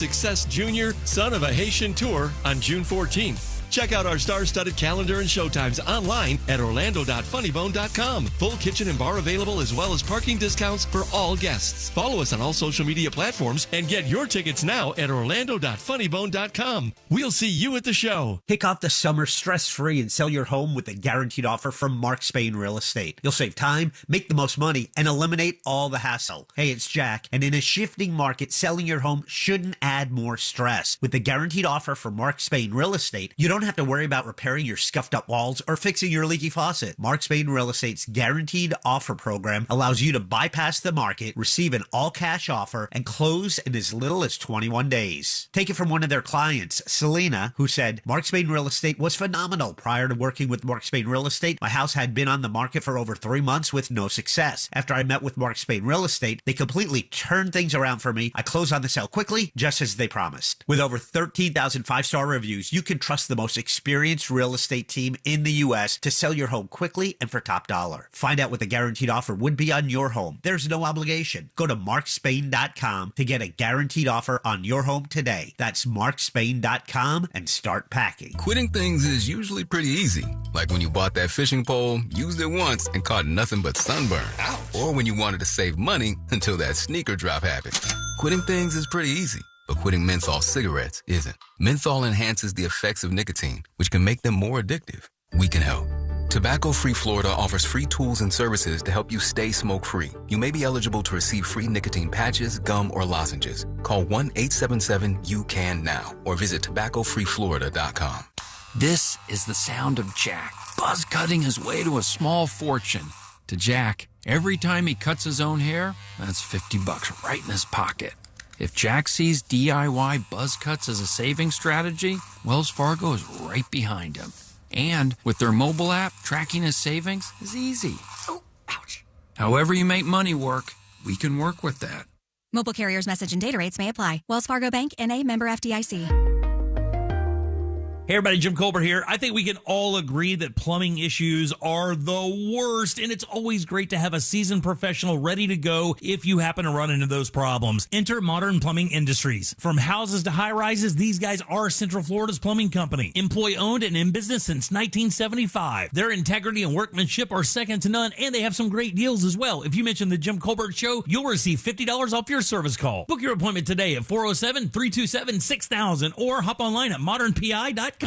Success Jr., Son of a Haitian Tour on June 14th. Check out our star-studded calendar and showtimes online at orlando.funnybone.com. Full kitchen and bar available as well as parking discounts for all guests. Follow us on all social media platforms and get your tickets now at orlando.funnybone.com. We'll see you at the show. Kick off the summer stress-free and sell your home with a guaranteed offer from Mark Spain Real Estate. You'll save time, make the most money, and eliminate all the hassle. Hey, it's Jack, and in a shifting market, selling your home shouldn't add more stress. With the guaranteed offer from Mark Spain Real Estate, you don't have to worry about repairing your scuffed up walls or fixing your leaky faucet. Mark Spain Real Estate's guaranteed offer program allows you to bypass the market, receive an all-cash offer, and close in as little as 21 days. Take it from one of their clients, Selena, who said, Mark Spain Real Estate was phenomenal. Prior to working with Mark Spain Real Estate, my house had been on the market for over 3 months with no success. After I met with Mark Spain Real Estate, they completely turned things around for me. I closed on the sale quickly, just as they promised. With over 13,000 five-star reviews, you can trust the most experienced real estate team in the U.S. to sell your home quickly and for top dollar. Find out what the guaranteed offer would be on your home. There's no obligation. Go to markspain.com to get a guaranteed offer on your home today. That's markspain.com and start packing. Quitting things is usually pretty easy. Like when you bought that fishing pole, used it once, and caught nothing but sunburn. Ouch. Or when you wanted to save money until that sneaker drop happened. Quitting things is pretty easy. But quitting menthol cigarettes isn't. Menthol enhances the effects of nicotine, which can make them more addictive. We can help. Tobacco-Free Florida offers free tools and services to help you stay smoke-free. You may be eligible to receive free nicotine patches, gum, or lozenges. Call 1-877-YOU-CAN-NOW or visit tobaccofreeflorida.com. This is the sound of Jack, buzz-cutting his way to a small fortune. To Jack, every time he cuts his own hair, that's $50 right in his pocket. If Jack sees DIY buzz cuts as a saving strategy, Wells Fargo is right behind him. And with their mobile app, tracking his savings is easy. Oh, ouch. However you make money work, we can work with that. Mobile carriers' message and data rates may apply. Wells Fargo Bank, N.A., member FDIC. Hey everybody, Jim Colbert here. I think we can all agree that plumbing issues are the worst, and it's always great to have a seasoned professional ready to go if you happen to run into those problems. Enter Modern Plumbing Industries. From houses to high-rises, these guys are Central Florida's plumbing company. Employee-owned and in business since 1975. Their integrity and workmanship are second to none, and they have some great deals as well. If you mention the Jim Colbert Show, you'll receive $50 off your service call. Book your appointment today at 407-327-6000 or hop online at modernpi.com.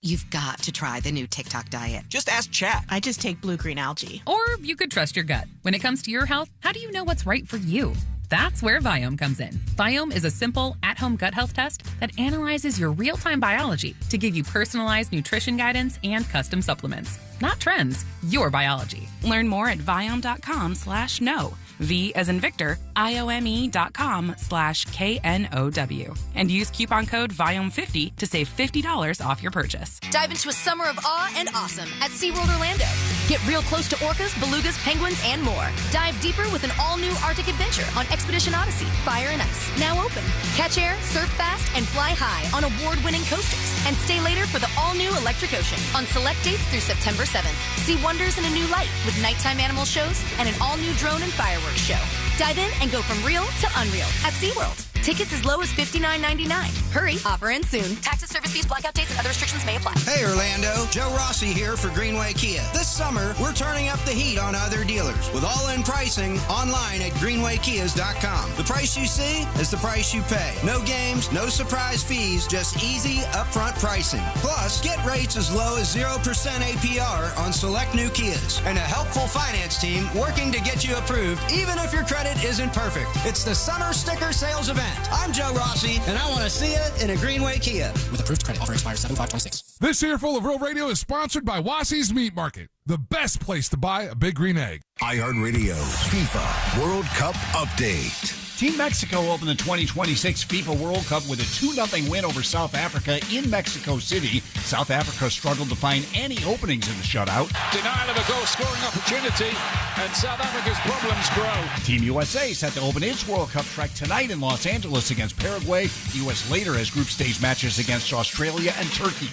You've got to try the new TikTok diet. Just ask Chat. I just take blue-green algae. Or you could trust your gut. When it comes to your health, how do you know what's right for you? That's where Viome comes in. Viome is a simple, at-home gut health test that analyzes your real-time biology to give you personalized nutrition guidance and custom supplements. Not trends, your biology. Learn more at Viome.com/know. V as in Victor, IOME.com/KNOW. And use coupon code VIOME50 to save $50 off your purchase. Dive into a summer of awe and awesome at SeaWorld Orlando. Get real close to orcas, belugas, penguins, and more. Dive deeper with an all-new Arctic adventure on Expedition Odyssey, Fire and Ice, now open. Catch air, surf fast, and fly high on award-winning coasters. And stay later for the all-new Electric Ocean on select dates through September 7th. See wonders in a new light with nighttime animal shows and an all-new drone and fireworks show. Dive in and go from real to unreal at SeaWorld. Tickets as low as $59.99. Hurry, offer ends soon. Taxes, service fees, blackout dates, and other restrictions may apply. Hey Orlando, Joe Rossi here for Greenway Kia. This summer, we're turning up the heat on other dealers with all-in pricing online at greenwaykias.com. The price you see is the price you pay. No games, no surprise fees, just easy upfront pricing. Plus, get rates as low as 0% APR on select new Kias. And a helpful finance team working to get you approved even if your credit isn't perfect. It's the Summer Sticker Sales Event. I'm Joe Rossi, and I want to see you in a Greenway Kia. With approved credit, offer expires 7/5/26. This Earful of Real Radio is sponsored by Wassey's Meat Market, the best place to buy a big green egg. iHeartRadio FIFA World Cup Update. Team Mexico opened the 2026 FIFA World Cup with a 2-0 win over South Africa in Mexico City. South Africa struggled to find any openings in the shutout. Denial of a goal-scoring opportunity, and South Africa's problems grow. Team USA set to open its World Cup trek tonight in Los Angeles against Paraguay. The U.S. later has group stage matches against Australia and Turkey.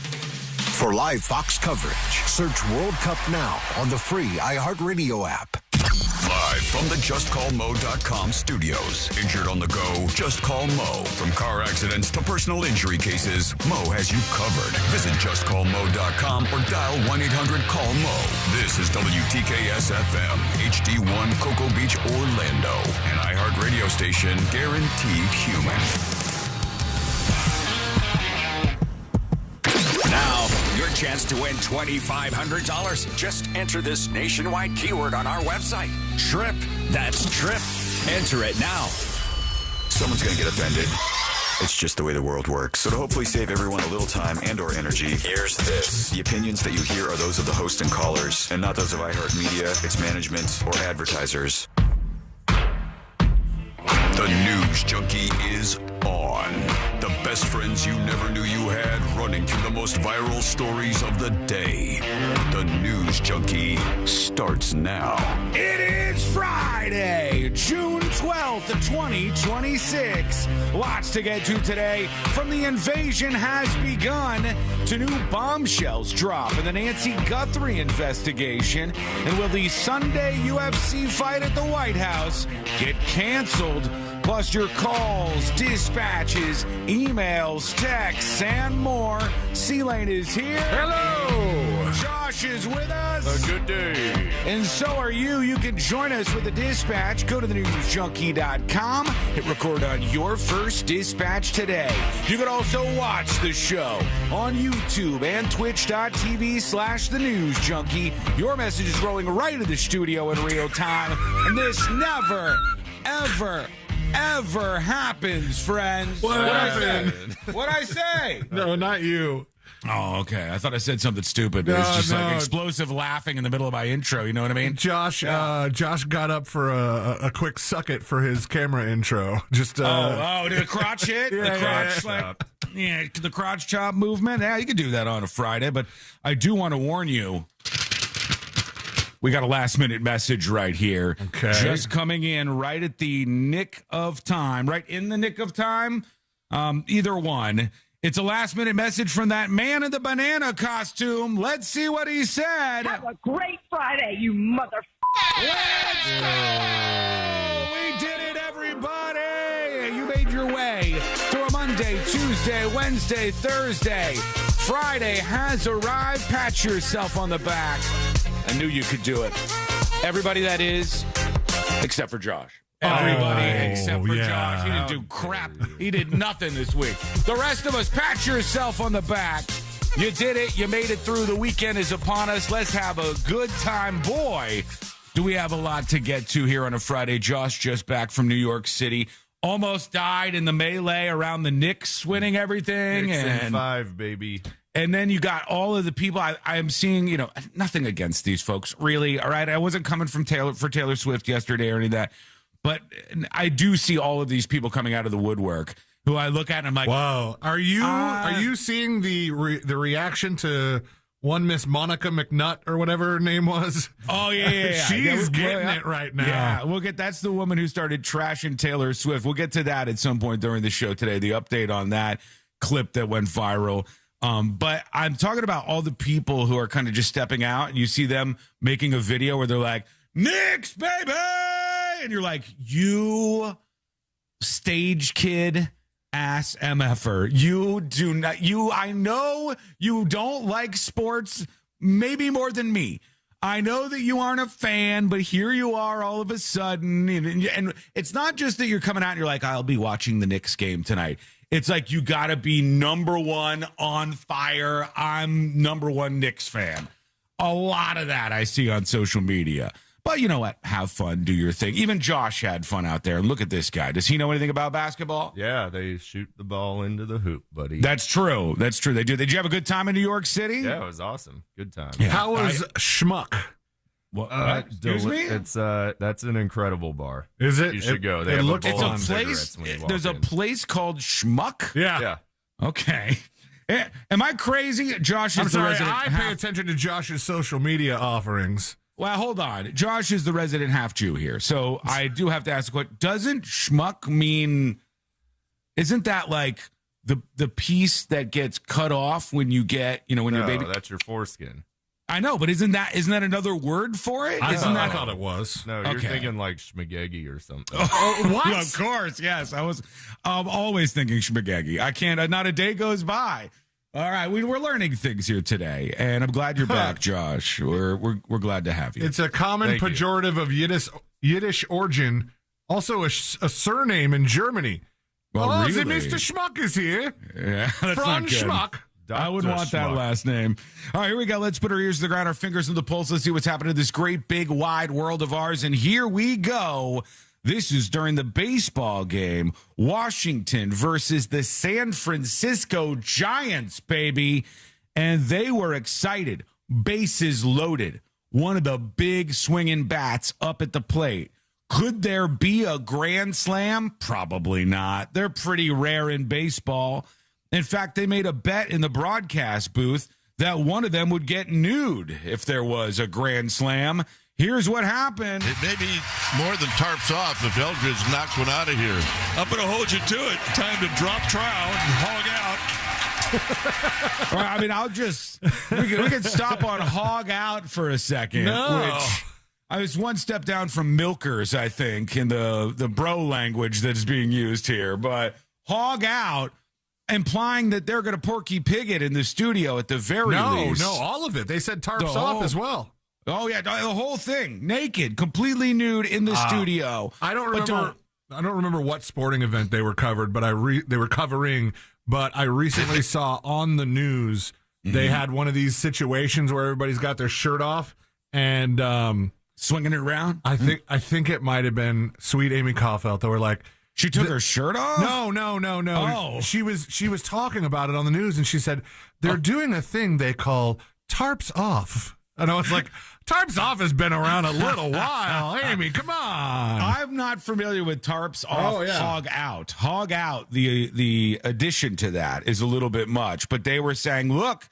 For live Fox coverage, search World Cup now on the free iHeartRadio app. Live Live from the JustCallMo.com studios. Injured on the go? Just call Mo. From car accidents to personal injury cases, Mo has you covered. Visit JustCallMo.com or dial 1-800-CALL-MO. This is WTKS-FM, HD1 Cocoa Beach, Orlando. An iHeart radio station guaranteed human. Now, your chance to win $2,500. Just enter this nationwide keyword on our website. TRIP. That's TRIP. Enter it now. Someone's going to get offended. It's just the way the world works. So to hopefully save everyone a little time and or energy, here's this. The opinions that you hear are those of the host and callers, and not those of iHeartMedia, its management, or advertisers. The News Junkie is on. The best friends you never knew you had, running through the most viral stories of the day. The News Junkie starts now. It is Friday, June 12th, 2026. Lots to get to today. From the invasion has begun to new bombshells drop in the Nancy Guthrie investigation. And will the Sunday UFC fight at the White House get canceled? Plus your calls, dispatches, emails, texts, and more. C-Lane is here. Hello. Josh is with us. A good day. And so are you. You can join us with the dispatch. Go to thenewsjunkie.com. Hit record on your first dispatch today. You can also watch the show on YouTube and twitch.tv/thenewsjunkie. Your message is rolling right into the studio in real time. And this never, ever happens, friends. What happened? What'd I say? No, not you. Oh, okay. I thought I said something stupid. It was just like explosive laughing in the middle of my intro. You know what I mean? Josh got up for a quick suck it for his camera intro. Just did the crotch hit? The crotch chop movement. Yeah, you could do that on a Friday, but I do want to warn you. We got a last-minute message right here. Okay. Just coming in right at the nick of time. Right in the nick of time. Either one. It's a last-minute message from that man in the banana costume. Let's see what he said. Have a great Friday, you mother... Let's go! We did it, everybody! You made your way through a Monday, Tuesday, Wednesday, Thursday. Friday has arrived. Pat yourself on the back. I knew you could do it. Everybody that is, except for Josh. Everybody except for Josh. He didn't do crap. He did nothing this week. The rest of us, pat yourself on the back. You did it. You made it through. The weekend is upon us. Let's have a good time. Boy, do we have a lot to get to here on a Friday. Josh just back from New York City. Almost died in the melee around the Knicks winning everything. Knicks in 5, baby. And then you got all of the people I am seeing, nothing against these folks, really. All right. I wasn't coming from Taylor Swift yesterday or any of that. But I do see all of these people coming out of the woodwork who I look at and I'm like, wow. Are you seeing the reaction to one Miss Monica McNutt or whatever her name was? Oh, yeah. She's getting it right now. Yeah, that's the woman who started trashing Taylor Swift. We'll get to that at some point during the show today, the update on that clip that went viral. But I'm talking about all the people who are kind of just stepping out, and you see them making a video where they're like, Knicks, baby! And you're like, you stage kid ass MFer. I know you don't like sports maybe more than me. I know that you aren't a fan, but here you are all of a sudden. And it's not just that you're coming out and you're like, I'll be watching the Knicks game tonight. It's like you got to be number one on fire. I'm number one Knicks fan. A lot of that I see on social media. But you know what? Have fun. Do your thing. Even Josh had fun out there. And look at this guy. Does he know anything about basketball? Yeah, they shoot the ball into the hoop, buddy. That's true. They do. Did you have a good time in New York City? Yeah, it was awesome. Good time. Yeah. How was Schmuck? Excuse me? It's that's an incredible bar. Is it? You should go. They have a bowl of cigarettes when you walk in. A place called Schmuck? Yeah. Okay. Am I crazy? Josh is I'm sorry, the resident. I pay attention to Josh's social media offerings. Well, hold on. Josh is the resident half Jew here. So I do have to ask, what doesn't schmuck mean? Isn't that like the piece that gets cut off when you get, when your baby? That's your foreskin. I know, but isn't that another word for it? I Isn't that thought it was. No, you're thinking like schmagegi or something. What? Well, of course, yes. I was always thinking schmagegi. I can't. Not a day goes by. All right, we're learning things here today, and I'm glad you're back, Josh. We're glad to have you. It's a common pejorative of Yiddish origin, also a surname in Germany. Well, really? Mr. Schmuck is here. Yeah, that's Franz not good. Schmuck. I would want that last name. All right, here we go. Let's put our ears to the ground, our fingers on the pulse. Let's see what's happening in this great, big, wide world of ours. And here we go. This is during the baseball game. Washington versus the San Francisco Giants, baby. And they were excited. Bases loaded. One of the big swinging bats up at the plate. Could there be a grand slam? Probably not. They're pretty rare in baseball. In fact, they made a bet in the broadcast booth that one of them would get nude if there was a grand slam. Here's what happened. It may be more than tarps off if Eldridge knocks one out of here. I'm going to hold you to it. Time to drop trowel and hog out. Well, I mean, we can stop on hog out for a second. No. Which I was one step down from milkers, I think, in the bro language that is being used here. But hog out, implying that they're going to Porky Pig it in the studio at the very least. No, all of it. They said tarps off as well. Oh, yeah, the whole thing. Naked, completely nude in the studio. I don't remember what sporting event they were covered, but they were covering. But I recently saw on the news they had one of these situations where everybody's got their shirt off and swinging it around. I think it might have been Sweet Amy Caulfield. They were like, she took her shirt off? No. Oh. She was talking about it on the news, and she said they're doing a thing they call tarps off. And I was like, tarps off has been around a little while. Amy, come on. I'm not familiar with tarps off, hog out. Hog out, the addition to that is a little bit much. But they were saying, look,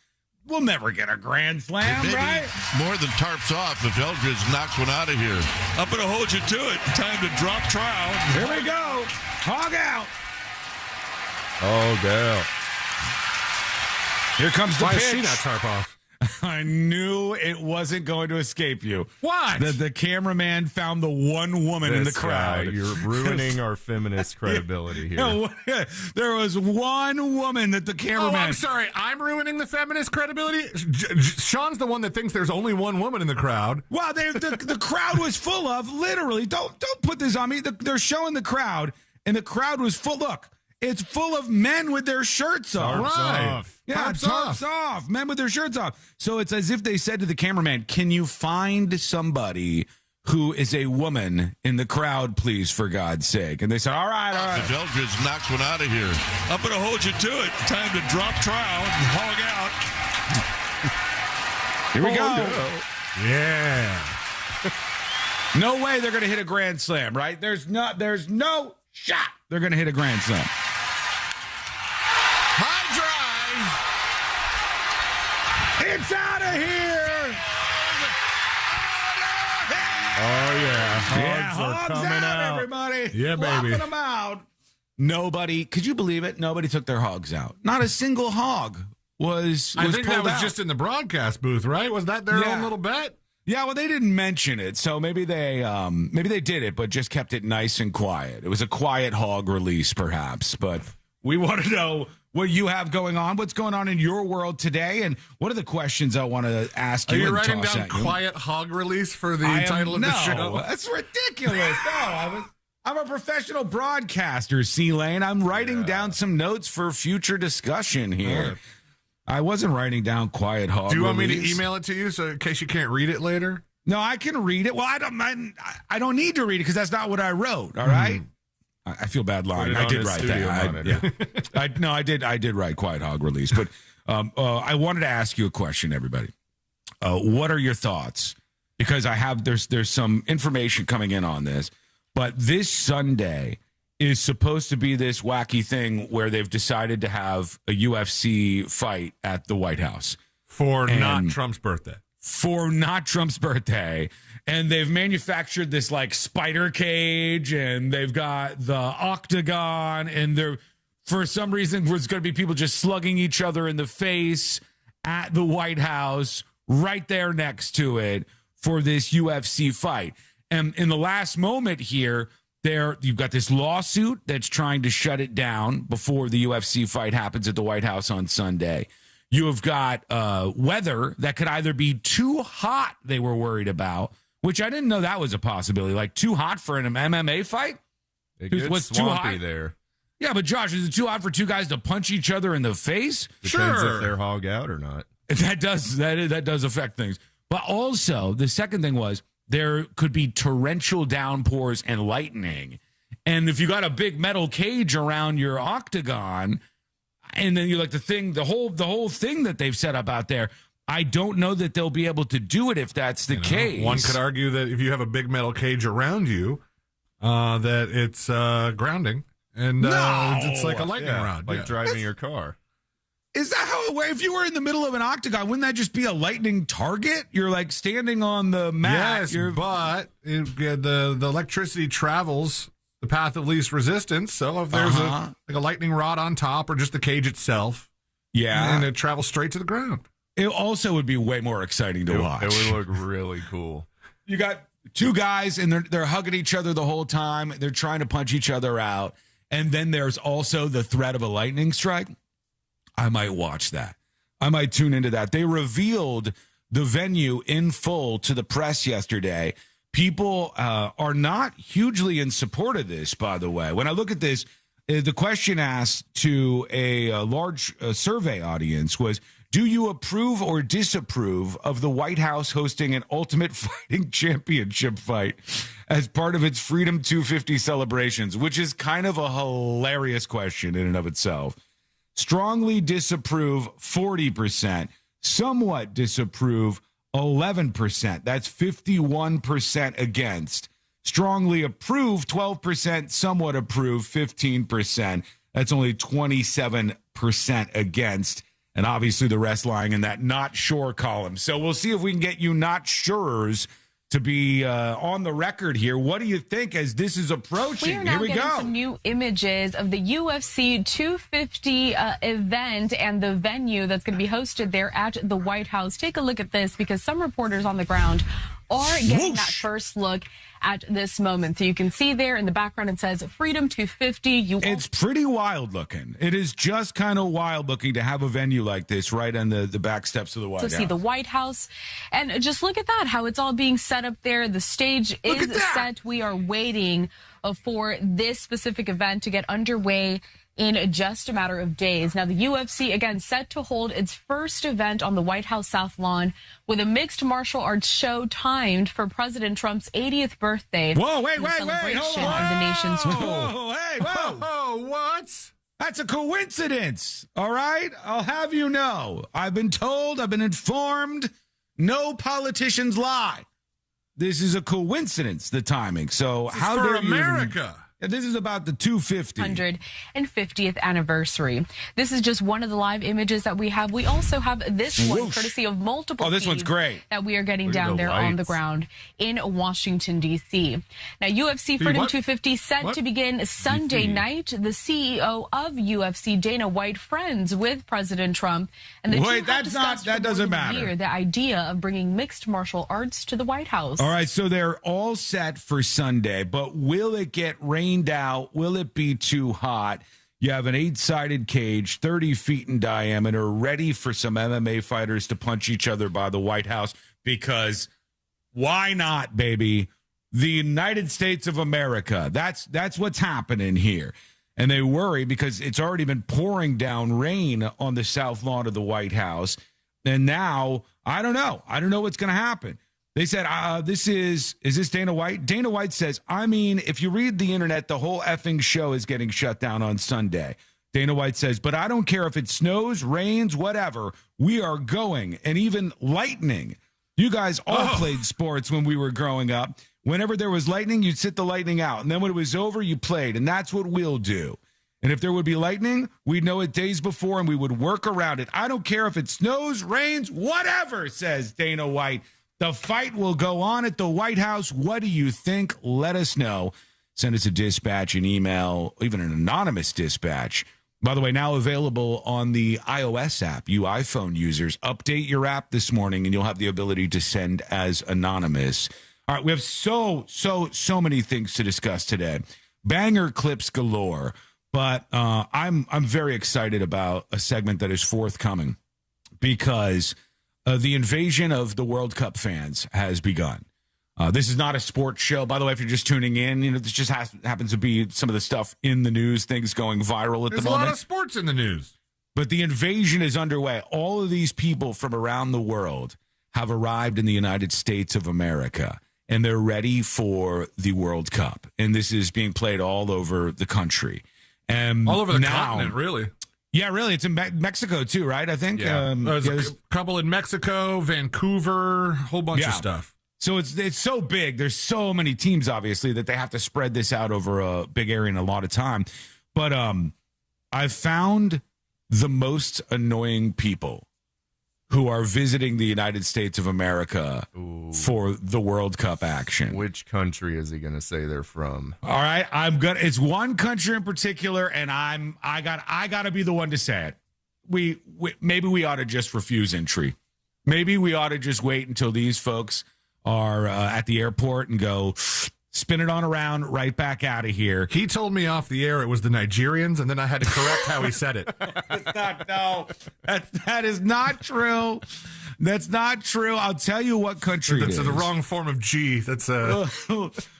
we'll never get a grand slam, right? More than tarps off if Eldridge knocks one out of here. I'm going to hold you to it. Time to drop trowel. Here we go. Hog out. Oh, girl. Here comes the pitch. Why is she not tarp off? I knew it wasn't going to escape you. What? The cameraman found the one woman in the crowd. You're ruining our feminist credibility here. No, there was one woman that the cameraman... Oh, I'm sorry. I'm ruining the feminist credibility? Sean's the one that thinks there's only one woman in the crowd. Wow, the crowd was full of, literally, don't put this on me. They're showing the crowd, and the crowd was full. Look, it's full of men with their shirts off. Right. Yeah, tarps off. Men with their shirts off. So it's as if they said to the cameraman, can you find somebody who is a woman in the crowd, please, for God's sake? And they said, all right. If Eldridge knocks one out of here, I'm going to hold you to it. Time to drop trowel and hog out. Here we go. Yeah. No way they're going to hit a grand slam, right? There's no shot they're going to hit a grand slam. High drive. It's out of here. Oh, yeah. Hogs are coming out, everybody. Yeah, baby. Flopping them out. Nobody, could you believe it? Nobody took their hogs out. Not a single hog was I think that pulled was out. just in the broadcast booth, right? Was that their own little bet? Yeah, well, they didn't mention it, so maybe they did it, but just kept it nice and quiet. It was a quiet hog release, perhaps. But we want to know what you have going on, what's going on in your world today, and what are the questions I want to ask you. Are you and writing toss down at you. quiet hog release for the title of the show? That's ridiculous. No, I'm a professional broadcaster, C-Lane. I'm writing down some notes for future discussion here. I wasn't writing down quiet hog. Do you want me release. to email it to you so in case you can't read it later? No, I can read it. Well, I don't need to read it because that's not what I wrote. All right. I feel bad lying. I did write that. I did write quiet hog release. But I wanted to ask you a question, everybody. What are your thoughts? Because there's some information coming in on this. But this Sunday is supposed to be this wacky thing where they've decided to have a UFC fight at the White House. For not Trump's birthday. And they've manufactured this like spider cage, and they've got the octagon, and for some reason there's going to be people just slugging each other in the face at the White House right there next to it for this UFC fight. And in the last moment here, you've got this lawsuit that's trying to shut it down before the UFC fight happens at the White House on Sunday. You have got weather that could either be too hot, they were worried about, which I didn't know that was a possibility. Like too hot for an MMA fight? It gets swampy there. Yeah, but Josh, is it too hot for two guys to punch each other in the face? Depends if they're hog out or not. That does affect things. But also, the second thing was there could be torrential downpours and lightning. And if you got a big metal cage around your octagon, and then you're like the whole thing that they've set up out there, I don't know that they'll be able to do it if that's the case. One could argue that if you have a big metal cage around you, that it's grounding. And it's like a lightning rod. Like driving your car. Is that how it works? If you were in the middle of an octagon, wouldn't that just be a lightning target? You're like standing on the mat. Yes, but the electricity travels the path of least resistance. So if there's a lightning rod on top or just the cage itself, and it travels straight to the ground. It also would be way more exciting to watch. It would look really cool. You got two guys and they're hugging each other the whole time. They're trying to punch each other out. And then there's also the threat of a lightning strike. I might watch that. I might tune into that. They revealed the venue in full to the press yesterday. People are not hugely in support of this, by the way. When I look at this, the question asked to a large survey audience was, do you approve or disapprove of the White House hosting an Ultimate Fighting Championship fight as part of its Freedom 250 celebrations, which is kind of a hilarious question in and of itself. Strongly disapprove, 40%. Somewhat disapprove, 11%. That's 51% against. Strongly approve, 12%. Somewhat approve, 15%. That's only 27% against. And obviously the rest lying in that not sure column. So we'll see if we can get you not surers to be on the record here. What do you think as this is approaching? We are now here we getting go. some new images of the UFC 250 event and the venue that's going to be hosted there at the White House. Take a look at this because some reporters on the ground are getting that first look at this moment. So you can see there in the background it says Freedom 250. It's pretty wild looking. It is just kind of wild looking to have a venue like this right on the back steps of the White House. To see the White House. And just look at that, how it's all being set up there. The stage is set. We are waiting for this specific event to get underway in just a matter of days. Now, the UFC, again, set to hold its first event on the White House South Lawn with a mixed martial arts show timed for President Trump's 80th birthday. Whoa, wait, hold on. of the nation's Whoa, what? That's a coincidence, all right? I'll have you know. I've been told, I've been informed, no politicians lie. This is a coincidence, the timing. So how for dare America? This is about the 250. 150th anniversary. This is just one of the live images that we have. We also have this one, courtesy of multiple this one's feeds great. that we are getting down there on the ground in Washington, D.C. Now, UFC Freedom 250 set to begin Sunday night. The CEO of UFC, Dana White, friends with President Trump. And the two have discussed that doesn't matter. Year, the idea of bringing mixed martial arts to the White House. All right, so they're all set for Sunday, but will it get rained out? Will it be too hot? You have an 8-sided cage, 30 feet in diameter, ready for some MMA fighters to punch each other by the White House, because why not, baby? The United States of America. That's what's happening here. And they worry because it's already been pouring down rain on the south lawn of the White House. And now, I don't know. I don't know what's going to happen. They said, is this Dana White? Dana White says, I mean, if you read the internet, the whole effing show is getting shut down on Sunday. Dana White says, but I don't care if it snows, rains, whatever. We are going. And even lightning. You guys all played sports when we were growing up. Whenever there was lightning, you'd sit the lightning out. And then when it was over, you played. And that's what we'll do. And if there would be lightning, we'd know it days before and we would work around it. I don't care if it snows, rains, whatever, says Dana White. The fight will go on at the White House. What do you think? Let us know. Send us a dispatch, an email, even an anonymous dispatch By the way, now available on the iOS app. You iPhone users, update your app this morning and you'll have the ability to send as anonymous. All right, we have so many things to discuss today. Banger clips galore, but I'm very excited about a segment that is forthcoming because the invasion of the World Cup fans has begun. This is not a sports show. By the way, if you're just tuning in, this just happens to be some of the stuff in the news, things going viral at the moment. There's a lot of sports in the news. But the invasion is underway. All of these people from around the world have arrived in the United States of America, and they're ready for the World Cup. And this is being played all over the country. All over the continent, really. Yeah, really. It's in Mexico, too, right? I think. Yeah. There's a couple in Mexico, Vancouver, a whole bunch of stuff. So it's so big. There's so many teams, obviously, that they have to spread this out over a big area and a lot of time. But I've found the most annoying people who are visiting the United States of America for the World Cup action. Which country is he going to say they're from? All right, it's one country in particular, and I got to be the one to say it. Maybe we ought to just refuse entry. Maybe we ought to just wait until these folks are at the airport and go spin it on around, right back out of here. He told me off the air it was the Nigerians, and then I had to correct how he said it. That is not true. That's not true. I'll tell you what country That's it is. the wrong form of G.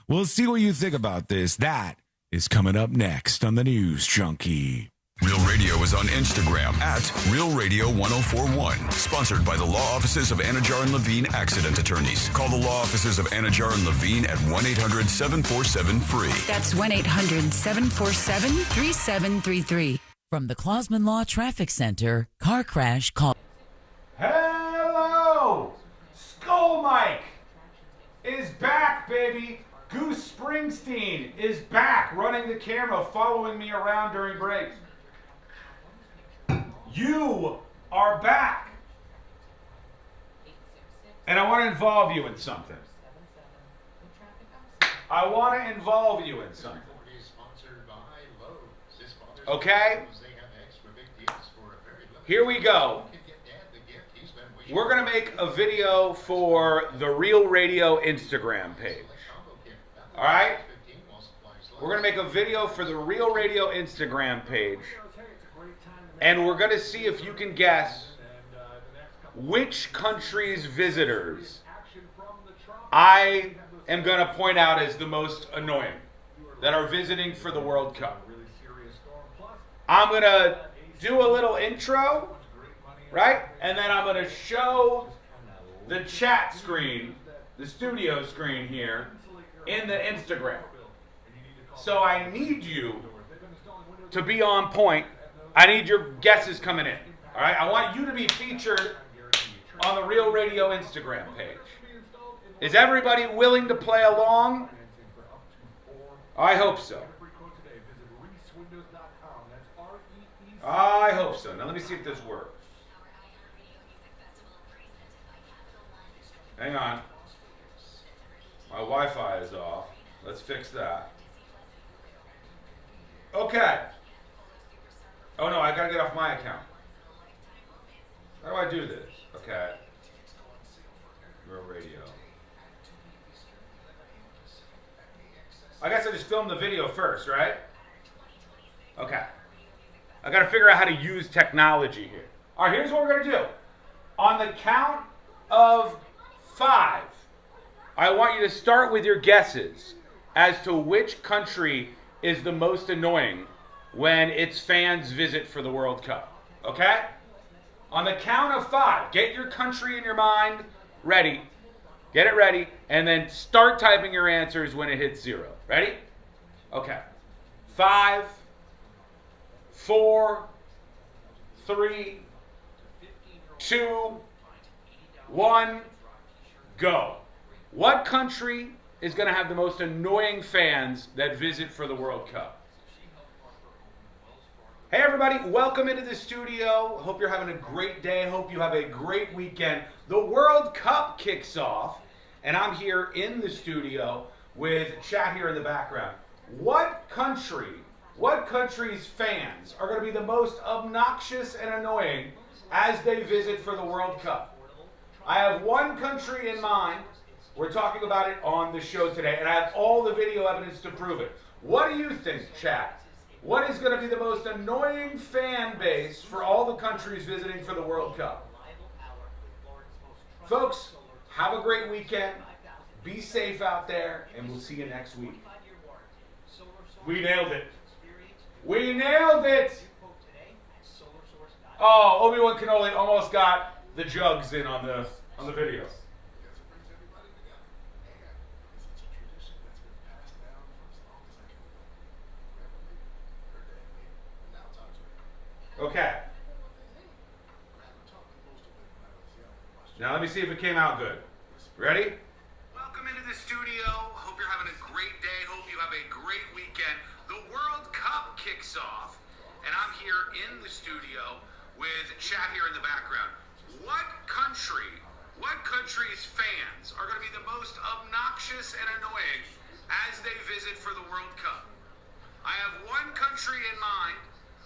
We'll see what you think about this. That is coming up next on the News Junkie. Real Radio is on Instagram at Real Radio 1041. Sponsored by the law offices of Anajar and Levine Accident Attorneys. Call the law offices of Anajar and Levine at 1-800-747-FREE. That's 1-800-747-3733. From the Clausman Law Traffic Center, car crash call. Hello! Skull Mike is back, baby. Goose Springsteen is back, running the camera, following me around during breaks. You are back. And I want to involve you in something. Okay? Here we go. We're going to make a video for the Real Radio Instagram page. All right? We're going to make a video for the Real Radio Instagram page. And we're going to see if you can guess which country's visitors I am going to point out as the most annoying that are visiting for the World Cup. I'm going to do a little intro, right? And then I'm going to show the chat screen, the studio screen here, in the Instagram. So I need you to be on point. I need your guesses coming in. All right? I want you to be featured on the Real Radio Instagram page. Is everybody willing to play along? I hope so. I hope so. Now let me see if this works. Hang on. My Wi-Fi is off. Let's fix that. Okay. Oh no, I gotta get off my account. How do I do this? Okay. Real Radio. I guess I just filmed the video first, right? Okay. I gotta figure out how to use technology here. All right, here's what we're gonna do. On the count of 5, I want you to start with your guesses as to which country is the most annoying when its fans visit for the World Cup. Okay? On the count of 5, get your country in your mind ready. Get it ready, and then start typing your answers when it hits 0. Ready? Okay. 5, 4, 3, 2, 1, go. What country is going to have the most annoying fans that visit for the World Cup? Hey everybody, welcome into the studio. Hope you're having a great day. Hope you have a great weekend. The World Cup kicks off, and I'm here in the studio with chat here in the background. What country What country's fans are going to be the most obnoxious and annoying as they visit for the World Cup? I have one country in mind. We're talking about it on the show today, and I have all the video evidence to prove it. What do you think, chat? What is going to be the most annoying fan base for all the countries visiting for the World Cup? Folks, have a great weekend. Be safe out there, and we'll see you next week. We nailed it. We nailed it! Oh, Obi-Wan Kenobi almost got the jugs in on the video. Okay. Now let me see if it came out good. Ready? Welcome into the studio. Hope you're having a great day. Hope you have a great weekend. The World Cup kicks off, and I'm here in the studio with chat here in the background. What country's fans are going to be the most obnoxious and annoying as they visit for the World Cup? I have one country in mind.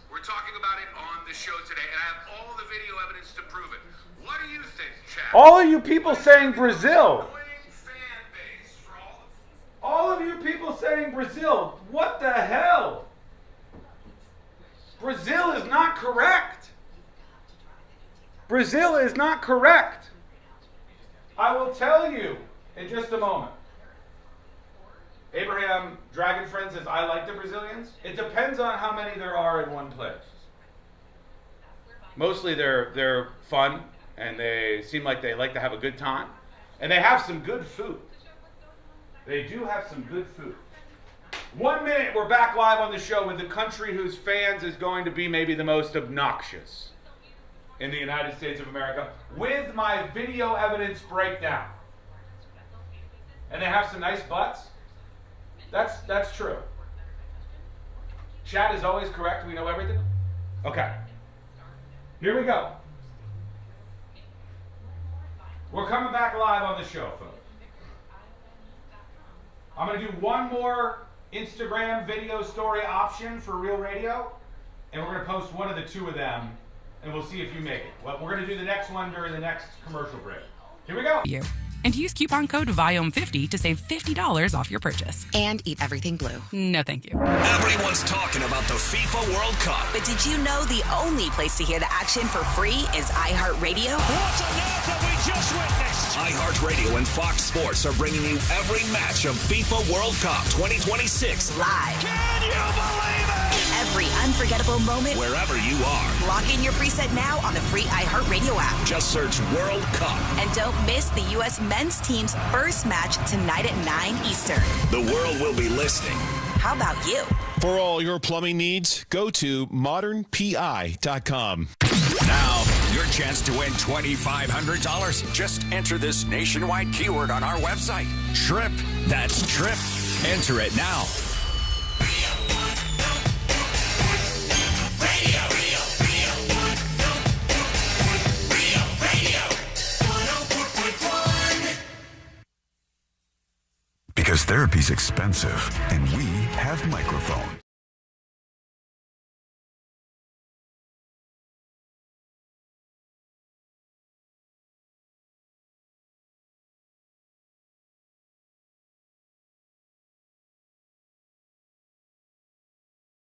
We're talking about it on the show today, and I have all the video evidence to prove it. What do you think, chat? All of you people saying Brazil. All of you people saying Brazil. What the hell? Brazil is not correct. Brazil is not correct. I will tell you in just a moment. Abraham Dragon Friend says, I like the Brazilians. It depends on how many there are in one place. Mostly they're fun, and they seem like they like to have a good time. And they have some good food. They do have some good food. 1 minute, we're back live on the show with the country whose fans is going to be maybe the most obnoxious in the United States of America, with my video evidence breakdown. And they have some nice butts. That's true. Chat is always correct. We know everything. Okay. Here we go. We're coming back live on the show, folks. I'm going to do one more Instagram video story option for Real Radio, and we're going to post one of the two of them, and we'll see if you make it. Well, we're going to do the next one during the next commercial break. Here we go. And use coupon code VIOM50 to save $50 off your purchase. And eat everything blue. No, thank you. Everyone's talking about the FIFA World Cup. But did you know the only place to hear the action for free is iHeartRadio? What on earth have we just witnessed? iHeartRadio and Fox Sports are bringing you every match of FIFA World Cup 2026 live. Can you believe it? Every unforgettable moment. Wherever you are. Lock in your preset now on the free iHeartRadio app. Just search World Cup. And don't miss the U.S. men's team's first match tonight at 9 Eastern. The world will be listening. How about you? For all your plumbing needs, go to modernpi.com. Now, your chance to win $2,500. Just enter this nationwide keyword on our website. TRIP. That's TRIP. Enter it now. Because therapy's expensive, and we have microphones.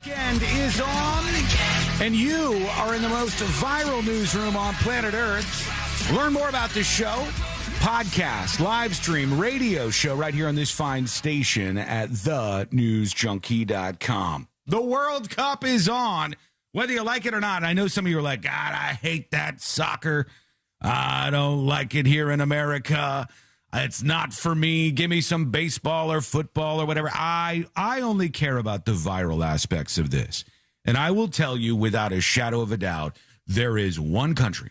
Weekend is on, and you are in the most viral newsroom on planet Earth. Learn more about this show, podcast, live stream, radio show right here on this fine station at thenewsjunkie.com. The World Cup is on, whether you like it or not. And I know some of you are like, God, I hate that soccer. I don't like it here in America. It's not for me. Give me some baseball or football or whatever. I only care about the viral aspects of this. And I will tell you without a shadow of a doubt, there is one country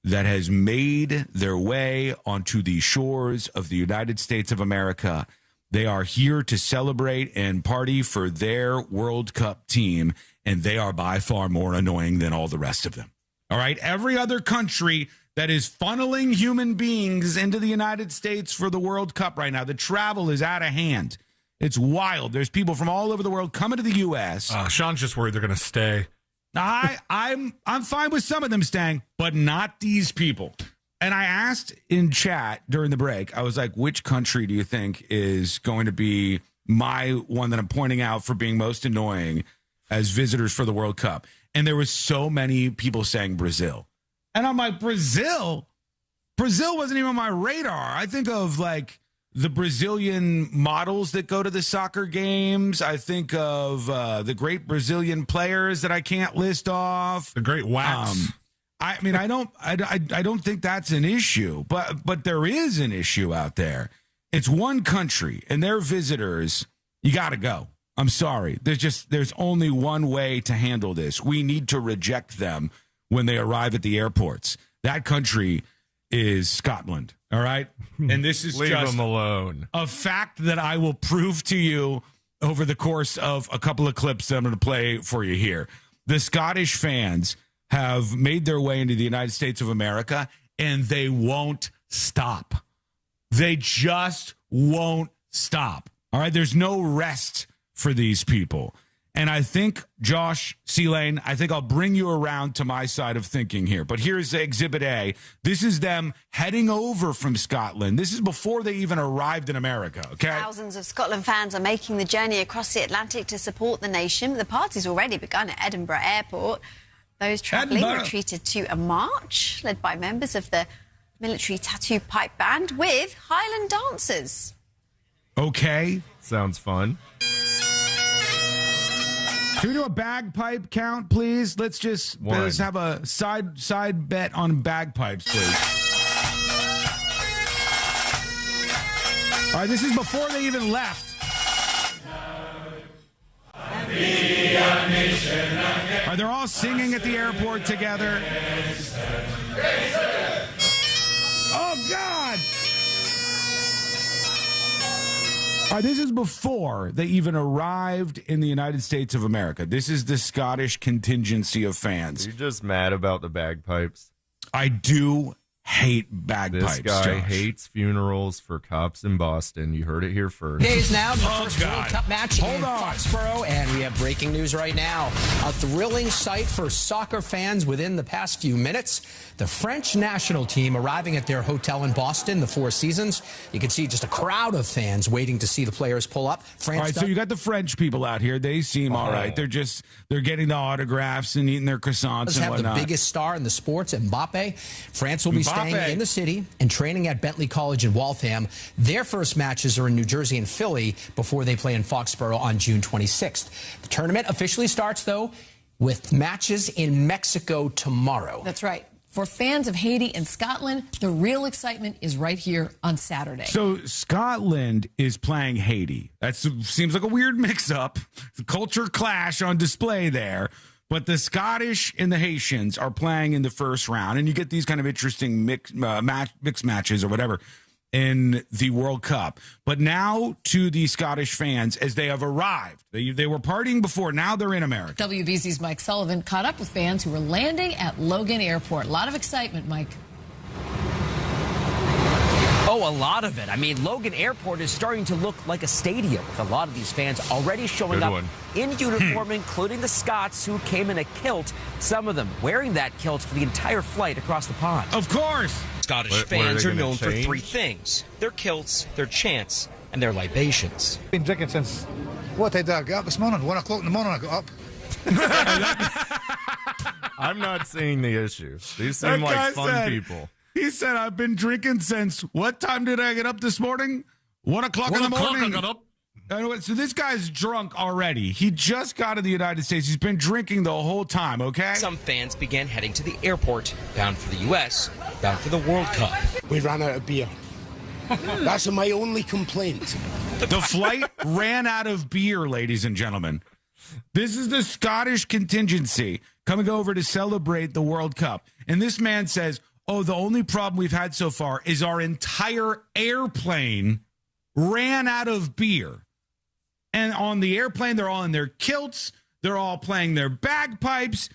that has made their way onto the shores of the United States of America. They are here to celebrate and party for their World Cup team, and they are by far more annoying than all the rest of them. All right? Every other country that is funneling human beings into the United States for the World Cup right now, the travel is out of hand. It's wild. There's people from all over the world coming to the U.S. Sean's just worried they're going to stay. I'm fine with some of them staying, but not these people. And I asked in chat during the break, I was like, which country do you think is going to be my one that I'm pointing out for being most annoying as visitors for the World Cup? And there was so many people saying Brazil. And I'm like, Brazil? Brazil wasn't even on my radar. I think of like the Brazilian models that go to the soccer games. I think of the great Brazilian players that I can't list off. The great wax. I mean, I don't think that's an issue, but there is an issue out there. It's one country and their visitors. You got to go. I'm sorry. There's only one way to handle this. We need to reject them when they arrive at the airports. That country is Scotland. All right. And this is Leave just them alone. A fact that I will prove to you over the course of a couple of clips that I'm going to play for you here. The Scottish fans have made their way into the United States of America, and they won't stop. They just won't stop. All right? There's no rest for these people. And I think, Josh Seelane, I think I'll bring you around to my side of thinking here. But here's Exhibit A. This is them heading over from Scotland. This is before they even arrived in America, okay? Thousands of Scotland fans are making the journey across the Atlantic to support the nation. The party's already begun at Edinburgh Airport. Those travelling were treated to a march led by members of the military tattoo pipe band with Highland dancers. Okay. Sounds fun. Can we do a bagpipe count, please? Let's have a side bet on bagpipes, please. All right, this is before they even left. Are they all singing at the airport together? Oh, God! All right, this is before they even arrived in the United States of America. This is the Scottish contingency of fans. You're just mad about the bagpipes. I do hate bagpipes. This guy Josh hates funerals for cops in Boston. You heard it here first. Days now, the first World Cup match in Foxborough, and we have breaking news right now. A thrilling sight for soccer fans within the past few minutes. The French national team arriving at their hotel in Boston, the Four Seasons. You can see just a crowd of fans waiting to see the players pull up. All right, so you got the French people out here. They seem all right. They're getting the autographs and eating their croissants and whatnot. The biggest star in the sports, Mbappe. France will be staying in the city and training at Bentley College in Waltham. Their first matches are in New Jersey and Philly before they play in Foxborough on June 26th. The tournament officially starts, though, with matches in Mexico tomorrow. That's right. For fans of Haiti and Scotland, the real excitement is right here on Saturday. So Scotland is playing Haiti. That seems like a weird mix-up. Culture clash on display there. But the Scottish and the Haitians are playing in the first round, and you get these kind of interesting mixed matches or whatever in the World Cup. But now to the Scottish fans as they have arrived. They were partying before. Now they're in America. WBZ's Mike Sullivan caught up with fans who were landing at Logan Airport. A lot of excitement, Mike. Oh, a lot of it. I mean, Logan Airport is starting to look like a stadium with a lot of these fans already showing up in uniform, including the Scots who came in a kilt, some of them wearing that kilt for the entire flight across the pond. Of course. Scottish fans are known for three things: their kilts, their chants, and their libations. Been drinking since, what time did I get up this morning? 1 o'clock in the morning I got up. I'm not seeing the issue. These seem like fun people. He said, I've been drinking since, what time did I get up this morning? 1 o'clock in the morning. I got up. So this guy's drunk already. He just got to the United States. He's been drinking the whole time, okay? Some fans began heading to the airport, bound for the U.S., bound for the World Cup. We ran out of beer. That's my only complaint. The flight ran out of beer, ladies and gentlemen. This is the Scottish contingency coming over to celebrate the World Cup. And this man says, oh, the only problem we've had so far is our entire airplane ran out of beer. And on the airplane, they're all in their kilts. They're all playing their bagpipes.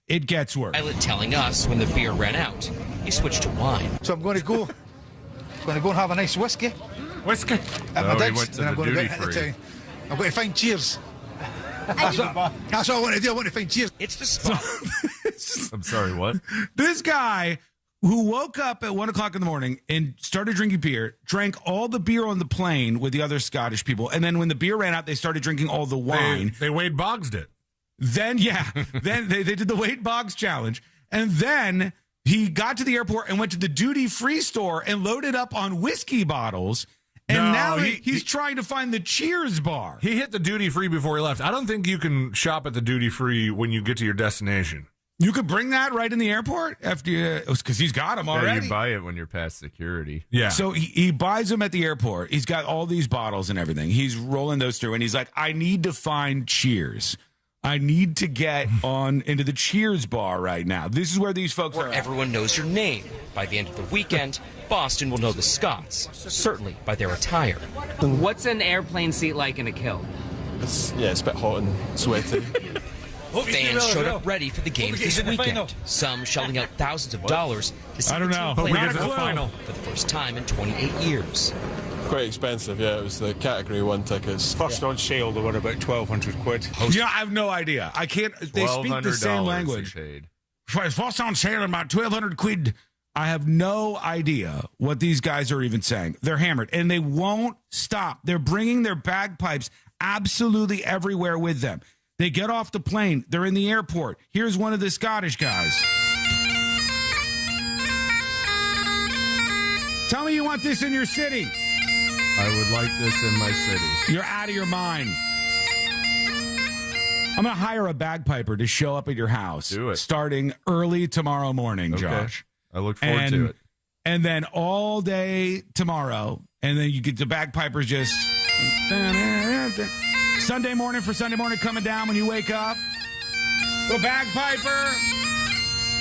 It gets worse. Pilot telling us when the beer ran out, he switched to wine. So I'm going to go and have a nice whiskey. Whiskey. At my he digs, went to and the I'm going to duty get into free. town. I'm going to find cheers. That's what I want to do. I want to find cheers. It's the spot. I'm sorry, what? This guy who woke up at 1 o'clock in the morning and started drinking beer, drank all the beer on the plane with the other Scottish people, and then when the beer ran out, they started drinking all the wine. They Wade Boggsed it. Then they did the Wade Boggs challenge, and then he got to the airport and went to the duty-free store and loaded up on whiskey bottles. And now he's trying to find the Cheers bar. He hit the duty free before he left. I don't think you can shop at the duty free when you get to your destination. You could bring that right in the airport after because he's got them already. Yeah, you buy it when you're past security. Yeah. So he buys them at the airport. He's got all these bottles and everything. He's rolling those through, and he's like, I need to find Cheers. I need to get on into the Cheers bar right now. This is where these folks Where are. everyone knows your name. By the end of the weekend, Boston will know the Scots, certainly by their attire. What's an airplane seat like in a kilt? It's a bit hot and sweaty. Fans showed up ready for the games this weekend. Some shelling out thousands of dollars to see I don't the know. team play Hope we get to the football final. for the first time in 28 years. Quite expensive, yeah. It was the Category 1 tickets. First on sale, they were about 1,200 quid. Yeah, I have no idea. I can't. They speak the same language. First on sale about 1,200 quid. I have no idea what these guys are even saying. They're hammered, and they won't stop. They're bringing their bagpipes absolutely everywhere with them. They get off the plane. They're in the airport. Here's one of the Scottish guys. Tell me you want this in your city. I would like this in my city. You're out of your mind. I'm going to hire a bagpiper to show up at your house. Do it. Starting early tomorrow morning, Okay. Josh. I look forward to it. And then all day tomorrow. And then you get the bagpipers just... Sunday morning for Sunday morning coming down when you wake up. The bagpiper.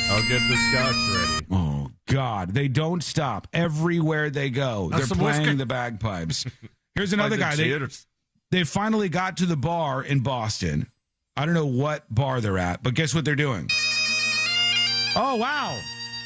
I'll get the scotch ready. Oh, God. They don't stop. Everywhere they go, That's they're some playing whiskey. the bagpipes. Here's another guy. They finally got to the bar in Boston. I don't know what bar they're at, but guess what they're doing? Oh, wow.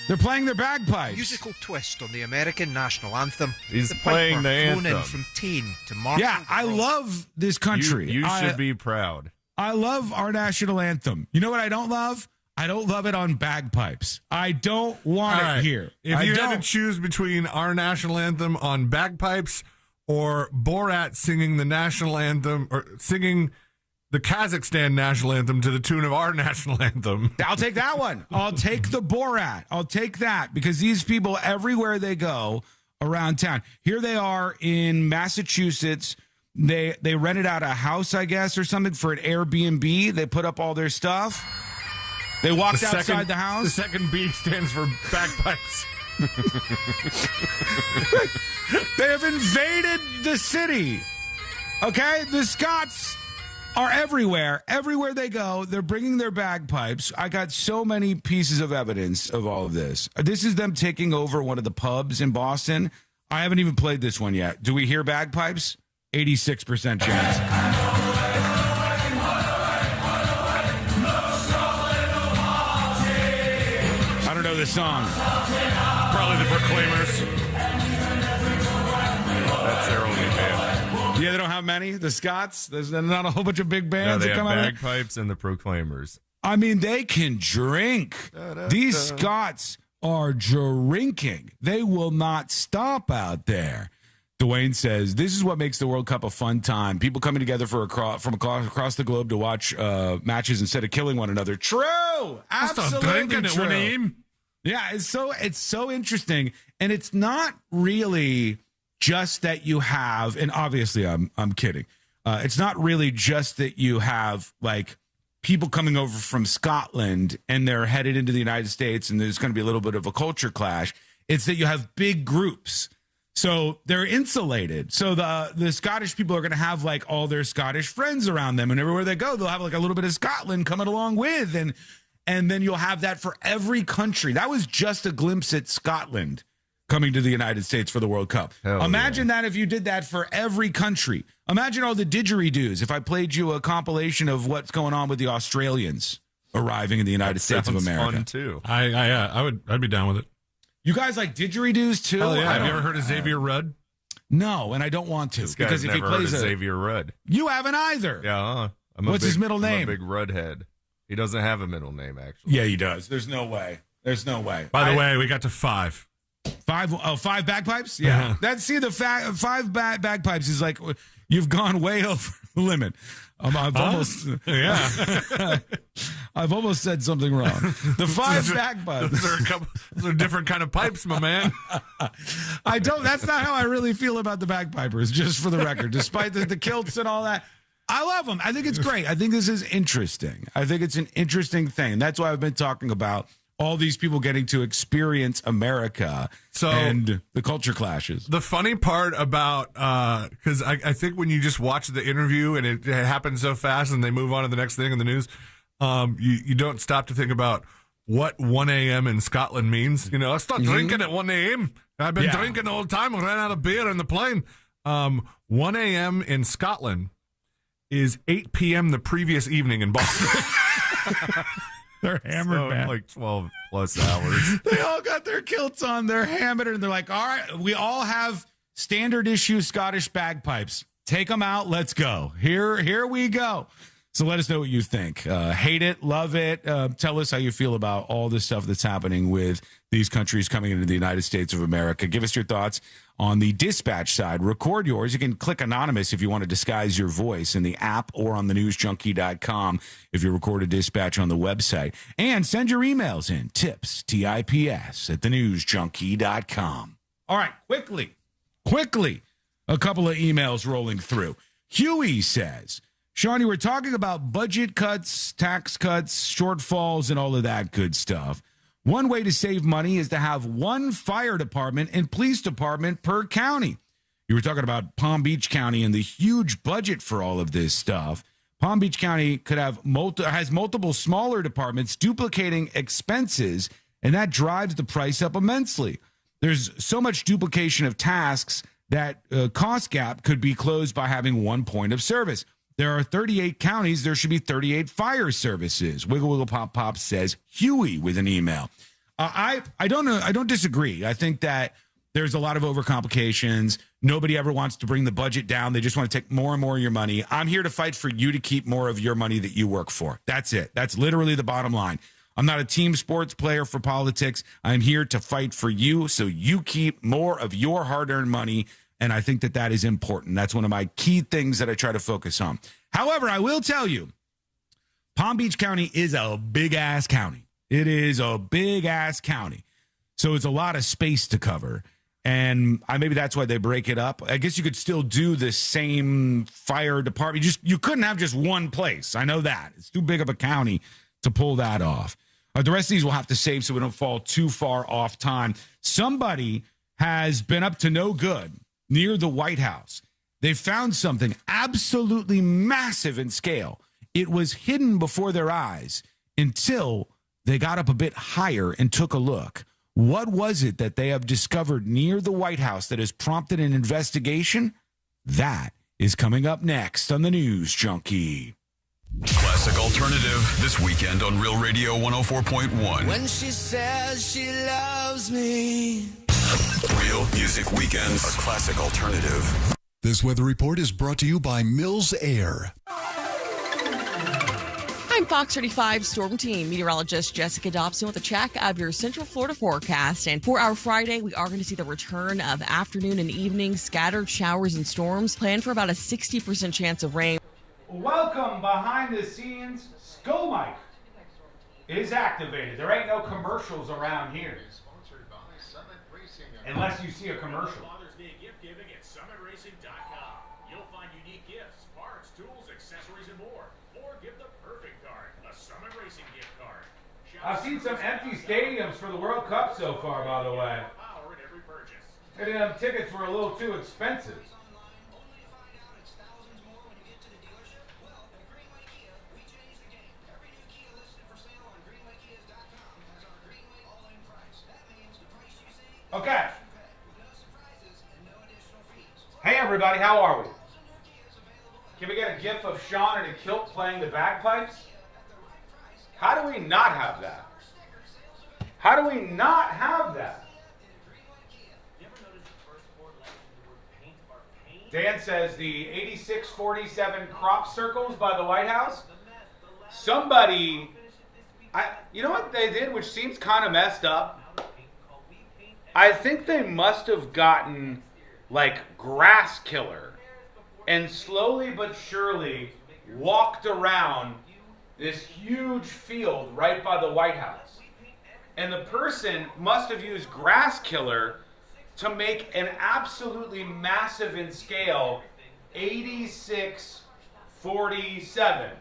They're playing their bagpipes. Musical twist on the American national anthem. He's playing the flown anthem. in from Tain to Marshall. Yeah, I love this country. You should be proud. I love our national anthem. You know what I don't love? I don't love it on bagpipes. I don't want it here. If you had to choose between our national anthem on bagpipes or Borat singing the national anthem or singing the Kazakhstan national anthem to the tune of our national anthem. I'll take that one. I'll take the Borat. I'll take that because these people, everywhere they go around town. Here they are in Massachusetts. They rented out a house, I guess, or something for an Airbnb. They put up all their stuff. They walked outside the house. The second B stands for bagpipes. They have invaded the city. Okay? The Scots are everywhere. Everywhere they go, they're bringing their bagpipes. I got so many pieces of evidence of all of this. This is them taking over one of the pubs in Boston. I haven't even played this one yet. Do we hear bagpipes? 86% chance. I don't know this song. Probably the Proclaimers. That's their only band. Yeah, they don't have many. The Scots. There's not a whole bunch of big No, bands they that have come out. bagpipes and the Proclaimers. I mean, they can drink. These Scots are drinking. They will not stop out there. Dwayne says, this is what makes the World Cup a fun time. People coming together from across the globe to watch matches instead of killing one another. True. Absolutely true. Yeah, it's so interesting. And it's not really just that you have, and obviously I'm kidding. It's not really just that you have like people coming over from Scotland and they're headed into the United States and there's going to be a little bit of a culture clash. It's that you have big groups. So they're insulated. So the Scottish people are going to have like all their Scottish friends around them, and everywhere they go, they'll have like a little bit of Scotland coming along with, and then you'll have that for every country. That was just a glimpse at Scotland coming to the United States for the World Cup. Imagine that if you did that for every country. Imagine all the didgeridoos if I played you a compilation of what's going on with the Australians arriving in the United States of America. Fun too. I'd be down with it. You guys like didgeridoos too? Oh yeah. Have you ever heard of Xavier Rudd? No, and I don't want to. This guy's because if never he plays heard of Xavier Rudd. You haven't either. Yeah. What's his middle name? I'm a big Rudd head. He doesn't have a middle name, actually. Yeah, he does. There's no way. By the way, we got to 5. 5 bagpipes? Yeah. That's the 5 bagpipes is like you've gone way over the limit. I've almost I've almost said something wrong. The 5 bagpipes. Those are different kind of pipes, my man. That's not how I really feel about the bagpipers, just for the record. Despite the kilts and all that. I love them. I think it's great. I think this is interesting. I think it's an interesting thing. That's why I've been talking about all these people getting to experience America and the culture clashes. The funny part about, because I think when you just watch the interview and it happens so fast and they move on to the next thing in the news, you don't stop to think about what 1 a.m. in Scotland means. You know, I start drinking at 1 a.m. I've been drinking all the time. I ran out of beer in the plane. 1 a.m. in Scotland is 8 p.m. the previous evening in Boston. They're hammered, man. Like 12 plus hours. They all got their kilts on. They're hammered, and they're like, all right, we all have standard issue Scottish bagpipes. Take them out. Let's go. Here we go. So let us know what you think. Hate it, love it. Tell us how you feel about all this stuff that's happening with these countries coming into the United States of America. Give us your thoughts on the dispatch side. Record yours. You can click anonymous if you want to disguise your voice in the app or on thenewsjunkie.com if you record a dispatch on the website. And send your emails in. Tips, TIPS, at thenewsjunkie.com. All right, quickly, a couple of emails rolling through. Huey says, Shawnee, we're talking about budget cuts, tax cuts, shortfalls, and all of that good stuff. One way to save money is to have one fire department and police department per county. You were talking about Palm Beach County and the huge budget for all of this stuff. Palm Beach County could have has multiple smaller departments duplicating expenses, and that drives the price up immensely. There's so much duplication of tasks that cost gap could be closed by having one point of service. There are 38 counties. There should be 38 fire services. Wiggle, wiggle, pop, pop, says Huey with an email. I don't know. I don't disagree. I think that there's a lot of overcomplications. Nobody ever wants to bring the budget down. They just want to take more and more of your money. I'm here to fight for you to keep more of your money that you work for. That's it. That's literally the bottom line. I'm not a team sports player for politics. I'm here to fight for you so you keep more of your hard-earned money. And I think that that is important. That's one of my key things that I try to focus on. However, I will tell you, Palm Beach County is a big-ass county. It is a big-ass county. So it's a lot of space to cover. And maybe that's why they break it up. I guess you could still do the same fire department. You couldn't have just one place. I know that. It's too big of a county to pull that off. The rest of these we'll have to save so we don't fall too far off time. Somebody has been up to no good near the White House. They found something absolutely massive in scale. It was hidden before their eyes until they got up a bit higher and took a look. What was it that they have discovered near the White House that has prompted an investigation? That is coming up next on the News Junkie. Classic Alternative this weekend on Real Radio 104.1. When she says she loves me. Real Music Weekends, a classic alternative. This weather report is brought to you by Mills Air. I'm Fox 35 Storm Team meteorologist Jessica Dobson with a check of your Central Florida forecast. And for our Friday, we are going to see the return of afternoon and evening scattered showers and storms. Plan for about a 60% chance of rain. Welcome behind the scenes. Sko Mic is activated. There ain't no commercials around here. Unless you see a commercial. Father's Day gift giving at summitracing.com. You'll find unique gifts, parts, tools, accessories, and more. Or give the perfect card, a Summit Racing gift card. I've seen some empty stadiums for the World Cup so far, by the way. Power at every purchase. And them tickets were a little too expensive. Okay. Hey everybody, how are we? Can we get a gif of Sean in a kilt playing the bagpipes? How do we not have that? How do we not have that? Dan says the 8647 crop circles by the White House. Somebody, you know what they did, which seems kind of messed up? I think they must have gotten like grass killer and slowly but surely walked around this huge field right by the White House. And the person must have used grass killer to make an absolutely massive in scale 8647,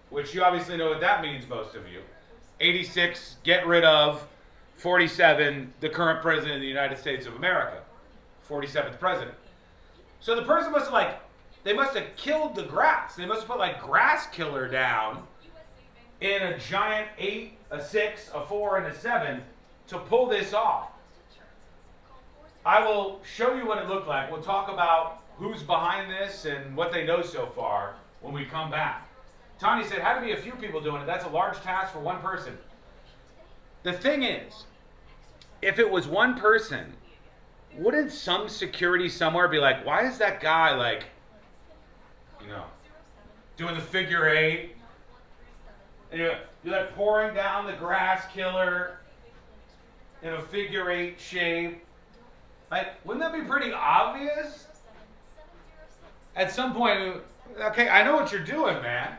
which you obviously know what that means, most of you. 86, get rid of. 47, the current president of the United States of America. 47th president. So the person must have they must have killed the grass. They must have put grass killer down in a giant 8, a 6, a 4, and a 7 to pull this off. I will show you what it looked like. We'll talk about who's behind this and what they know so far when we come back. Tanya said, had to be a few people doing it. That's a large task for one person. The thing is, if it was one person, wouldn't some security somewhere be like, why is that guy doing the figure 8? And you're pouring down the grass killer in a figure 8 shape. Wouldn't that be pretty obvious? At some point, okay, I know what you're doing, man.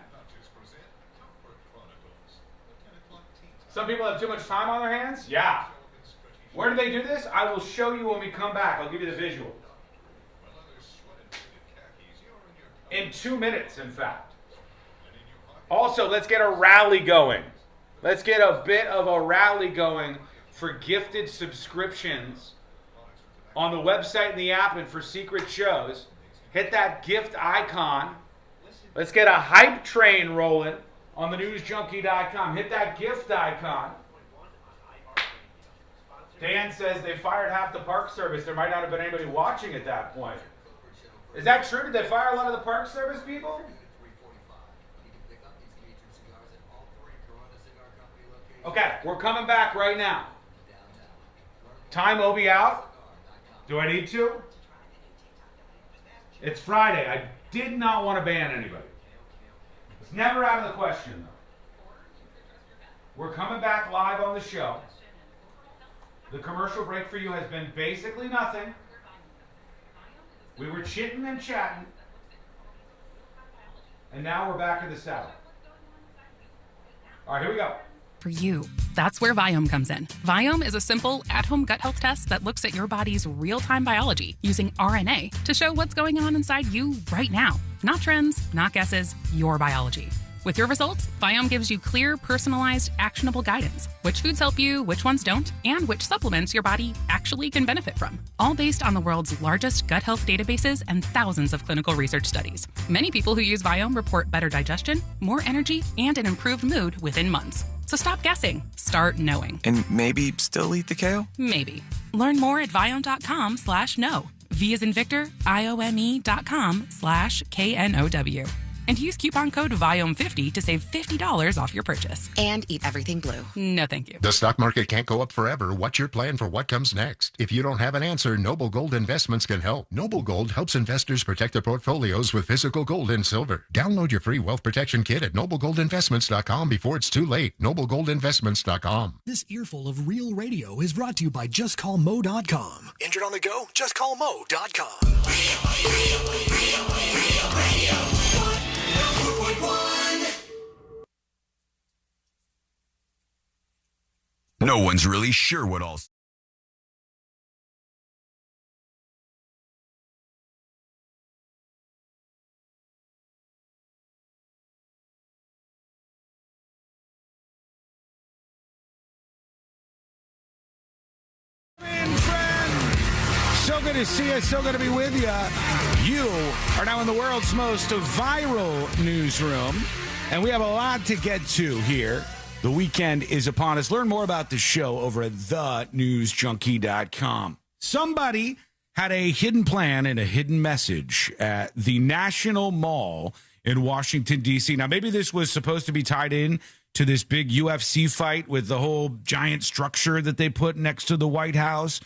Some people have too much time on their hands? Yeah. Where do they do this? I will show you when we come back. I'll give you the visual. In 2 minutes, in fact. Also, let's get a rally going. Let's get a bit of a rally going for gifted subscriptions on the website and the app and for secret shows. Hit that gift icon. Let's get a hype train rolling on the newsjunkie.com. Hit that gift icon. Dan says they fired half the park service. There might not have been anybody watching at that point. Is that true? Did they fire a lot of the park service people? Okay, we're coming back right now. Time Obi out. Do I need to? It's Friday. I did not want to ban anybody. It's never out of the question, though. We're coming back live on the show. The commercial break for you has been basically nothing. We were chitting and chatting. And now we're back in the saddle. All right, here we go. For you. That's where Viome comes in. Viome is a simple, at-home gut health test that looks at your body's real-time biology using RNA to show what's going on inside you right now. Not trends, not guesses, your biology. With your results, Viome gives you clear, personalized, actionable guidance. Which foods help you, which ones don't, and which supplements your body actually can benefit from. All based on the world's largest gut health databases and thousands of clinical research studies. Many people who use Viome report better digestion, more energy, and an improved mood within months. So stop guessing. Start knowing. And maybe still eat the kale? Maybe. Learn more at Viome.com/know. V as in Victor, IOME.com/KNOW. And use coupon code VIOME50 to save $50 off your purchase. And eat everything blue. No, thank you. The stock market can't go up forever. What's your plan for what comes next? If you don't have an answer, Noble Gold Investments can help. Noble Gold helps investors protect their portfolios with physical gold and silver. Download your free wealth protection kit at noblegoldinvestments.com before it's too late. noblegoldinvestments.com. This earful of real radio is brought to you by JustCallMo.com. Injured on the go? JustCallMo.com. No one's really sure what all. So good to see you. So good to be with you. You are now in the world's most viral newsroom, and we have a lot to get to here. The weekend is upon us. Learn more about the show over at thenewsjunkie.com. Somebody had a hidden plan and a hidden message at the National Mall in Washington, D.C. Now, maybe this was supposed to be tied in to this big UFC fight with the whole giant structure that they put next to the White House.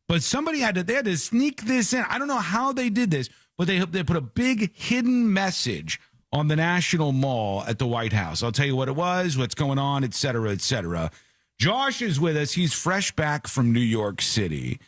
But somebody had to sneak this in. I don't know how they did this. but they put a big hidden message on the National Mall at the White House. I'll tell you what it was, what's going on, et cetera, et cetera. Josh is with us. He's fresh back from New York City.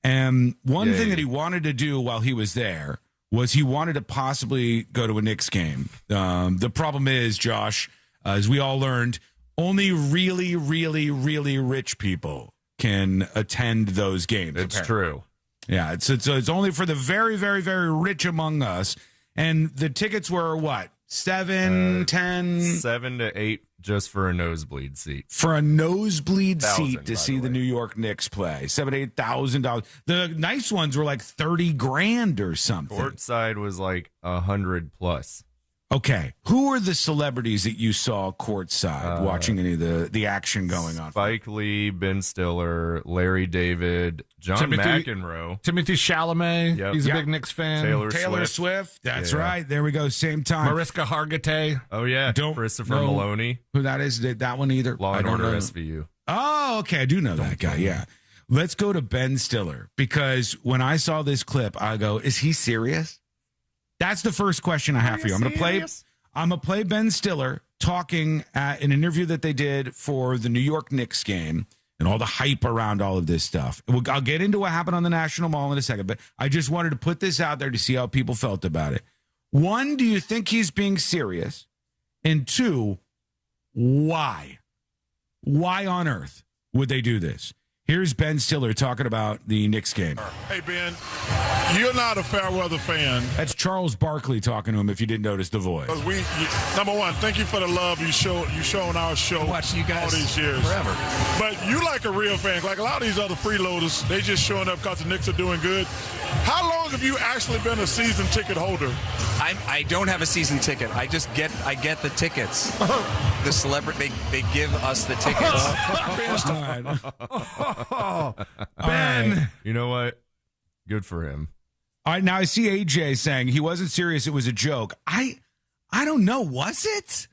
And one thing that he wanted to do while he was there was he wanted to possibly go to a Knicks game. The problem is, Josh, as we all learned, only really, really, really rich people can attend those games. It's true. Yeah, it's only for the very, very, very rich among us. And the tickets were what? 7, 10? 7 to 8 just for a nosebleed seat. For a nosebleed seat to see the New York Knicks play. $7,000 to $8,000. The nice ones were like $30,000 or something. Courtside was like 100 plus. Okay. Who are the celebrities that you saw courtside watching any of the action going on? Spike Lee, Ben Stiller, Larry David, John McEnroe. Timothy Chalamet. Yep. He's a big Knicks fan. Taylor Swift. That's right. There we go. Same time. Mariska Hargitay. Oh, yeah. Christopher Maloney. Who that is? That one either? Law and Order SVU. Oh, okay. I do know that guy. Yeah. Let's go to Ben Stiller, because when I saw this clip, I go, is he serious? That's the first question I have for you. I'm going to play Ben Stiller talking at an interview that they did for the New York Knicks game and all the hype around all of this stuff. I'll get into what happened on the National Mall in a second, but I just wanted to put this out there to see how people felt about it. 1, do you think he's being serious? And 2, why? Why on earth would they do this? Here's Ben Stiller talking about the Knicks game. Hey, Ben, you're not a fair weather fan. That's Charles Barkley talking to him, if you didn't notice the voice. Number one, thank you for the love you shown our show watching you guys all these years. Forever. But you like a real fan. Like a lot of these other freeloaders, they just showing up because the Knicks are doing good. How long have you actually been a season ticket holder? I don't have a season ticket. I get the tickets. The celebrity, they give us the tickets. Ben. You know what? Good for him. All right, now I see AJ saying he wasn't serious, it was a joke. I don't know, was it?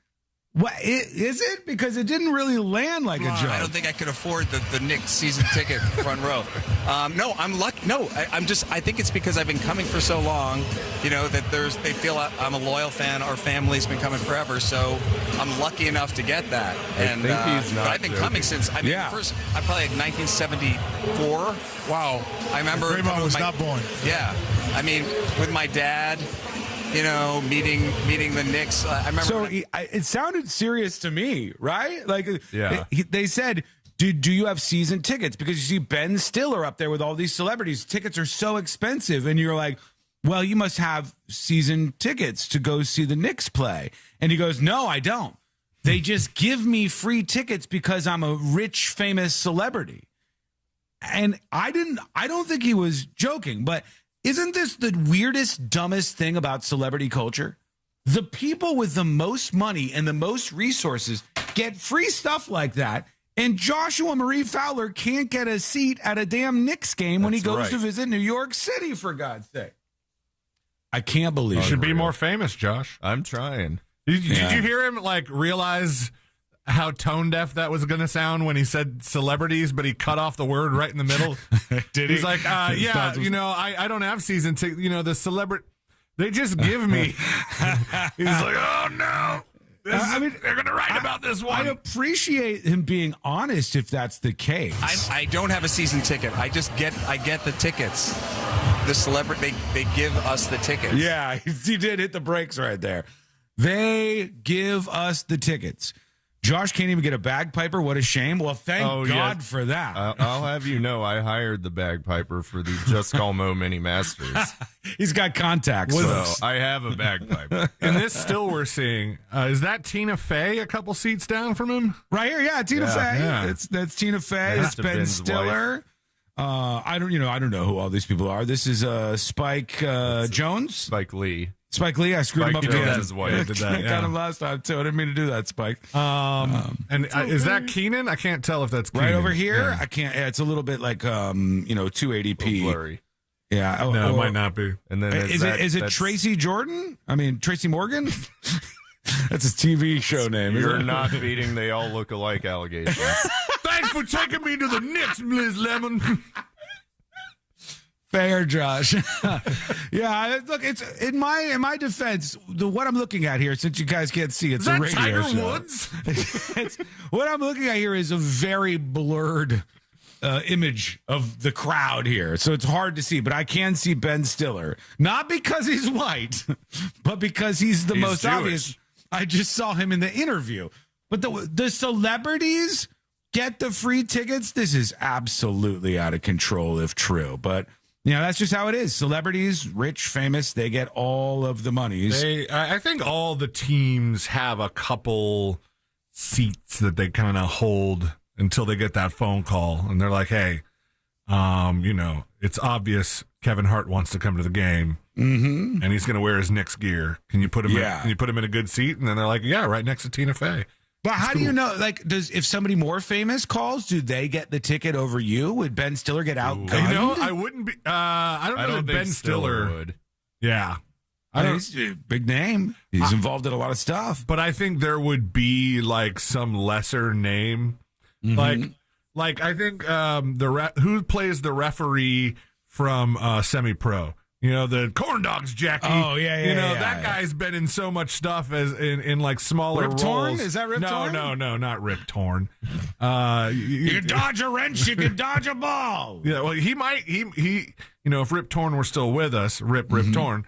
What is it? Because it didn't really land like a joke. I don't think I could afford the Knicks season ticket front row. No, I'm lucky. No, I think it's because I've been coming for so long, that they feel I'm a loyal fan. Our family's been coming forever, so I'm lucky enough to get that. And I think he's not but I've been coming since, first, I probably like 1974. Wow. I remember. Draymond was not born. Yeah. with my dad. Meeting the Knicks. I remember. So it sounded serious to me, right? Like, they said, do you have season tickets? Because you see Ben Stiller up there with all these celebrities. Tickets are so expensive. And you're like, well, you must have season tickets to go see the Knicks play. And he goes, no, I don't. They just give me free tickets because I'm a rich, famous celebrity. And I don't think he was joking, but isn't this the weirdest, dumbest thing about celebrity culture? The people with the most money and the most resources get free stuff like that, and Joshua Marie Fowler can't get a seat at a damn Knicks game when he goes to visit New York City, for God's sake. I can't believe it. You should be more famous, Josh. I'm trying. Did you hear him, realize how tone deaf that was going to sound when he said celebrities, but he cut off the word right in the middle? Did he? He's like, I don't have season tickets. The celebrity, they just give me. He's like, oh, no. They're going to write about this one. I appreciate him being honest if that's the case. I don't have a season ticket. I get the tickets. The celebrity, they give us the tickets. Yeah, he did hit the brakes right there. They give us the tickets. Josh can't even get a bagpiper. What a shame. Well, thank God for that. I'll have you know, I hired the bagpiper for the Just Call Mo Mini Masters. He's got contacts. So I have a bagpiper. And this still we're seeing. Is that Tina Fey a couple seats down from him? Right here, yeah, Tina Fey. Yeah. That's Tina Fey. It's Ben Stiller. I don't know who all these people are. This is Spike Jones. Spike Lee. Spike Lee, I screwed him up again. His wife did that. Got him last time too. I didn't mean to do that, Spike. Is that Keenan? I can't tell if that's Keenan. Right over here. Yeah. I can't. It's a little bit like 280p. Blurry. Yeah. No, it might not be. And then is it Tracy Jordan? I mean Tracy Morgan. That's his TV show name. You're not beating they all look alike allegations. Thanks for taking me to the Knicks, Liz Lemon. Fair, Josh. Yeah, look, it's in my defense. What I'm looking at here, since you guys can't see, it's a radio Tiger show. Woods? What I'm looking at here is a very blurred image of the crowd here, so it's hard to see. But I can see Ben Stiller, not because he's white, but because he's the most Jewish. obvious. I just saw him in the interview. But the celebrities get the free tickets. This is absolutely out of control if true, but. That's just how it is. Celebrities, rich, famous, they get all of the monies. I think all the teams have a couple seats that they kind of hold until they get that phone call. And they're like, hey, it's obvious Kevin Hart wants to come to the game. Mm-hmm. And he's going to wear his Knicks gear. Can you put him in a good seat? And then they're like, yeah, right next to Tina Fey. But how do you know? Like, if somebody more famous calls, do they get the ticket over you? Would Ben Stiller get outgunned? I wouldn't be. I don't know that Ben Stiller would. Yeah, he's a big name. He's involved in a lot of stuff. But I think there would be like some lesser name, like I think who plays the referee from Semi Pro. The corn dogs, Jackie. Oh, yeah. That guy's been in so much stuff as in like smaller Rip roles. Torn? Is that Rip Torn? No, not Rip Torn. You can dodge a wrench, you can dodge a ball. Yeah, well, he might. He if Rip Torn were still with us, Rip Torn,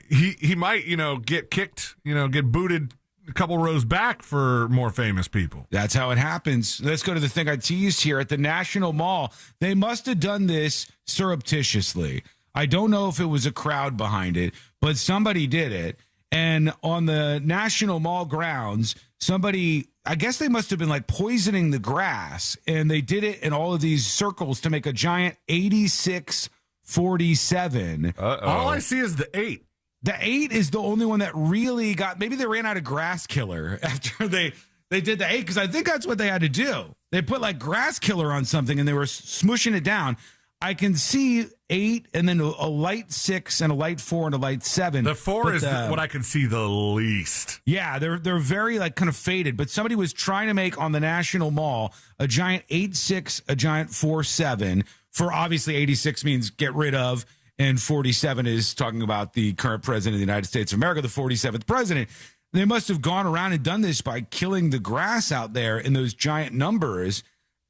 he might, get kicked, get booted a couple rows back for more famous people. That's how it happens. Let's go to the thing I teased here at the National Mall. They must have done this surreptitiously. I don't know if it was a crowd behind it, but somebody did it. And on the National Mall grounds, I guess they must have been like poisoning the grass. And they did it in all of these circles to make a giant 86-47. All I see is the 8. The 8 is the only one that really maybe they ran out of grass killer after they did the 8, because I think that's what they had to do. They put like grass killer on something and they were smushing it down. I can see 8 and then a light 6 and a light 4 and a light 7. The 4 is what I can see the least. Yeah, they're very like kind of faded. But somebody was trying to make on the National Mall a giant 8-6, a giant 4-7. For obviously 86 means get rid of, and 47 is talking about the current president of the United States of America, the 47th president. They must have gone around and done this by killing the grass out there in those giant numbers.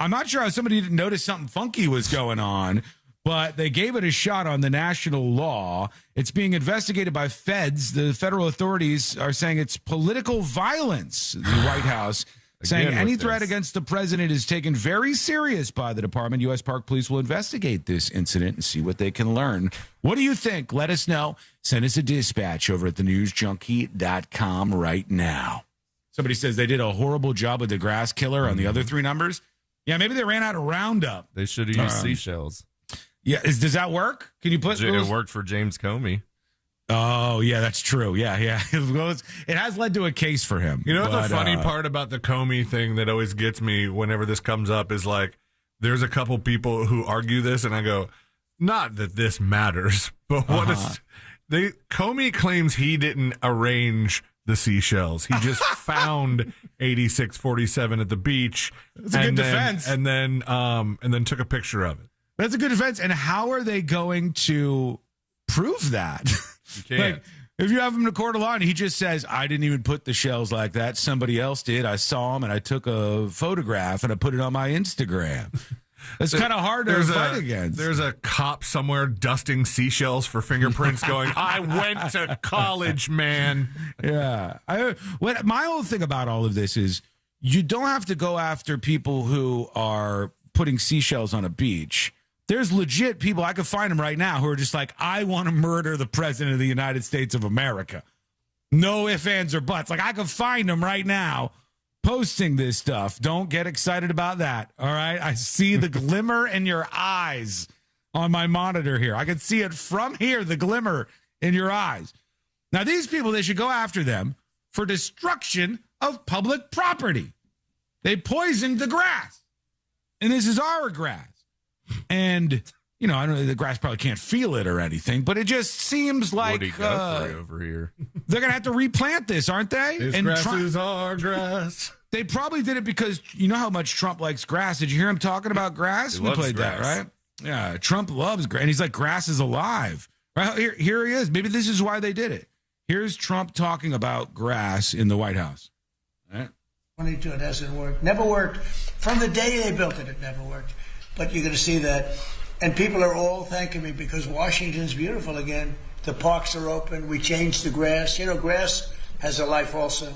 I'm not sure how somebody didn't notice something funky was going on, but they gave it a shot on the national law. It's being investigated by feds. The federal authorities are saying it's political violence. The White House saying any threat against the president is taken very serious by the department. U.S. Park Police will investigate this incident and see what they can learn. What do you think? Let us know. Send us a dispatch over at thenewsjunkie.com right now. Somebody says they did a horrible job with the grass killer on the other 3 numbers. Yeah, maybe they ran out of Roundup. They should have used seashells. Yeah, does that work? Can you put it worked for James Comey. Oh, yeah, that's true. Yeah. It has led to a case for him. You know what the funny part about the Comey thing that always gets me whenever this comes up is like, there's a couple people who argue this, and I go, not that this matters, but Comey claims he didn't arrange the seashells. He just found 86-47 at the beach. That's a good defense. And then took a picture of it. That's a good defense. And how are they going to prove that? You can't. Like, if you have him in a court of law and he just says, I didn't even put the shells like that, somebody else did. I saw him and I took a photograph and I put it on my Instagram. It's kind of hard to fight against. There's a cop somewhere dusting seashells for fingerprints going, I went to college, man. Yeah. My whole thing about all of this is you don't have to go after people who are putting seashells on a beach. There's legit people, I could find them right now, who are just like, I want to murder the president of the United States of America. No ifs, ands, or buts. Like, I could find them right now posting this stuff. Don't get excited about that, all right? I see the glimmer in your eyes on my monitor here. I can see it from here, the glimmer in your eyes. Now, these people, they should go after them for destruction of public property. They poisoned the grass, and this is our grass. And, I don't know, the grass probably can't feel it or anything, but it just seems like Guthrie over here. They're going to have to replant this, aren't they? This grass is our grass. They probably did it because you know how much Trump likes grass. Did you hear him talking about grass? We played grass. that, right? Yeah, Trump loves grass. And he's like, grass is alive. Right, here he is. Maybe this is why they did it. Here's Trump talking about grass in the White House. All right. 22, it hasn't worked. Never worked. From the day they built it, it never worked. But you're going to see that. And people are all thanking me because Washington's beautiful again. The parks are open. We changed the grass. You know, grass has a life also.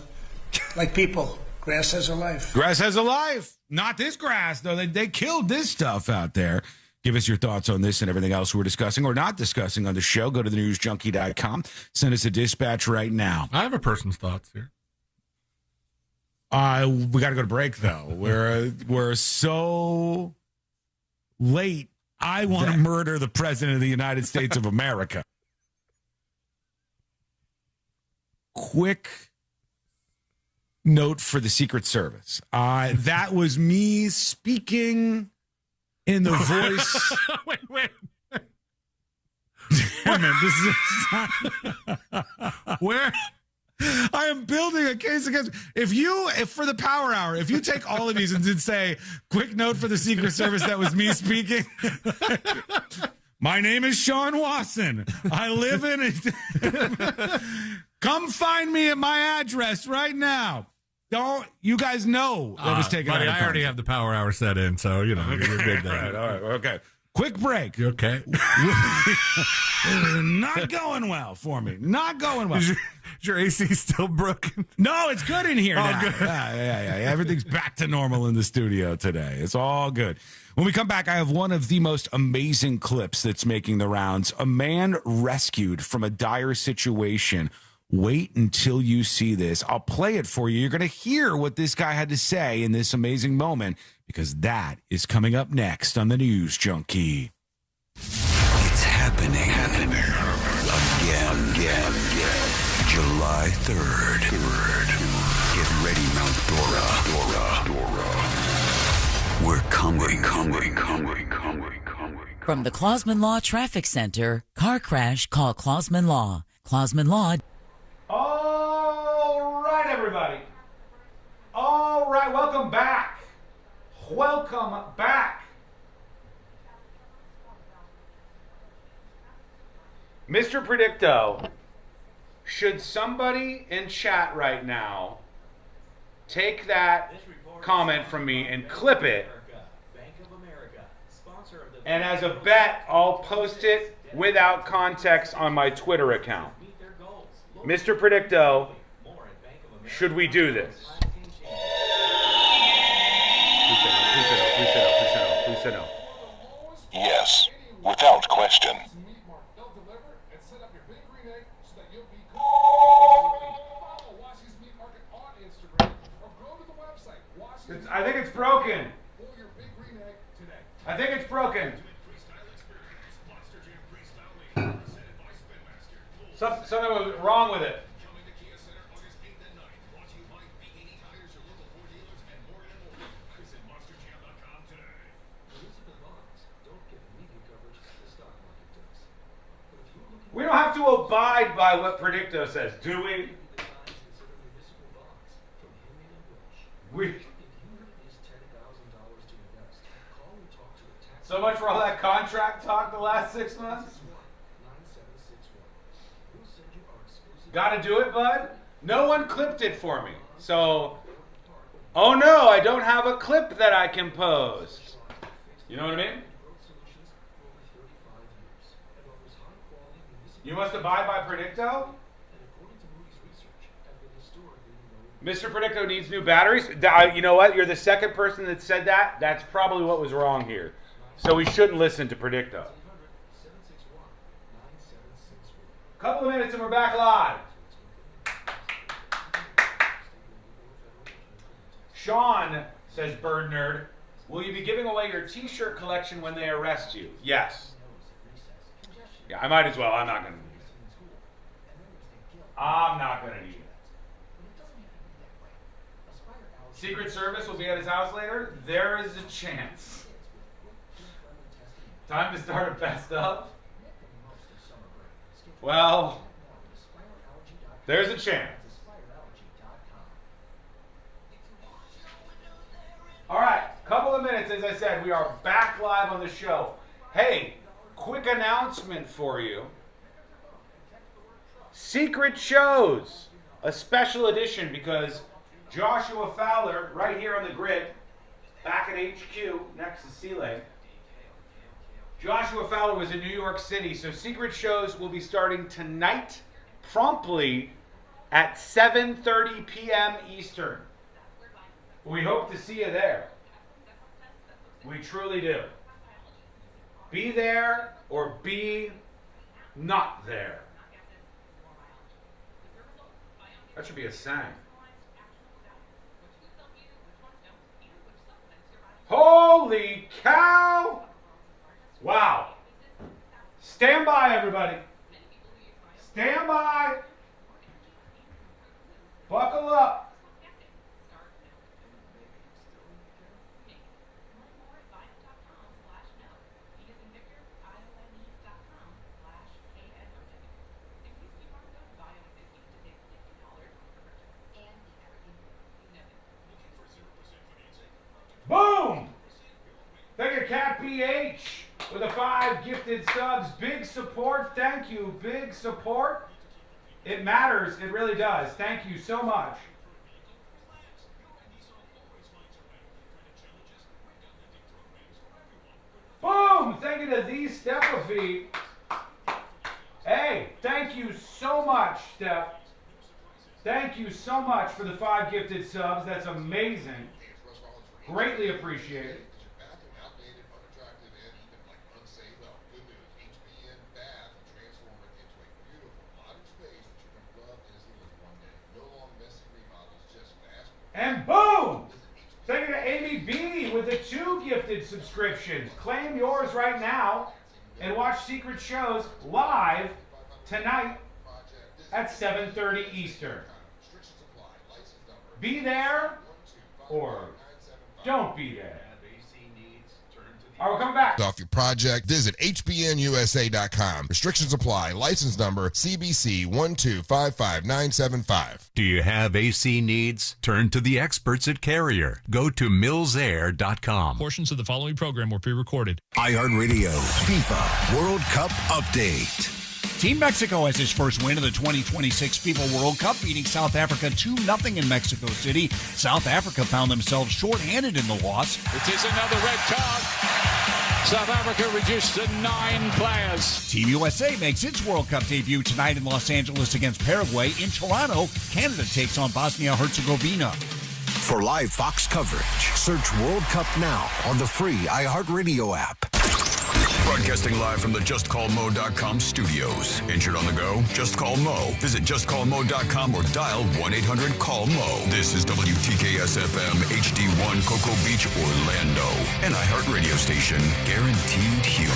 Like people, grass has a life. Grass has a life. Not this grass, though. They killed this stuff out there. Give us your thoughts on this and everything else we're discussing or not discussing on the show. Go to thenewsjunkie.com. Send us a dispatch right now. I have a person's thoughts here. We got to go to break, though. We're so late. I want to murder the president of the United States of America. Quick note for the Secret Service. That was me speaking in the voice. Wait. Damn it, where I am building a case against. If for the Power Hour, if you take all of these and did say, quick note for the Secret Service, that was me speaking. My name is Sean Wasson. I live in come find me at my address right now. Don't you guys know that was taken buddy, out of I already have the Power Hour set in, so you're good there. All right, okay. Quick break. You okay? Not going well for me. Not going well. Is your AC still broken? No, it's good in here now. Good. Yeah. Everything's back to normal in the studio today. It's all good. When we come back, I have one of the most amazing clips that's making the rounds. A man rescued from a dire situation. Wait until you see this. I'll play it for you. You're going to hear what this guy had to say in this amazing moment, because that is coming up next on the News Junkie. It's happening. Again. July 3rd. Get ready, Mount Dora. We're coming. From the Clausman Law Traffic Center, car crash, call Clausman Law. Clausman Law. All right, everybody. All right, welcome back. Mr. Predicto, should somebody in chat right now take that comment from me and clip it, and as a bet, I'll post it without context on my Twitter account. Mr. Predicto, should we do this? Please say no. Yes, without question. I think it's broken. Something was wrong with it. We don't have to abide by what Predicto says, do we? So much for all that contract talk the last 6 months? Gotta do it, bud? No one clipped it for me. So, oh no, I don't have a clip that I can post. You know what I mean? You must abide by Predicto? Mr. Predicto needs new batteries? You know what? You're the second person that said that. That's probably what was wrong here. So we shouldn't listen to Predicto. Couple of minutes and we're back live. Sean says, Bird Nerd, will you be giving away your t-shirt collection when they arrest you? Yes. Yeah, I might as well. I'm not going to need it. Secret Service will be at his house later? There is a chance. Time to start a best of? Well, there's a chance. All right, couple of minutes. As I said, we are back live on the show. Hey, quick announcement for you. Secret Shows, a special edition because Joshua Fowler, right here on the grid, back at HQ next to C-Lane. Joshua Fowler was in New York City, so Secret Shows will be starting tonight, promptly at 7:30 p.m. Eastern. We hope to see you there. We truly do. Be there or be not there. That should be a sign. Holy cow! Wow. Stand by, everybody. Stand by. Buckle up. Boom! Thank you, Cat PH, with the 5 gifted subs. Big support. Thank you. Big support. It matters. It really does. Thank you so much. Boom! Thank you to the Stepafy. Hey, thank you so much, Steph. Thank you so much for the 5 gifted subs. That's amazing. Greatly appreciated. And boom! Thank you to Amy B with the 2 gifted subscriptions. Claim yours right now and watch Secret Shows live tonight at 7:30 Eastern. Be there or don't be there. All right, we're coming back. Off your project, visit hbnusa.com. Restrictions apply. License number CBC 1255975. Do you have AC needs? Turn to the experts at Carrier. Go to millsair.com. Portions of the following program were pre-recorded. iHeartRadio FIFA World Cup Update. Team Mexico has its first win of the 2026 FIFA World Cup, beating South Africa 2-0 in Mexico City. South Africa found themselves shorthanded in the loss. It is another red card. South Africa reduced to 9 players. Team USA makes its World Cup debut tonight in Los Angeles against Paraguay. In Toronto, Canada takes on Bosnia-Herzegovina. For live Fox coverage, search World Cup now on the free iHeartRadio app. Broadcasting live from the JustCallMo.com studios. Injured on the go? Just call Mo. Visit JustCallMo.com or dial 1-800-CALL-MO. This is WTKS-FM HD1 Cocoa Beach, Orlando. An iHeartRadio station. Guaranteed human.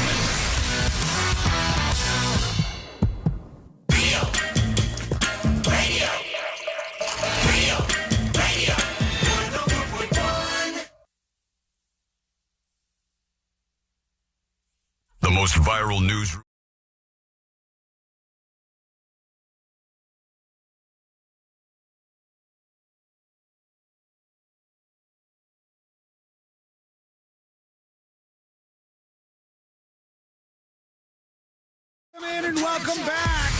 The most viral news. And welcome back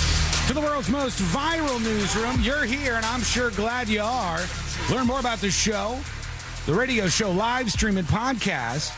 to the world's most viral newsroom. You're here, and I'm sure glad you are. Learn more about the show, the radio show live stream and podcast.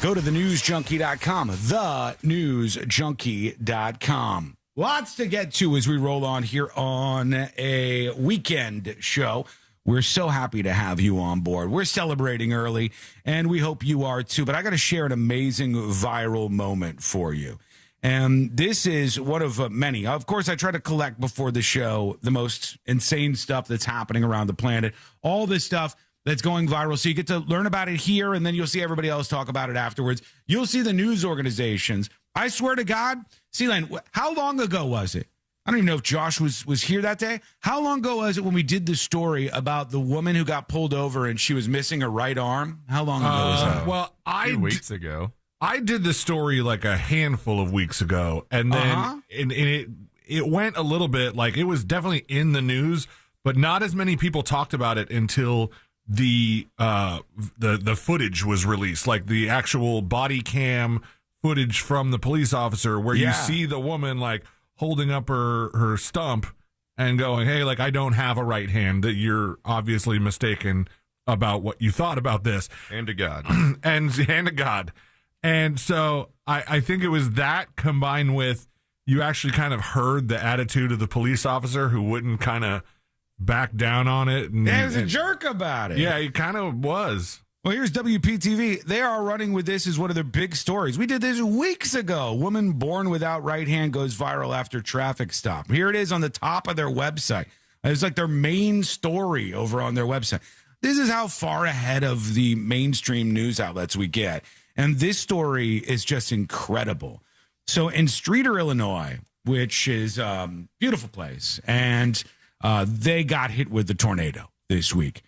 Go to thenewsjunkie.com, thenewsjunkie.com. Lots to get to as we roll on here on a weekend show. We're so happy to have you on board. We're celebrating early, and we hope you are too. But I got to share an amazing viral moment for you. And this is one of many. Of course, I try to collect before the show the most insane stuff that's happening around the planet. All this stuff that's going viral. So you get to learn about it here, and then you'll see everybody else talk about it afterwards. You'll see the news organizations. I swear to God, C-Lane, how long ago was it? I don't even know if Josh was here that day. How long ago was it when we did the story about the woman who got pulled over and she was missing her right arm? How long ago was that? Well, a few weeks ago. I did the story like a handful of weeks ago, and then it went a little bit, like it was definitely in the news, but not as many people talked about it until the footage was released, like the actual body cam footage from the police officer where you see the woman like holding up her stump and going, hey, like, I don't have a right hand, that you're obviously mistaken about what you thought about this. Hand to God. and hand to God. And so I think it was that combined with you actually kind of heard the attitude of the police officer who wouldn't kind of back down on it. And, he was a jerk about it. Yeah, he kind of was. Well, here's WPTV. They are running with this as one of their big stories. We did this weeks ago. Woman born without right hand goes viral after traffic stop. Here it is on the top of their website. It's like their main story over on their website. This is how far ahead of the mainstream news outlets we get. And this story is just incredible. So in Streator, Illinois, which is a beautiful place, and they got hit with the tornado this week.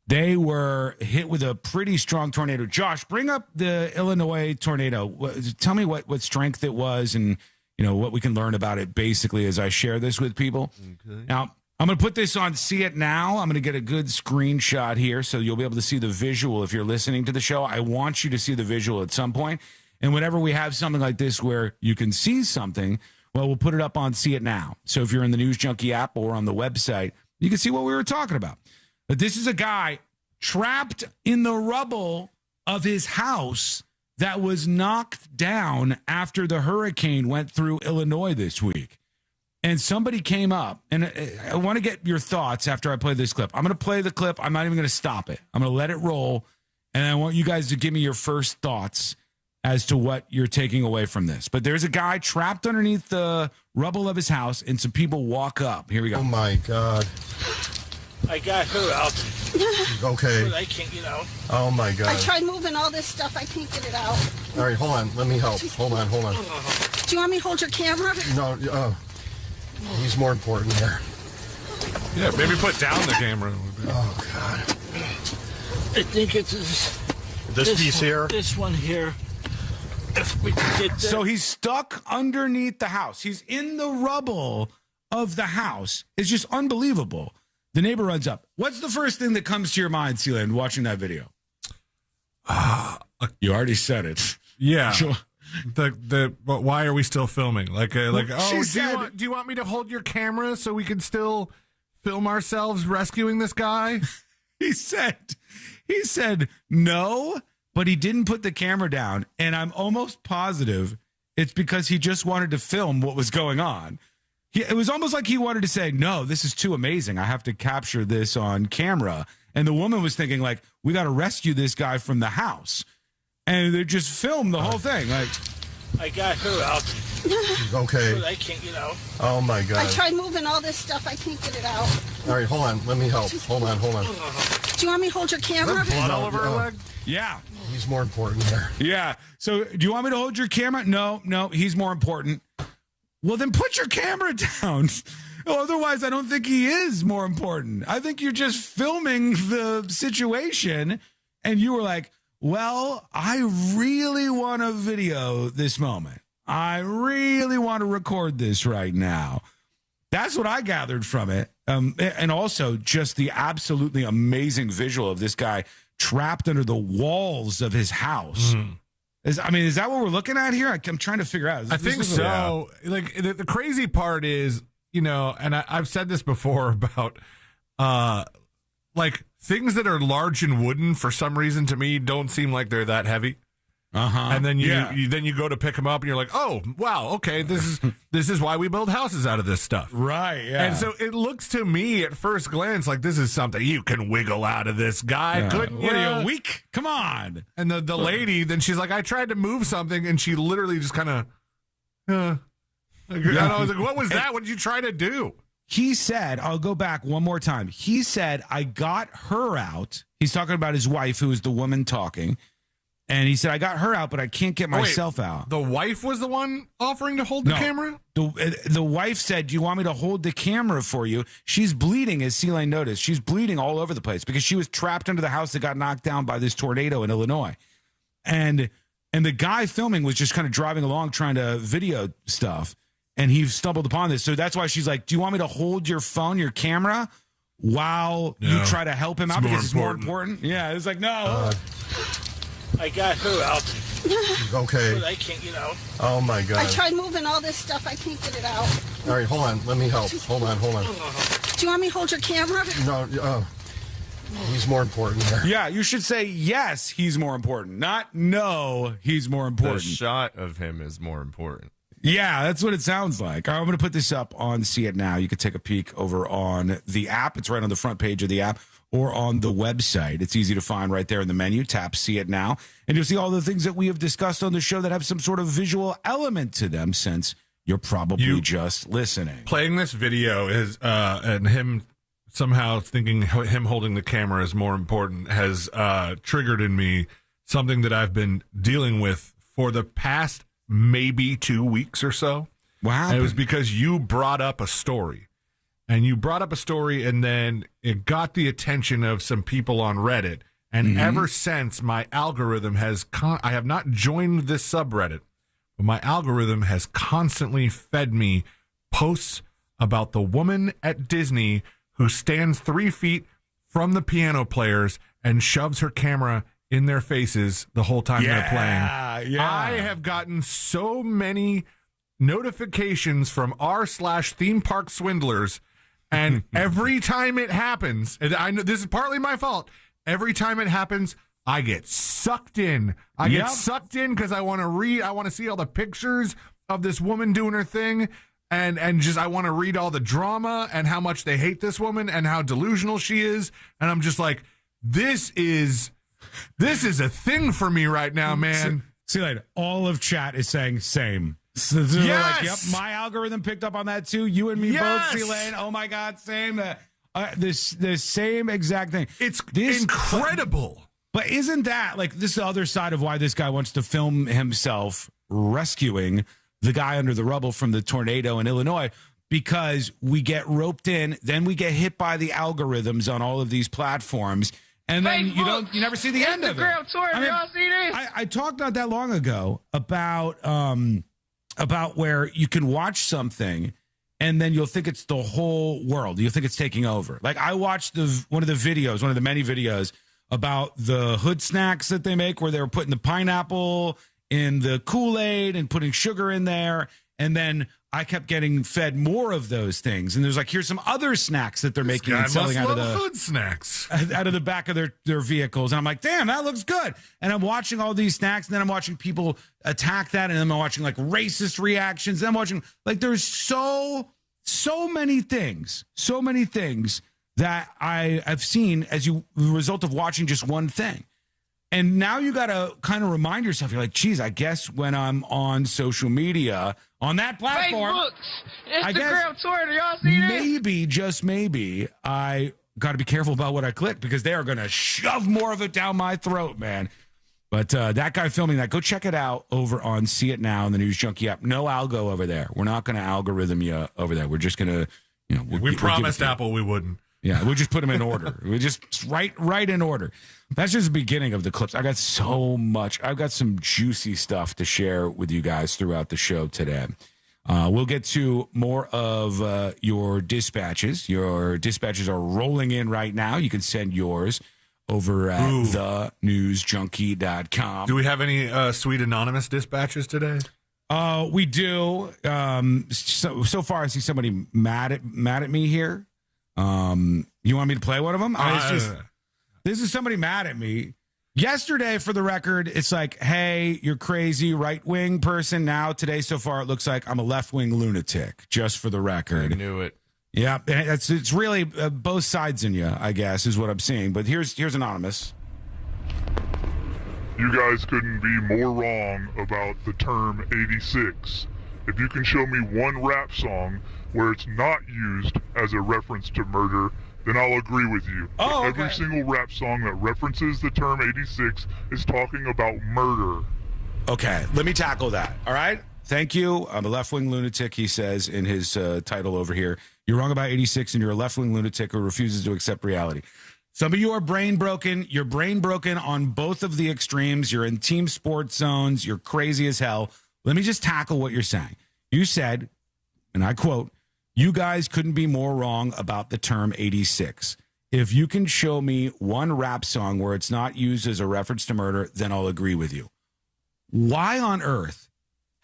They were hit with a pretty strong tornado. Josh, bring up the Illinois tornado. Tell me what strength it was and, you know, what we can learn about it basically as I share this with people. Okay. Now, I'm going to put this on See It Now. I'm going to get a good screenshot here so you'll be able to see the visual if you're listening to the show. I want you to see the visual at some point. And whenever we have something like this where you can see something, well, we'll put it up on See It Now. So if you're in the News Junkie app or on the website, you can see what we were talking about. But this is a guy trapped in the rubble of his house that was knocked down after the hurricane went through Illinois this week. And somebody came up, and I want to get your thoughts after I play this clip. I'm going to play the clip. I'm not even going to stop it. I'm going to let it roll, and I want you guys to give me your first thoughts as to what you're taking away from this. But there's a guy trapped underneath the rubble of his house, and some people walk up. Here we go. Oh, my God. I got her out. Okay. But I can't get out. Oh, my God. I tried moving all this stuff. I can't get it out. All right, hold on. Let me help. Hold on. Do you want me to hold your camera? No, he's more important here. Yeah, maybe put down the camera. Oh, God. I think it's this piece here? This one here. If we can get that. So he's stuck underneath the house. He's in the rubble of the house. It's just unbelievable. The neighbor runs up. What's the first thing that comes to your mind, Sealand, watching that video? You already said it. Yeah. Sure. But why are we still filming? Do said, you want me to hold your camera so we can still film ourselves rescuing this guy? He said no, but he didn't put the camera down, and I'm almost positive it's because he just wanted to film what was going on. It was almost like he wanted to say, no, this is too amazing. I have to capture this on camera. And the woman was thinking, like, we got to rescue this guy from the house. And they just filmed the whole thing. Like, I got her out. Okay. But I can't get out. Oh, my God. I tried moving all this stuff. I can't get it out. All right, hold on. Let me help. Hold on. Do you want me to hold your camera? Blood all over her leg? Yeah. He's more important here. Yeah. So do you want me to hold your camera? No, he's more important. Well, then put your camera down. Otherwise, I don't think he is more important. I think you're just filming the situation, and you were like, well, I really want to video this moment. I really want to record this right now. That's what I gathered from it. And also just the absolutely amazing visual of this guy trapped under the walls of his house. Mm. Is that what we're looking at here? I'm trying to figure out. I think so. Like the crazy part is, and I've said this before about, like things that are large and wooden for some reason to me don't seem like they're that heavy. And then you go to pick them up and you're like, oh wow, okay, this is why we build houses out of this stuff, right? Yeah. And so it looks to me at first glance like this is something you can wiggle out of this guy, couldn't you? What are you, weak? Come on. And the lady, then she's like, I tried to move something, and she literally just kind of, and I was like, what was that? What did you try to do? He said, I'll go back one more time. He said, I got her out. He's talking about his wife, who is the woman talking. And he said, I got her out, but I can't get myself out. The wife was the one offering to hold the camera? The wife said, do you want me to hold the camera for you? She's bleeding, as Celine noticed. She's bleeding all over the place because she was trapped under the house that got knocked down by this tornado in Illinois. And the guy filming was just kind of driving along trying to video stuff. And he stumbled upon this. So that's why she's like, do you want me to hold your phone, your camera, while you try to help him out because it's more important? Yeah, it's like, no. I got her out. Okay. But I can't get out. Oh my God. I tried moving all this stuff. I can't get it out. All right, hold on. Let me help. Hold on. Do you want me to hold your camera? No, he's more important there. Yeah, you should say yes, he's more important, not no, he's more important. The shot of him is more important. Yeah, that's what it sounds like. All right, I'm going to put this up on See It Now. You can take a peek over on the app. It's right on the front page of the app or on the website. It's easy to find right there in the menu. Tap See It Now, and you'll see all the things that we have discussed on the show that have some sort of visual element to them since you're probably just listening. Playing this video is and him somehow thinking him holding the camera is more important has triggered in me something that I've been dealing with for the past maybe 2 weeks or so. Wow. And it was because you brought up a story. And you brought up a story, and then it got the attention of some people on Reddit. And ever since, my algorithm has... I have not joined this subreddit, but my algorithm has constantly fed me posts about the woman at Disney who stands 3 feet from the piano players and shoves her camera in their faces the whole time they're playing. Yeah. I have gotten so many notifications from r/theme park swindlers, and every time it happens, and I know this is partly my fault, every time it happens, I get sucked in. I get sucked in because I want to read, I want to see all the pictures of this woman doing her thing, and just I want to read all the drama and how much they hate this woman and how delusional she is, and I'm just like, this is a thing for me right now, man. See you later. All of chat is saying same. So yes! Like, yep, my algorithm picked up on that too. You and me both, C-Lane. Oh my God, same. The same exact thing. It's incredible. But isn't that like this is the other side of why this guy wants to film himself rescuing the guy under the rubble from the tornado in Illinois? Because we get roped in, then we get hit by the algorithms on all of these platforms. And then you never see the end of it. Y'all see this? I talked not that long ago about where you can watch something and then you'll think it's the whole world. You'll think it's taking over. Like I watched one of the many videos about the hood snacks that they make where they were putting the pineapple in the Kool-Aid and putting sugar in there. And then I kept getting fed more of those things. And there's like, here's some other snacks that they're making and selling out of the hood snacks out of the back of their vehicles. And I'm like, damn, that looks good. And I'm watching all these snacks, and then I'm watching people attack that, and then I'm watching like racist reactions. And I'm watching like there's so many things that I've seen as the result of watching just one thing. And now you got to kind of remind yourself, you're like, geez, I guess when I'm on social media, on that platform, Facebook, Instagram, Twitter, y'all see this? Maybe, just maybe, I got to be careful about what I click because they are going to shove more of it down my throat, man. But that guy filming that, go check it out over on See It Now in the News Junkie app. No algo over there. We're not going to algorithm you over there. We're just going to, we promised Apple we wouldn't. Yeah, we'll just put them in order. We just right in order. That's just the beginning of the clips. I've got some juicy stuff to share with you guys throughout the show today. We'll get to more of your dispatches. Your dispatches are rolling in right now. You can send yours over at thenewsjunkie.com. Do we have any sweet anonymous dispatches today? We do. So far, I see somebody mad at me here. You want me to play one of them? This is somebody mad at me. Yesterday, for the record, it's like, hey, you're crazy right-wing person. Now, today, so far, it looks like I'm a left-wing lunatic, just for the record. I knew it. Yeah, it's really both sides in you, I guess, is what I'm seeing. But here's anonymous. You guys couldn't be more wrong about the term 86. If you can show me one rap song where it's not used as a reference to murder, then I'll agree with you. Oh, okay. Every single rap song that references the term 86 is talking about murder. Okay, let me tackle that, all right? Thank you. I'm a left-wing lunatic, he says in his title over here. You're wrong about 86, and you're a left-wing lunatic who refuses to accept reality. Some of you are brain broken. You're brain broken on both of the extremes. You're in team sports zones. You're crazy as hell. Let me just tackle what you're saying. You said, and I quote, you guys couldn't be more wrong about the term 86. if you can show me one rap song where it's not used as a reference to murder, then I'll agree with you. Why on earth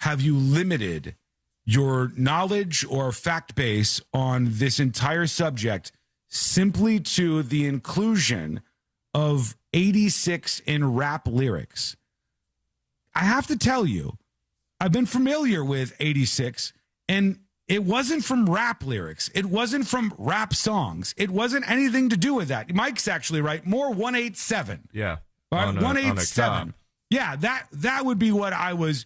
have you limited your knowledge or fact base on this entire subject simply to the inclusion of 86 in rap lyrics? I have to tell you, I've been familiar with 86, and it wasn't from rap lyrics. It wasn't from rap songs. It wasn't anything to do with that. Mike's actually right. More 187. Yeah. All right, On 187. Yeah, that would be what I was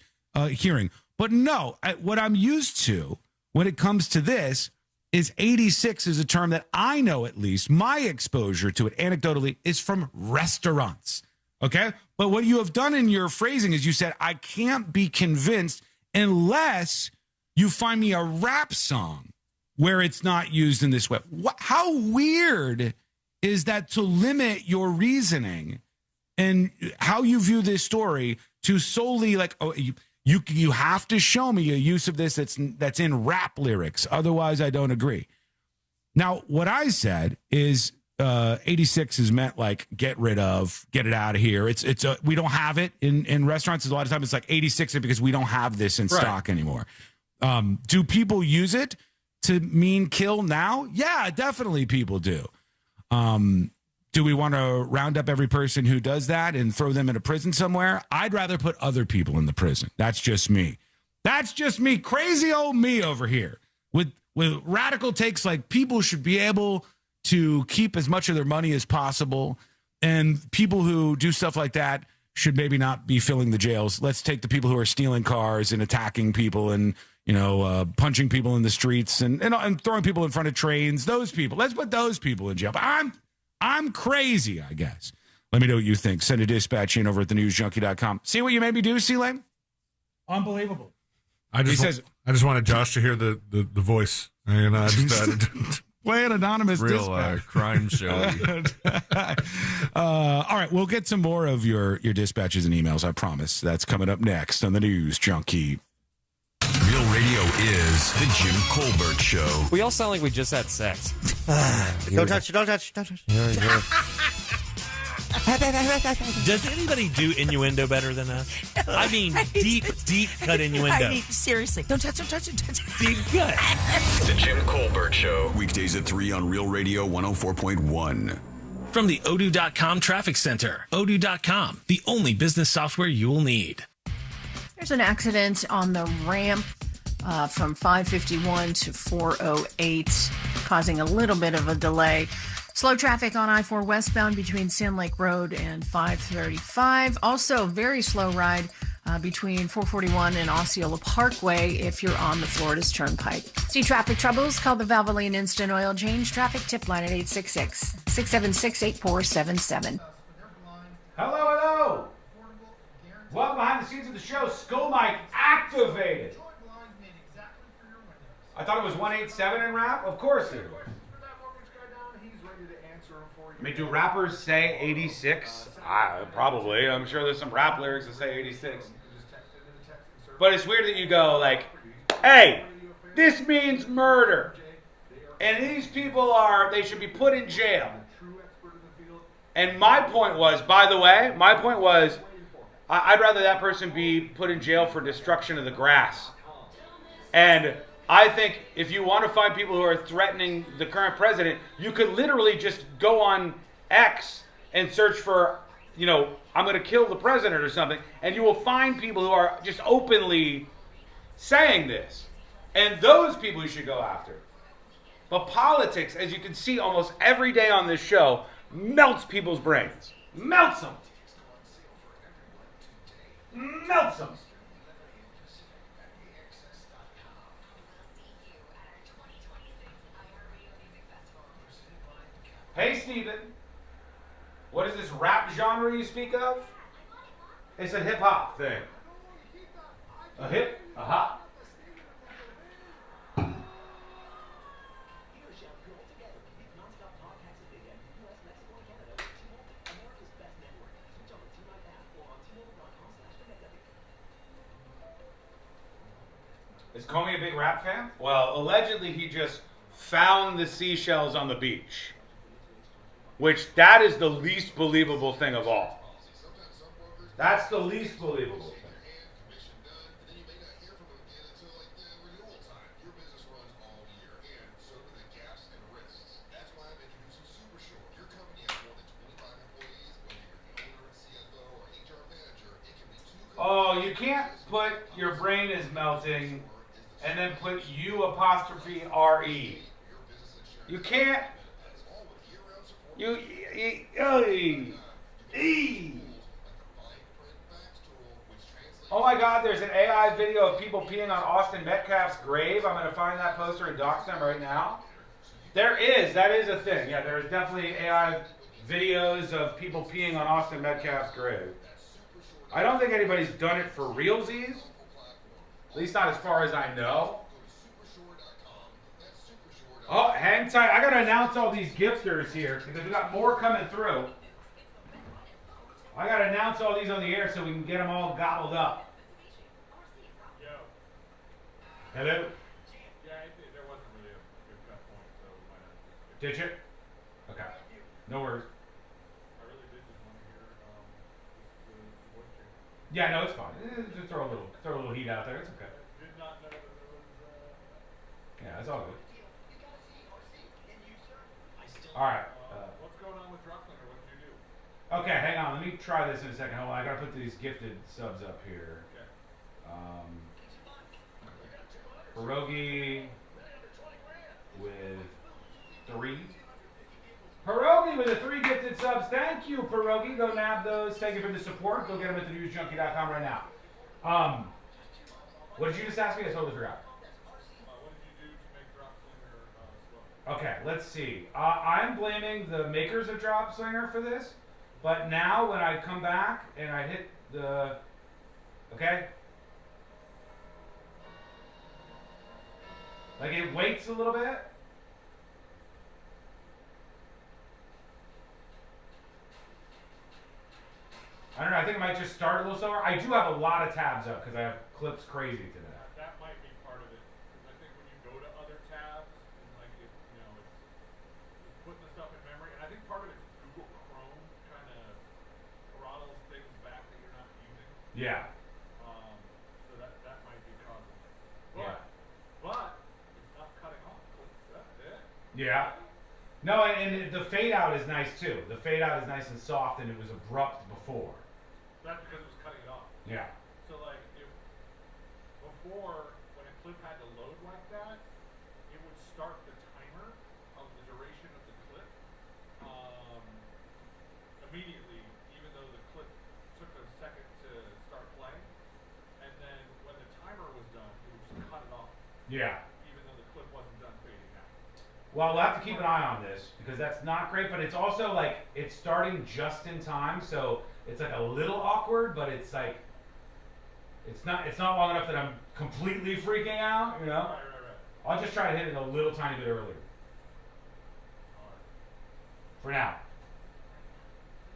hearing. But no, what I'm used to when it comes to this is 86 is a term that I know, at least my exposure to it anecdotally is from restaurants. Okay. But what you have done in your phrasing is you said, I can't be convinced unless you find me a rap song where it's not used in this way. How weird is that to limit your reasoning and how you view this story to solely like, oh, you have to show me a use of this that's in rap lyrics. Otherwise, I don't agree. Now, what I said is 86 is meant like get rid of, get it out of here. We don't have it in restaurants. A lot of times it's like 86 because we don't have this in stock anymore. Do people use it to mean kill now? Yeah, definitely people do. Do we want to round up every person who does that and throw them in a prison somewhere? I'd rather put other people in the prison. That's just me. That's just me. Crazy old me over here with radical takes like people should be able to keep as much of their money as possible. And people who do stuff like that should maybe not be filling the jails. Let's take the people who are stealing cars and attacking people and, punching people in the streets and throwing people in front of trains. Those people, let's put those people in jail. But I'm crazy, I guess. Let me know what you think. Send a dispatch in over at thenewsjunkie.com. See what you made me do, C-Lane? Unbelievable. I just wanted Josh to hear the voice. And I just play an anonymous dispatch. Crime show. All right, we'll get some more of your dispatches and emails, I promise. That's coming up next on the News Junkie. Real Radio is the Jim Colbert Show. We all sound like we just had sex. Don't touch. Does anybody do innuendo better than us? I mean, deep cut innuendo. Seriously. Don't touch it. Deep cut. The Jim Colbert Show. Weekdays at 3 on Real Radio 104.1. From the Odoo.com Traffic Center. Odoo.com, the only business software you will need. There's an accident on the ramp from 551 to 408, causing a little bit of a delay. Slow traffic on I-4 westbound between Sand Lake Road and 535. Also, very slow ride between 441 and Osceola Parkway if you're on the Florida's Turnpike. See traffic troubles? Call the Valvoline Instant Oil Change Traffic Tip Line at 866-676-8477. Hello. Welcome behind the scenes of the show. Skull Mike activated. I thought it was 187 in rap. Of course it is. I mean, do rappers say 86? Probably. I'm sure there's some rap lyrics that say 86. But it's weird that you go like, hey, this means murder. And these people they should be put in jail. And my point was, by the way, I'd rather that person be put in jail for destruction of the grass. And I think if you want to find people who are threatening the current president, you could literally just go on X and search for, I'm going to kill the president or something, and you will find people who are just openly saying this. And those people you should go after. But politics, as you can see almost every day on this show, melts people's brains. Melts them. Melts them. Hey, Steven. What is this rap genre you speak of? It's a hip-hop thing. A hip, a hop. Is Comey a big rap fan? Well, allegedly he just found the seashells on the beach. which that is the least believable thing of all. That's the least believable thing. Oh, you can't put your brain is melting and then put U''RE. You can't. Oh my God, there's an AI video of people peeing on Austin Metcalf's grave. I'm going to find that poster and dox them right now. There is. That is a thing. Yeah, there's definitely AI videos of people peeing on Austin Metcalf's grave. I don't think anybody's done it for realsies. At least not as far as I know. Oh, hang tight. I got to announce all these gifters here because we got more coming through. I got to announce all these on the air so we can get them all gobbled up. Hello? Yeah, there wasn't really a good cut point, so we might have to. Did you? Okay. No worries. I really did just want to hear the voice change. Yeah, no, it's fine. Just throw a little heat out there. It's okay. Did not know that there was. Yeah, it's all good. All right. What's going on with Drucklinger? What did you do? Okay, hang on. Let me try this in a second. Hold on. I gotta put these gifted subs up here. Pierogi with 3. Pierogi with the 3 gifted subs. Thank you, Pierogi. Go nab those. Thank you for the support. Go get them at thenewsjunkie.com right now. What did you just ask me? I totally forgot. What did you do to make Drucklinger slow? Okay, let's see. I'm blaming the makers of Drop Slinger for this, but now when I come back and I hit the, okay? Like it waits a little bit. I don't know, I think it might just start a little slower. I do have a lot of tabs up because I have clips crazy today. That might be part of it. I think when you go to other tabs, and like it's putting the stuff in memory, and I think part of it is Google Chrome kind of throttles things back that you're not using. Yeah. So that might be causing it. Yeah. But it's not cutting off. That's it. Yeah. No, and the fade out is nice too. The fade out is nice and soft, and it was abrupt before. That's because it was cutting it off. Yeah. So like before, when a clip had to load like that, it would start the timer of the duration of the clip immediately, even though the clip took a second to start playing. And then when the timer was done, it would just cut it off. Yeah. Even though the clip wasn't done fading out. Well, we'll have to keep an eye on this because that's not great, but it's also like it's starting just in time, so it's like a little awkward, but it's like it's not long enough that I'm completely freaking out, you know? Right. I'll just try to hit it a little tiny bit earlier. For now.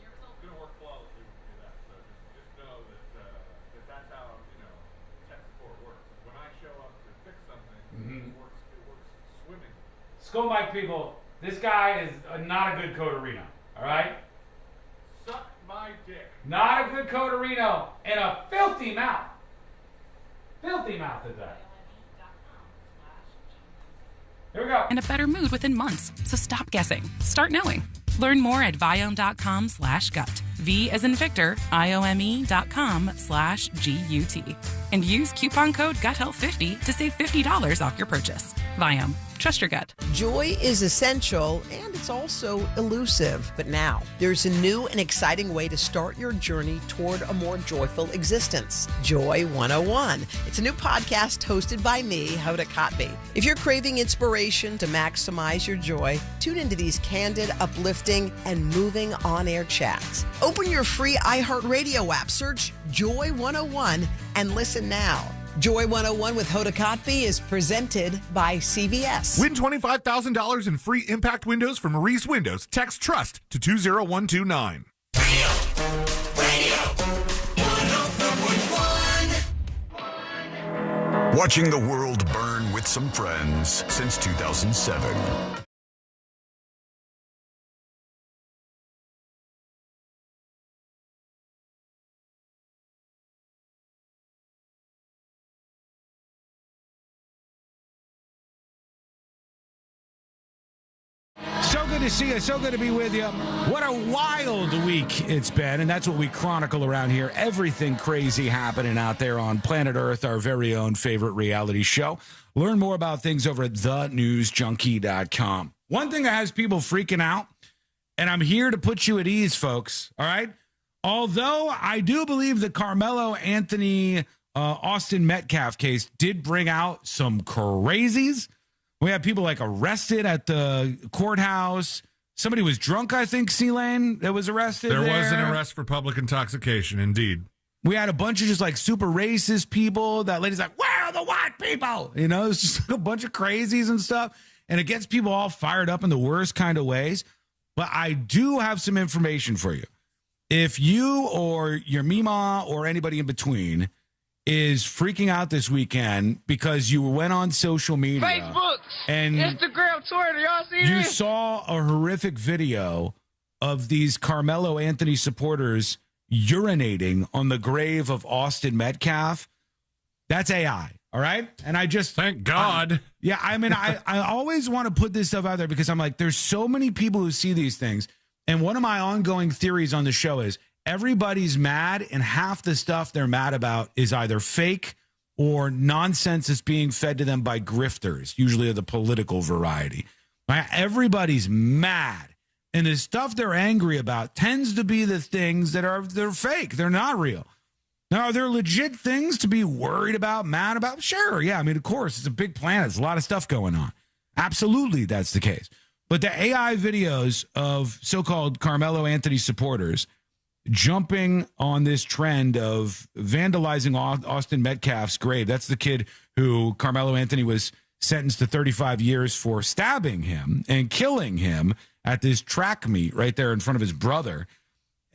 It's gonna work flawlessly when we do that. So just know that that's how tech support works. When I show up to fix something, it works swimming. Skull Mike people, this guy is not a good Coderino, all right? Suck my dick. Not a good Coderino and a filthy mouth. Filthy mouth at that. Here we go. In a better mood within months. So stop guessing. Start knowing. Learn more at Viome.com/gut. V as in Victor, IOME.com/GUT. And use coupon code GUTHEALTH50 to save $50 off your purchase. Viome. Trust your gut. Joy is essential and it's also elusive. But now, there's a new and exciting way to start your journey toward a more joyful existence. Joy 101. It's a new podcast hosted by me, Hoda Kotb. If you're craving inspiration to maximize your joy, tune into these candid, uplifting, and moving on-air chats. Open your free iHeartRadio app, search Joy 101, and listen now. Joy 101 with Hoda Kotb is presented by CVS. Win $25,000 in free impact windows from Reese Windows. Text TRUST to 20129. Radio 104.1. Watching the world burn with some friends since 2007. good to see you. So good to be with you. What a wild week it's been, and that's what we chronicle around here. Everything crazy happening out there on planet Earth, our very own favorite reality show. Learn more about things over at thenewsjunkie.com. One thing that has people freaking out, and I'm here to put you at ease, folks, all right? Although I do believe the Carmelo Anthony Austin Metcalf case did bring out some crazies. We had people like arrested at the courthouse. Somebody was drunk, I think, C-Lane, that was arrested there was an arrest for public intoxication, indeed. We had a bunch of just like super racist people. That lady's like, where are the white people? You know, it's just a bunch of crazies and stuff. And it gets people all fired up in the worst kind of ways. But I do have some information for you. If you or your Mima or anybody in between is freaking out this weekend because you went on social media, Facebook, and Instagram, Twitter, y'all see you this? saw a horrific video of these Carmelo Anthony supporters urinating on the grave of Austin Metcalf, that's AI, all right? And I just... Thank God. I always want to put this stuff out there because I'm like, there's so many people who see these things, and one of my ongoing theories on the show is everybody's mad, and half the stuff they're mad about is either fake or nonsense that's being fed to them by grifters, usually of the political variety. Everybody's mad. And the stuff they're angry about tends to be the things they're fake. They're not real. Now, are there legit things to be worried about, mad about? Sure. Yeah. I mean, of course, it's a big planet. There's a lot of stuff going on. Absolutely, that's the case. But the AI videos of so-called Carmelo Anthony supporters jumping on this trend of vandalizing Austin Metcalf's grave. That's the kid who Carmelo Anthony was sentenced to 35 years for stabbing him and killing him at this track meet right there in front of his brother.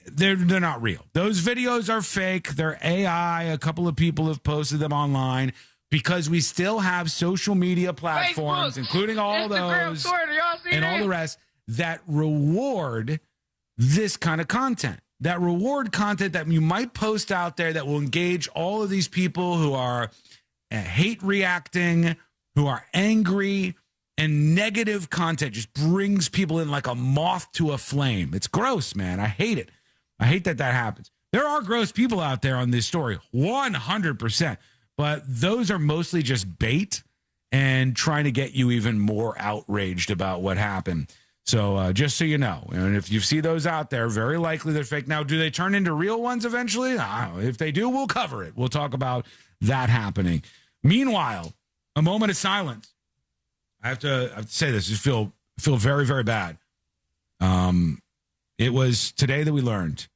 They're not real. Those videos are fake. They're AI. A couple of people have posted them online because we still have social media platforms, Facebook, including all Instagram, those Twitter, y'all see and this? all the rest, that reward this kind of content. That reward content that you might post out there that will engage all of these people who are hate reacting, who are angry, and negative content just brings people in like a moth to a flame. It's gross, man. I hate it. I hate that happens. There are gross people out there on this story, 100%. But those are mostly just bait and trying to get you even more outraged about what happened. So just so you know, and if you see those out there, very likely they're fake. Now, do they turn into real ones eventually? I don't know. If they do, we'll cover it. We'll talk about that happening. Meanwhile, a moment of silence. I have to say this. I feel very, very bad. It was today that we learned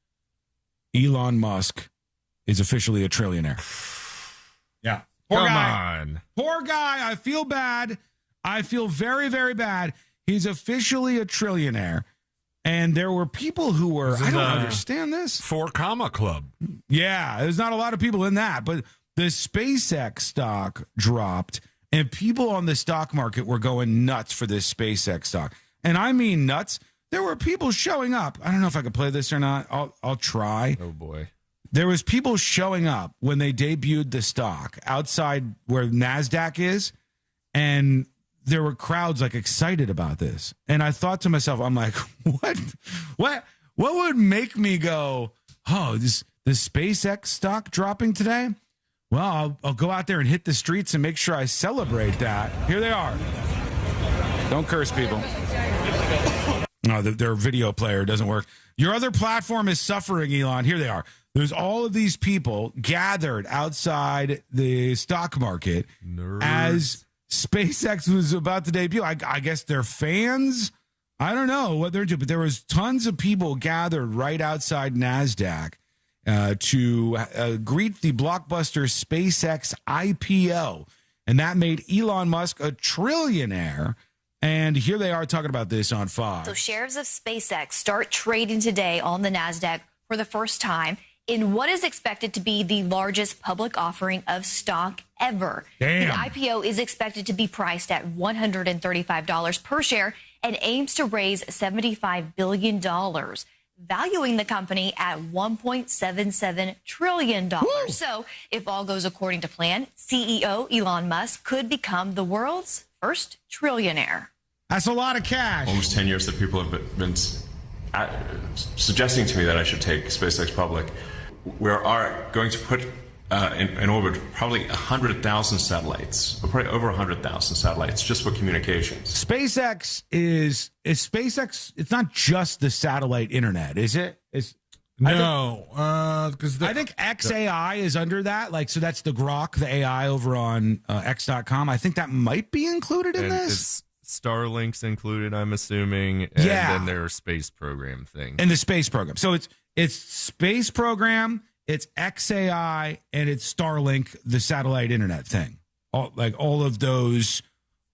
Elon Musk is officially a trillionaire. Yeah. Poor guy. I feel bad. I feel very, very bad. He's officially a trillionaire. And there were people who were, I don't understand this. 4 Comma Club. Yeah, there's not a lot of people in that. But the SpaceX stock dropped, and people on the stock market were going nuts for this SpaceX stock. And I mean nuts. There were people showing up. I don't know if I can play this or not. I'll try. Oh, boy. There was people showing up when they debuted the stock outside where NASDAQ is, and there were crowds like excited about this. And I thought to myself, I'm like, what would make me go, oh, the SpaceX stock dropping today? Well, I'll go out there and hit the streets and make sure I celebrate that. Here they are. Don't curse, people. No, their video player doesn't work. Your other platform is suffering, Elon. Here they are. There's all of these people gathered outside the stock market as SpaceX was about to debut. I guess they're fans. I don't know what they're doing, but there was tons of people gathered right outside NASDAQ to greet the blockbuster SpaceX IPO. And that made Elon Musk a trillionaire. And here they are talking about this on Fox. So shares of SpaceX start trading today on the NASDAQ for the first time in what is expected to be the largest public offering of stock ever. Damn. The IPO is expected to be priced at $135 per share and aims to raise $75 billion, valuing the company at $1.77 trillion. Woo. So if all goes according to plan, CEO Elon Musk could become the world's first trillionaire. That's a lot of cash. Almost 10 years that people have been suggesting to me that I should take SpaceX public. We are going to put in orbit probably 100,000 satellites, probably over 100,000 satellites just for communications. SpaceX is SpaceX. It's not just the satellite internet, is it? No, because I think XAI is under that. Like, so that's the Grok, the AI over on X.com. I think that might be included in this. Starlink's included, I'm assuming. And then their space program thing. And the space program. So it's space program, it's XAI, and it's Starlink, the satellite internet thing. All of those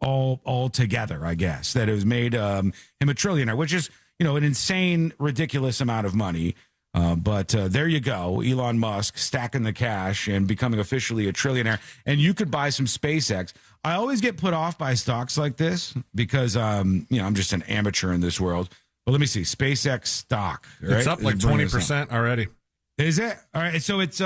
all together, I guess. That has made him a trillionaire, which is, an insane, ridiculous amount of money. But there you go. Elon Musk stacking the cash and becoming officially a trillionaire. And you could buy some SpaceX. I always get put off by stocks like this because, I'm just an amateur in this world. But let me see. SpaceX stock. Right? It's up like 20% already. Is it? All right. So it's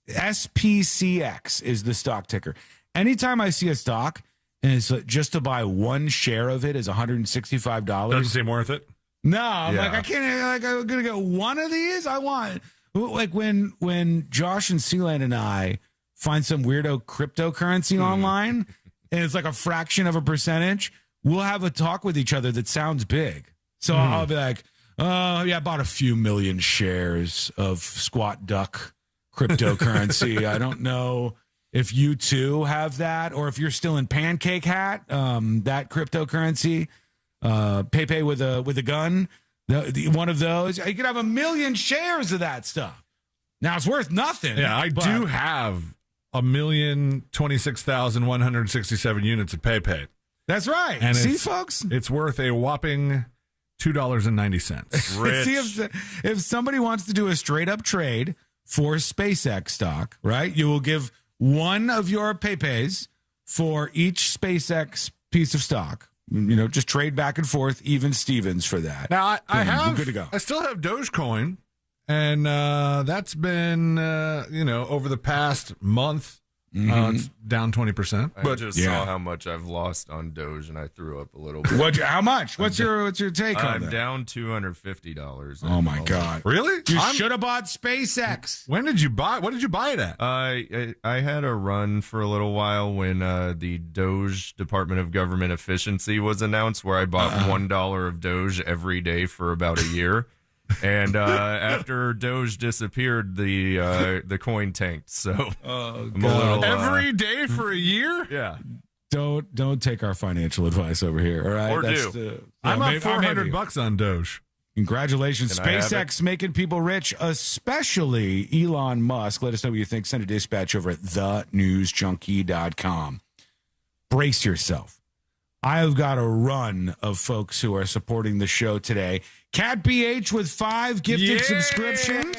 SPCX is the stock ticker. Anytime I see a stock and it's just to buy one share of it is $165. Doesn't seem worth it. No, I'm like, I can't, I'm going to get one of these. I want, like when Josh and Sealand and I find some weirdo cryptocurrency online and it's like a fraction of a percentage, we'll have a talk with each other that sounds big. So I'll be like, I bought a few million shares of squat duck cryptocurrency. I don't know if you too have that or if you're still in Pancake Hat, that cryptocurrency. Pepe with a gun, one of those. You could have 1 million shares of that stuff. Now it's worth nothing. Yeah, I do have 1,026,167 units of Pepe. That's right. And see, folks, it's worth a whopping $2.90. See, if somebody wants to do a straight up trade for SpaceX stock, right? You will give one of your Pepes for each SpaceX piece of stock. Just trade back and forth, even Stevens for that. Now, we're good to go. I still have Dogecoin, and that's been, over the past month, it's down 20%. I just saw how much I've lost on Doge, and I threw up a little bit. How much? What's your take on that? I'm down $250. Oh, my God. Really? You should have bought SpaceX. When did you buy? What did you buy it at? I had a run for a little while when the Doge Department of Government Efficiency was announced, where I bought $1 of Doge every day for about a year. And after Doge disappeared, the coin tanked. So I'm a little, every day for a year? Yeah. Don't take our financial advice over here. All right. Or I'm up $400 on Doge. Congratulations. SpaceX making people rich, especially Elon Musk. Let us know what you think. Send a dispatch over at thenewsjunkie.com. Brace yourself. I've got a run of folks who are supporting the show today. Cat BH with 5 gifted subscriptions.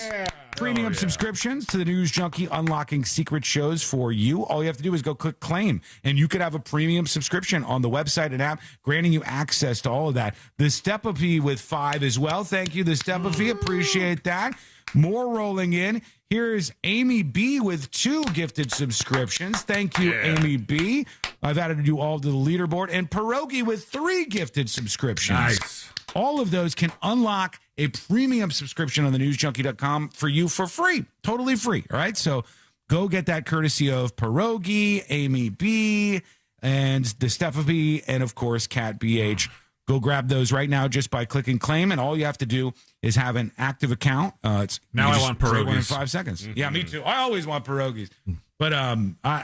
Premium subscriptions to the News Junkie, unlocking secret shows for you. All you have to do is go click claim, and you could have a premium subscription on the website and app, granting you access to all of that. The Step-A-P with 5 as well. Thank you, the Step-A-P. Appreciate that. More rolling in. Here's Amy B with 2 gifted subscriptions. Thank you, Amy B. I've added you all to the leaderboard. And Pierogi with 3 gifted subscriptions. Nice. All of those can unlock a premium subscription on thenewsjunkie.com for you for free. Totally free. All right. So go get that courtesy of Pierogi, Amy B, and the Steph-A-B, and of course, Cat BH. Go grab those right now just by clicking claim, and all you have to do is have an active account. I want pierogies in 5 seconds. Yeah, me too. I always want pierogies. But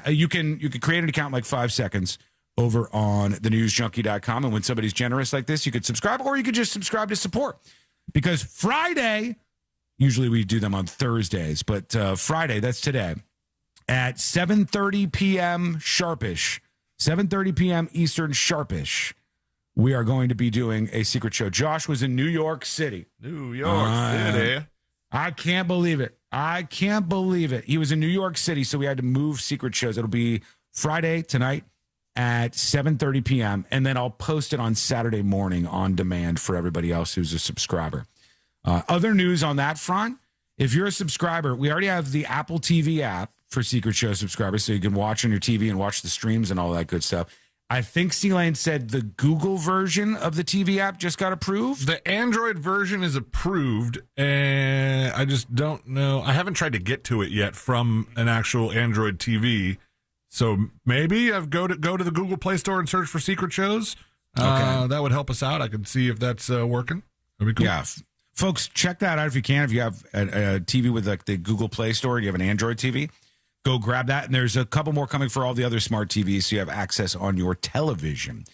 you can create an account in like 5 seconds over on thenewsjunkie.com. And when somebody's generous like this, you could subscribe, or you could just subscribe to support. Because Friday, usually we do them on Thursdays, but Friday, that's today, at 7:30 p.m. sharpish, 7:30 p.m. Eastern sharpish, we are going to be doing a secret show. Josh was in New York City. New York City. I can't believe it. He was in New York City, so we had to move secret shows. It'll be Friday tonight at 7:30 p.m., and then I'll post it on Saturday morning on demand for everybody else who's a subscriber. Other news on that front, if you're a subscriber, we already have the Apple TV app for Secret Show subscribers, so you can watch on your TV and watch the streams and all that good stuff. I think C-Lane said the Google version of the TV app just got approved. The Android version is approved, and I just don't know. I haven't tried to get to it yet from an actual Android TV. So maybe I've go to the Google Play Store and search for secret shows. Okay. That would help us out. I can see if that's working. That'd be cool. Yeah. Folks, check that out if you can. If you have a TV with like the Google Play Store and you have an Android TV, go grab that. And there's a couple more coming for all the other smart TVs so you have access on your television.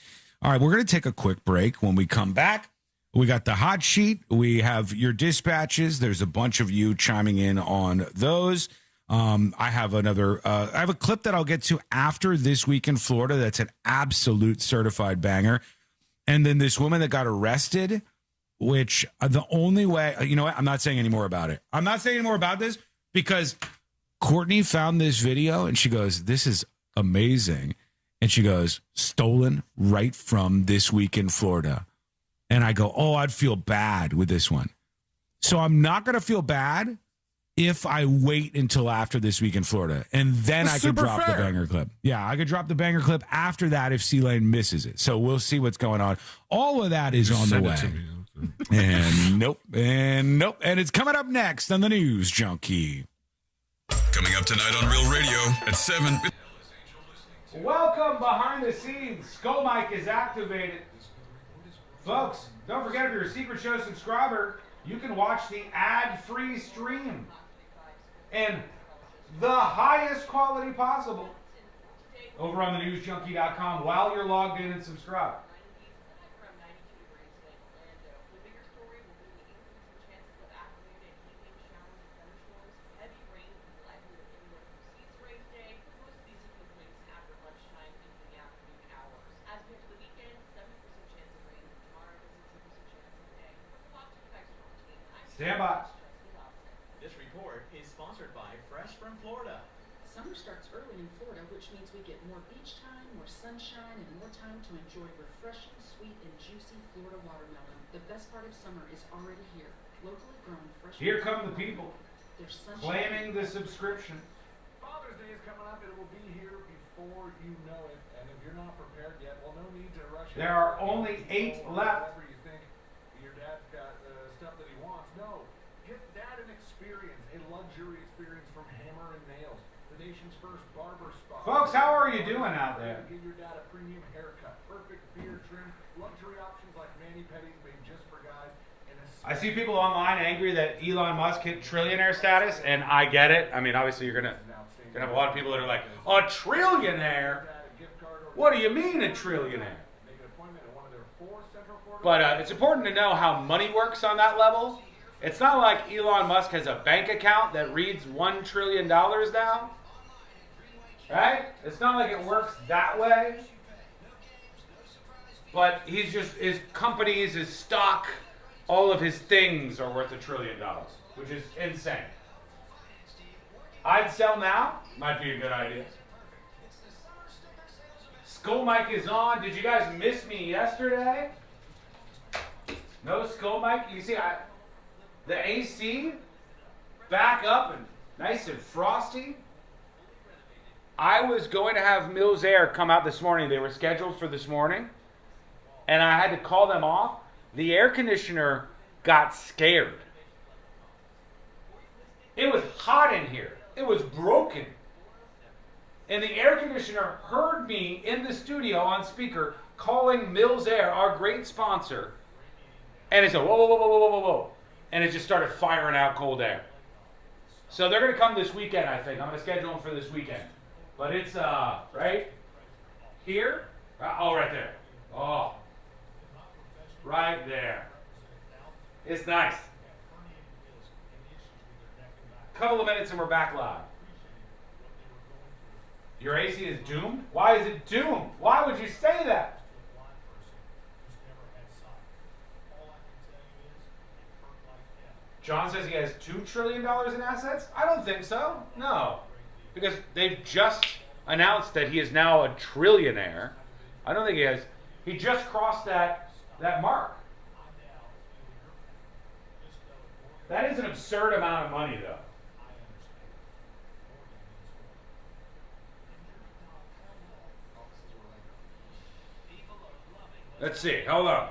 All right, we're going to take a quick break. When we come back, we got the hot sheet. We have your dispatches. There's a bunch of you chiming in on those. I have a clip that I'll get to after This Week in Florida. That's an absolute certified banger. And then this woman that got arrested, which the only way, you know what? I'm not saying any more about it. I'm not saying any more about this because Courtney found this video and she goes, this is amazing. And she goes, stolen right from This Week in Florida. And I go, oh, I'd feel bad with this one. So I'm not going to feel bad if I wait until after This Week in Florida. And then I could drop the banger clip. Yeah, I could drop the banger clip after that if C-Lane misses it. So we'll see what's going on. All of that is on the way. And nope. And it's coming up next on the News Junkie. Coming up tonight on Real Radio at 7. Welcome behind the scenes. Skull Mike is activated. Folks, don't forget if you're a Secret Show subscriber, you can watch the ad-free stream and the highest quality possible over on thenewsjunkie.com while you're logged in and subscribed. Stand by. This report is sponsored by Fresh from Florida. Summer starts early in Florida, which means we get more beach time, more sunshine, and more time to enjoy refreshing, sweet, and juicy Florida watermelon. The best part of summer is already here. Locally grown, fresh. Here come the people claiming the subscription. Father's Day is coming up. It will be here before you know it. And if you're not prepared yet, well, no need to rush. There are only 8 left. Whatever you think your dad's got stuff that he wants. No. Get that an experience, a luxury experience from Hammer and Nails, the nation's first barber spa. Folks, how are you doing out there? Give your dad a premium haircut, perfect beard trim, luxury options like mani-pedis made just for guys. I see people online angry that Elon Musk hit trillionaire status, and I get it. I mean, obviously, you're gonna have a lot of people that are like, a trillionaire? What do you mean a trillionaire? But it's important to know how money works on that level. It's not like Elon Musk has a bank account that reads $1 trillion now. Right? It's not like it works that way. But he's just, his companies, his stock, all of his things are worth $1 trillion, which is insane. I'd sell now. Might be a good idea. Skull Mike is on. Did you guys miss me yesterday? No Skull Mike? You see, the AC back up and nice and frosty. I was going to have Mills Air come out this morning. They were scheduled for this morning. And I had to call them off. The air conditioner got scared. It was hot in here. It was broken. And the air conditioner heard me in the studio on speaker calling Mills Air, our great sponsor. And it said, whoa, whoa, whoa, whoa, whoa, whoa, whoa. And it just started firing out cold air. So they're going to come this weekend, I think. I'm going to schedule them for this weekend. But it's, right here. Oh, right there. Oh, right there. It's nice. Couple of minutes and we're back live. Your AC is doomed? Why is it doomed? Why would you say that? John says he has $2 trillion in assets? I don't think so. No. Because they've just announced that he is now a trillionaire. I don't think he has. He just crossed that mark. That is an absurd amount of money, though. Let's see. Hold on.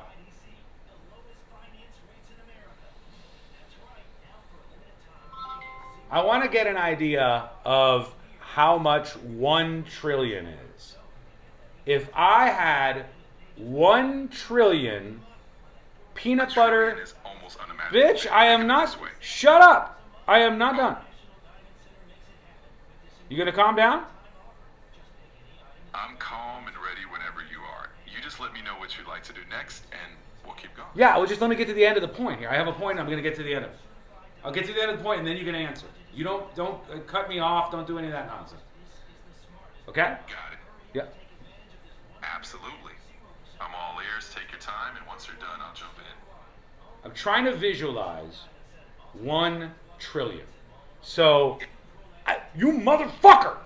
I want to get an idea of how much 1 trillion is. If I had 1 trillion peanut butter... Bitch, I am not... Shut up! I am not done. You gonna calm down? I'm calm and ready whenever you are. You just let me know what you'd like to do next, and we'll keep going. Yeah, well, just let me get to the end of the point here. I have a point, and I'm gonna get to the end of it. I'll get to the end of the point, and then you can answer. You don't cut me off. Don't do any of that nonsense. Okay? Got it. Yeah. Absolutely. I'm all ears. Take your time, and once you're done, I'll jump in. I'm trying to visualize 1 trillion. So, you motherfucker!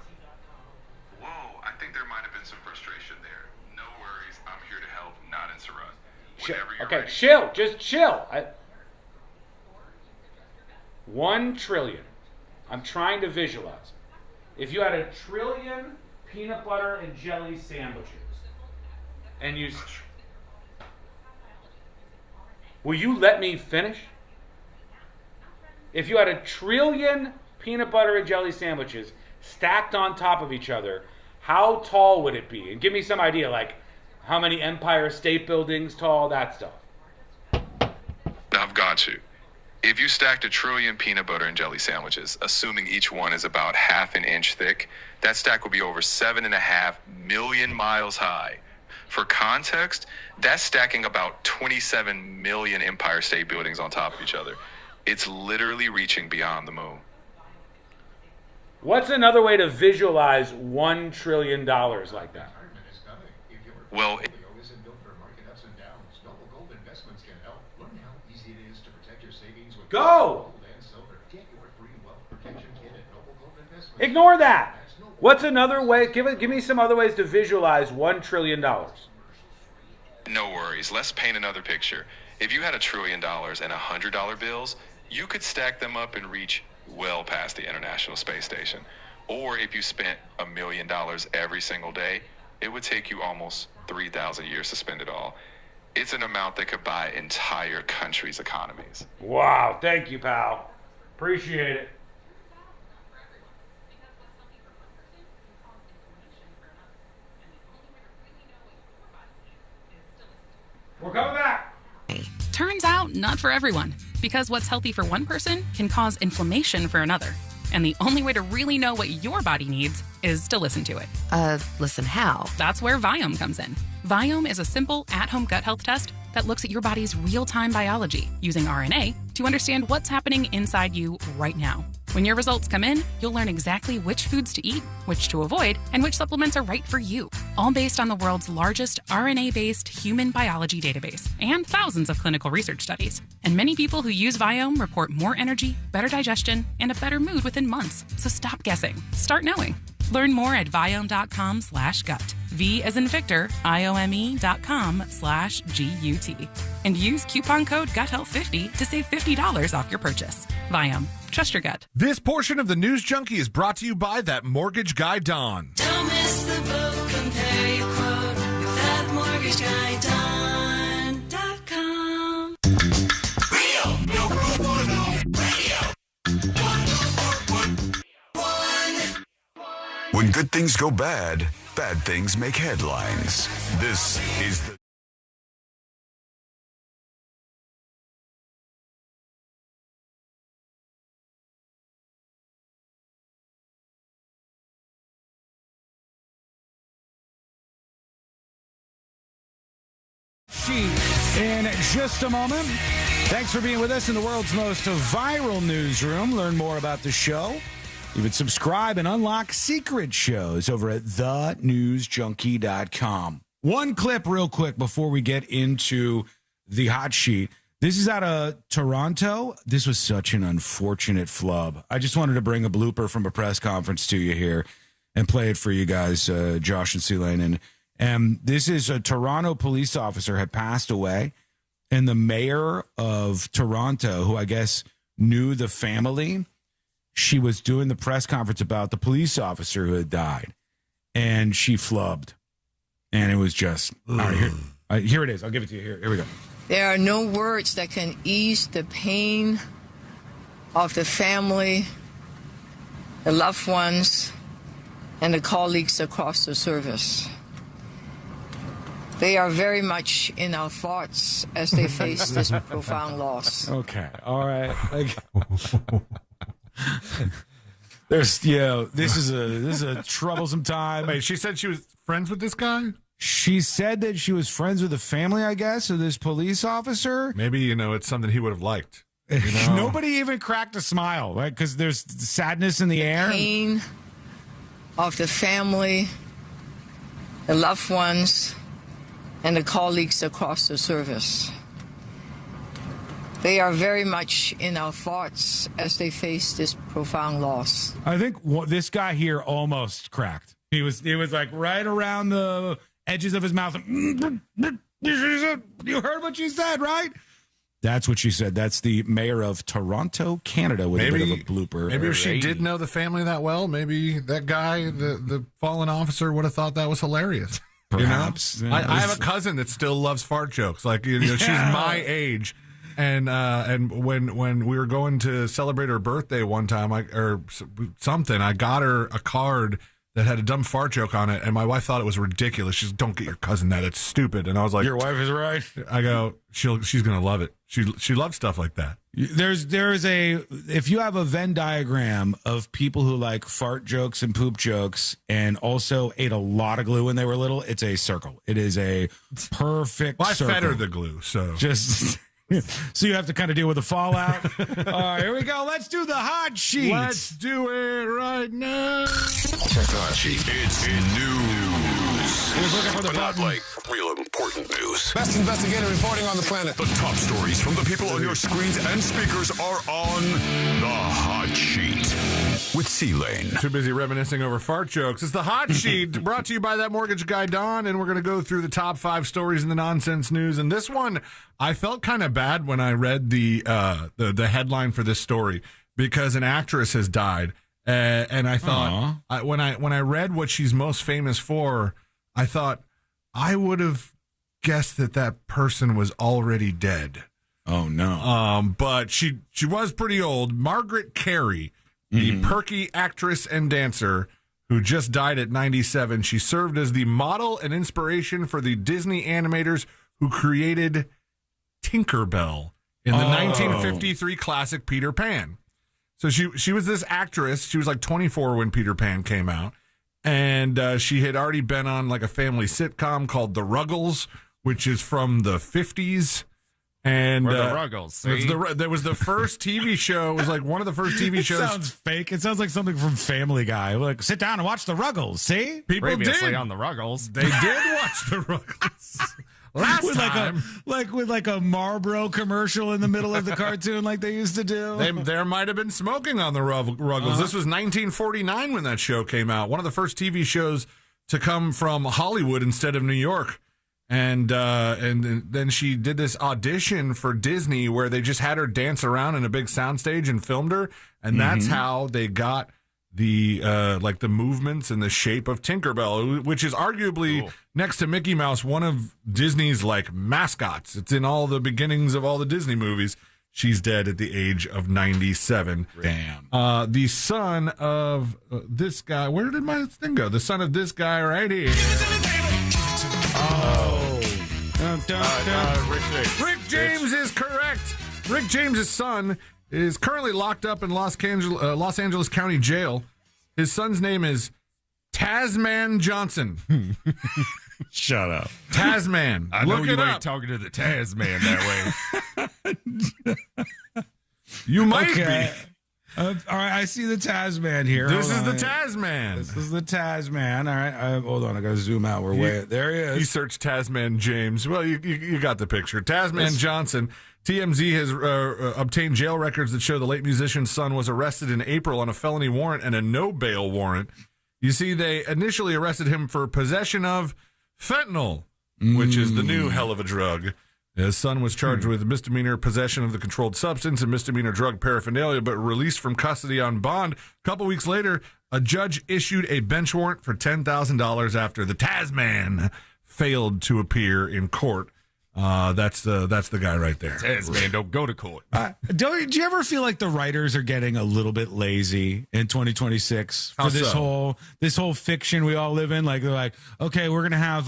Whoa, I think there might have been some frustration there. No worries. I'm here to help, not interrupt. Okay, chill. Just chill. 1 trillion. I'm trying to visualize. If you had 1 trillion peanut butter and jelly sandwiches, and you... Will you let me finish? If you had 1 trillion peanut butter and jelly sandwiches stacked on top of each other, how tall would it be? And give me some idea, like how many Empire State Buildings tall, that stuff. I've got you. If you stacked 1 trillion peanut butter and jelly sandwiches, assuming each one is about half an inch thick, that stack would be over 7.5 million miles high. For context, that's stacking about 27 million Empire State Buildings on top of each other. It's literally reaching beyond the moon. What's another way to visualize $1 trillion like that? Well, go! Ignore that. What's another way? Give me some other ways to visualize $1 trillion. No worries. Let's paint another picture. If you had $1 trillion and $100 bills, you could stack them up and reach well past the International Space Station. Or if you spent $1 million every single day, it would take you almost 3,000 years to spend it all. It's an amount that could buy entire countries' economies. Wow, thank you, pal. Appreciate it. We're coming back. Turns out, not for everyone, because what's healthy for one person can cause inflammation for another. And the only way to really know what your body needs is to listen to it. Listen how? That's where Viome comes in. Viome is a simple, at-home gut health test that looks at your body's real-time biology using RNA to understand what's happening inside you right now. When your results come in, you'll learn exactly which foods to eat, which to avoid, and which supplements are right for you. All based on the world's largest RNA-based human biology database and thousands of clinical research studies. And many people who use Viome report more energy, better digestion, and a better mood within months. So stop guessing. Start knowing. Learn more at Viome.com/gut. V as in Victor, IOME.com/GUT. And use coupon code GUTHEALTH50 to save $50 off your purchase. Viome. Trust your gut. This portion of the News Junkie is brought to you by that mortgage guy, Don. Don't miss the boat. Compare your quote with that mortgage guy, Don.com. Real, no radio. When good things go bad, bad things make headlines. This is the In just a moment. Thanks for being with us in the world's most viral newsroom. Learn more about the show. Even subscribe and unlock secret shows over at thenewsjunkie.com. One clip real quick before we get into the hot sheet. This is out of Toronto. This was such an unfortunate flub. I just wanted to bring a blooper from a press conference to you here and play it for you guys, Josh and C-Lane. And this is a Toronto police officer had passed away, and the mayor of Toronto, who I guess knew the family, she was doing the press conference about the police officer who had died, and she flubbed. And it was just, all right, Here it is. I'll give it to you. Here we go. There are no words that can ease the pain of the family, the loved ones, and the colleagues across the service. They are very much in our thoughts as they face this profound loss. Okay. All right. There's, this is a troublesome time. Wait, she said she was friends with this guy? She said that she was friends with the family, I guess, of this police officer. Maybe, it's something he would have liked. Nobody even cracked a smile, right? Because there's sadness in the air. Pain of the family, the loved ones, and the colleagues across the service. They are very much in our thoughts as they face this profound loss. I think this guy here almost cracked. He was like right around the edges of his mouth. You heard what she said, right? That's what she said. That's the mayor of Toronto, Canada, with a bit of a blooper. Maybe if she did know the family that well, maybe that guy, the fallen officer, would have thought that was hilarious. Perhaps. I have a cousin that still loves fart jokes. Like, she's my age. And when we were going to celebrate her birthday one time, I got her a card that had a dumb fart joke on it, and my wife thought it was ridiculous. She's, "Don't get your cousin that; it's stupid." And I was like, "Your wife is right." I go, she's gonna love it. She loves stuff like that. If you have a Venn diagram of people who like fart jokes and poop jokes, and also ate a lot of glue when they were little, it's a circle. It is a perfect. Well, I circle. fed her the glue, so just. So you have to kind of deal with the fallout. All right, here we go. Let's do the hot sheet. Let's do it right now. Check the hot sheet. It's news. He was looking for the but button. not like real important news. Best investigator reporting on the planet. The top stories from the people on your screens and speakers are on the hot sheet with C-Lane. Too busy reminiscing over fart jokes. It's the hot sheet brought to you by that mortgage guy, Don, and we're going to go through the top 5 stories in the nonsense news. And this one, I felt kind of bad when I read the headline for this story because an actress has died. And I thought, when I read what she's most famous for, I thought I would have guessed that person was already dead. Oh, no. But she was pretty old. Margaret Carey, the perky actress and dancer who just died at 97. She served as the model and inspiration for the Disney animators who created Tinkerbell in the 1953 classic Peter Pan. So she was this actress. She was like 24 when Peter Pan came out. And she had already been on like a family sitcom called The Ruggles, which is from the 50s. And We're the Ruggles. There was the first TV show. It was like one of the first TV shows. It sounds fake. It sounds like something from Family Guy. Like, sit down and watch The Ruggles. See? People Previously did. on the Ruggles. They did watch The Ruggles. Last time. With a Marlboro commercial in the middle of the cartoon like they used to do. There might have been smoking on the Ruggles. This was 1949 when that show came out. One of the first TV shows to come from Hollywood instead of New York. And then she did this audition for Disney where they just had her dance around in a big soundstage and filmed her. And that's how they got the the movements and the shape of Tinkerbell, which is arguably next to Mickey Mouse one of Disney's like mascots. It's in all the beginnings of all the Disney movies. She's dead at the age of 97. Damn. The son of this guy. Where did my thing go? The son of this guy right here. Rick James is correct. Rick James's son is currently locked up in Los Angeles County Jail. His son's name is Tasman Johnson. Shut up. Tasman. I know Look you it ain't up. talking to the Tasman that way. You might Okay. be. All right, I see the Tasman here. This Hold is on. the Tasman. This is the Tasman. All right, hold on. I got to zoom out. There he is. You search Tasman James. Well, you got the picture. Tasman Johnson. TMZ has obtained jail records that show the late musician's son was arrested in April on a felony warrant and a no bail warrant. You see, they initially arrested him for possession of fentanyl, which is the new hell of a drug. His son was charged with misdemeanor possession of the controlled substance and misdemeanor drug paraphernalia, but released from custody on bond. A couple weeks later, a judge issued a bench warrant for $10,000 after the Tasman failed to appear in court. That's the guy right there. Man, don't go to court. Do you ever feel like the writers are getting a little bit lazy in 2026 for this whole fiction we all live in? Like they're like, okay, we're gonna have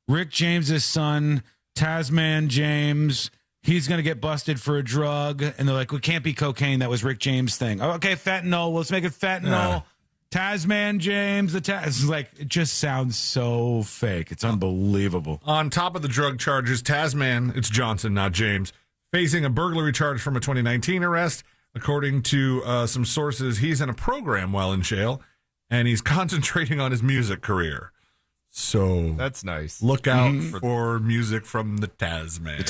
Rick James's son, Tasman James. He's gonna get busted for a drug, and they're like, "Well, it can't be cocaine. That was Rick James' thing." Oh, okay, fentanyl. Let's make it fentanyl. Tasman James, it's like, it just sounds so fake. It's unbelievable. On top of the drug charges, Tasman, it's Johnson, not James, facing a burglary charge from a 2019 arrest. According to some sources, he's in a program while in jail, and he's concentrating on his music career. So that's nice. Look out for music from the Tasman.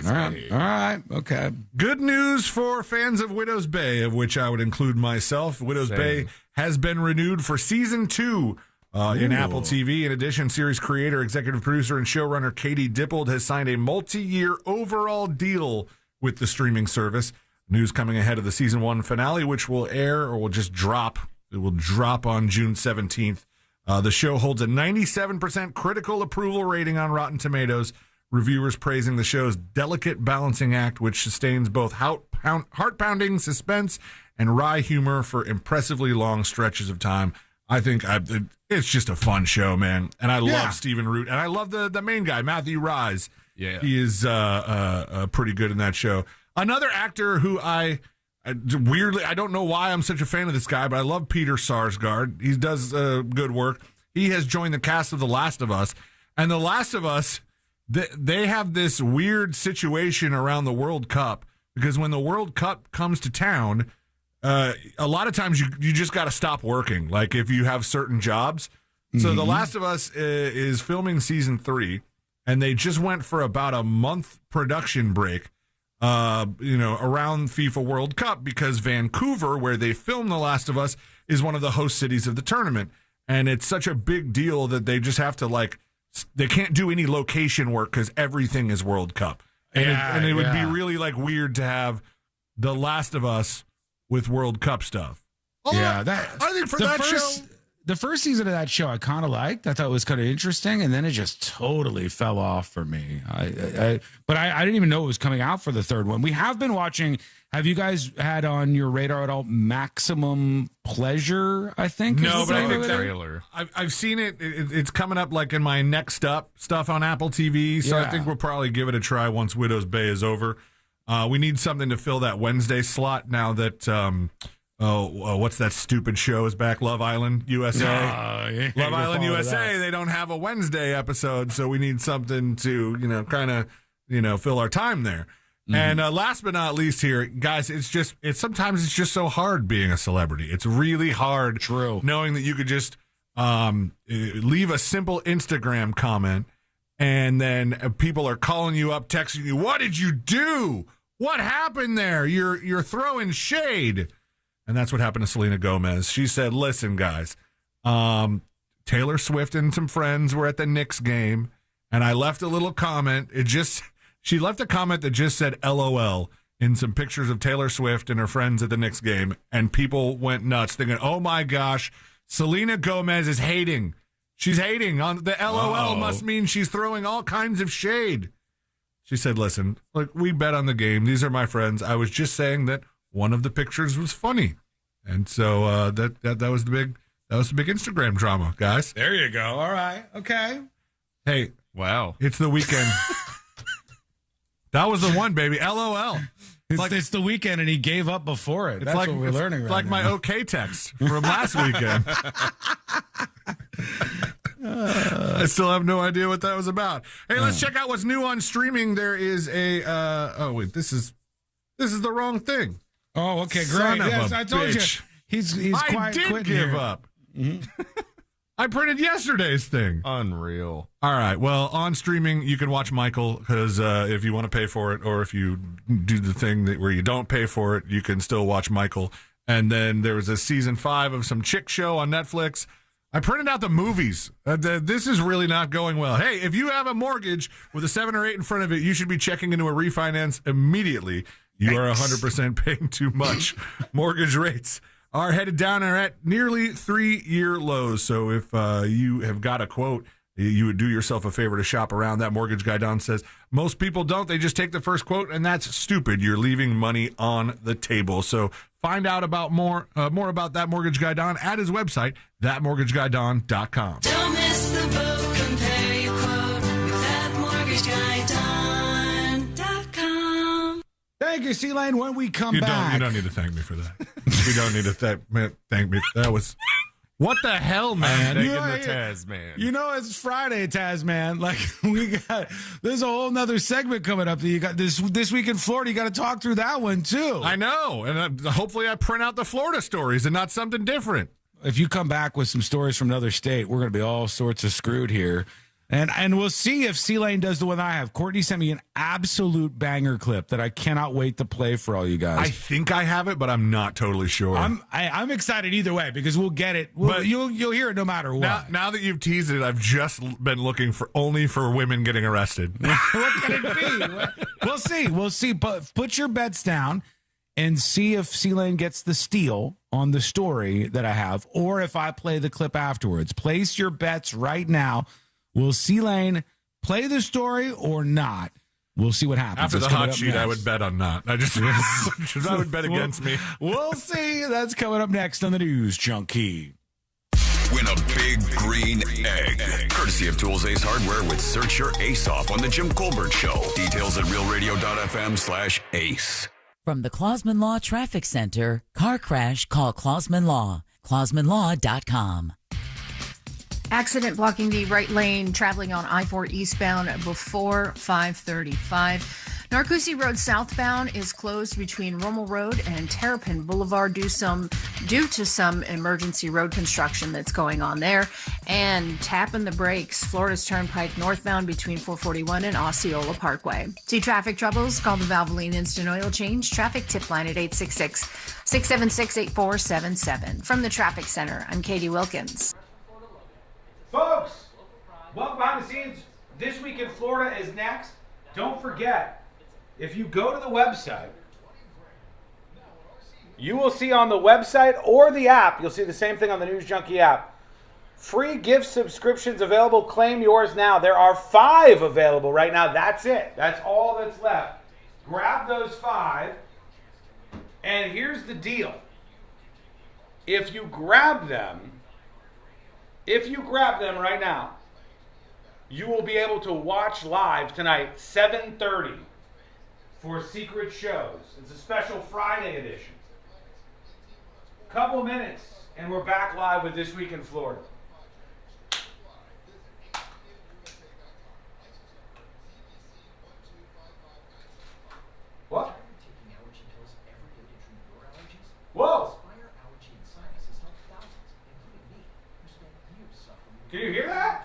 All right. Okay. Good news for fans of Widow's Bay, of which I would include myself. Widow's Bay has been renewed for season 2 in Apple TV. In addition, series creator, executive producer, and showrunner Katie Dippold has signed a multi-year overall deal with the streaming service. News coming ahead of the season 1 finale, which will air or will just drop. It will drop on June 17th. The show holds a 97% critical approval rating on Rotten Tomatoes. Reviewers praising the show's delicate balancing act, which sustains both heart-pounding suspense and wry humor for impressively long stretches of time. I think it's just a fun show, man. And I love Stephen Root. And I love the main guy, Matthew Rise. Yeah. He is pretty good in that show. Another actor who weirdly, I don't know why I'm such a fan of this guy, but I love Peter Sarsgaard. He does good work. He has joined the cast of The Last of Us. And The Last of Us, they have this weird situation around the World Cup, because when the World Cup comes to town, a lot of times you just got to stop working, like if you have certain jobs. So The Last of Us is filming season 3, and they just went for about a month production break. Around FIFA World Cup, because Vancouver, where they filmed The Last of Us, is one of the host cities of the tournament. And it's such a big deal that they just have to, they can't do any location work because everything is World Cup. And it would be really, weird to have The Last of Us with World Cup stuff. I think for that show... The first season of that show I kind of liked. I thought it was kind of interesting, and then it just totally fell off for me. But I didn't even know it was coming out for the third one. We have been watching. Have you guys had on your radar at all Maximum Pleasure, I think? No, but I think trailer. I've seen it. It's coming up in my next up stuff on Apple TV, so I think we'll probably give it a try once Widow's Bay is over. We need something to fill that Wednesday slot now that... what's that stupid show is back? Love Island USA. Love Island USA. They don't have a Wednesday episode, so we need something to, fill our time there. And last but not least here, guys, sometimes it's just so hard being a celebrity. It's really hard. True. Knowing that you could just leave a simple Instagram comment, and then people are calling you up, texting you, "What did you do? What happened there? You're throwing shade." And that's what happened to Selena Gomez. She said, "Listen, guys, Taylor Swift and some friends were at the Knicks game, and I left a little comment. She left a comment that just said LOL in some pictures of Taylor Swift and her friends at the Knicks game, and people went nuts thinking, oh my gosh, Selena Gomez is hating. She's hating. On the LOL must mean she's throwing all kinds of shade." She said, "Listen, we bet on the game. These are my friends. I was just saying that one of the pictures was funny." And so that was the big Instagram drama, guys. There you go. All right. Okay. Hey, wow. It's the weekend. That was the one, baby. LOL. It's the weekend, and he gave up before it. That's what we're learning right now. It's like my OK text from last weekend. I still have no idea what that was about. Hey, let's check out what's new on streaming. There is a this is the wrong thing. Oh, okay, great. Son of yes, a I told bitch. you. He's I did give here. up. I printed yesterday's thing. Unreal. All right. Well, on streaming, you can watch Michael, because if you want to pay for it, or if you do the thing where you don't pay for it, you can still watch Michael. And then there was a season 5 of some chick show on Netflix. I printed out the movies. This is really not going well. Hey, if you have a mortgage with a 7 or 8 in front of it, you should be checking into a refinance immediately. You are 100% paying too much. Mortgage rates are headed down and are at nearly 3-year lows. So if you have got a quote you would do yourself a favor to shop around. That mortgage guy, Don, says most people don't. They just take the first quote, and that's stupid. You're leaving money on the table. So find out about more about that mortgage guy, Don, at his website, thatmortgageguyDon.com. Don't miss the boat. Compare your quote with thatmortgageguyDon.com. Thank you, C-Lane. When we come You back. don't need to thank me for that. You don't need to thank me. That was... What the hell, man? Taking the Taz, man. You know, it's Friday, Taz, man. Like, there's a whole nother segment coming up that you got this week in Florida. You got to talk through that one, too. I know. And hopefully I print out the Florida stories and not something different. If you come back with some stories from another state, we're going to be all sorts of screwed here. And we'll see if C-Lane does the one I have. Courtney sent me an absolute banger clip that I cannot wait to play for all you guys. I think I have it, but I'm not totally sure. I'm excited either way because we'll get it. But you'll hear it no matter what. Now that you've teased it, I've just been looking only for women getting arrested. What can it be? We'll see. We'll see. But put your bets down and see if C-Lane gets the steal on the story that I have, or if I play the clip afterwards. Place your bets right now. Will C-Lane play the story or not? We'll see what happens. After the hot sheet, next. I would bet on not. I would bet against me. We'll see. That's coming up next on the News Junkie. Win a big green egg. Courtesy of Tools Ace Hardware with Search Your Ace Off on The Jim Colbert Show. Details at realradio.fm/ace. From the Clausman Law Traffic Center, car crash, call Clausman Law. ClausmanLaw.com. Accident blocking the right lane traveling on I-4 eastbound before 535. Narcoossee Road southbound is closed between Rommel Road and Terrapin Boulevard due to some emergency road construction that's going on there. And tapping the brakes, Florida's Turnpike northbound between 441 and Osceola Parkway. See traffic troubles? Call the Valvoline Instant Oil Change traffic tip line at 866-676-8477. From the Traffic Center, I'm Katie Wilkins. Folks, welcome behind the scenes. This Week in Florida is next. Don't forget, if you go to the website, you will see on the website or the app, you'll see the same thing on the News Junkie app. Free gift subscriptions available. Claim yours now. There are 5 available right now. That's it. That's all that's left. Grab those 5. And here's the deal. If you grab them right now, you will be able to watch live tonight, 7:30, for Secret Shows. It's a special Friday edition. Couple minutes, and we're back live with This Week in Florida. What? Whoa! Can you hear that?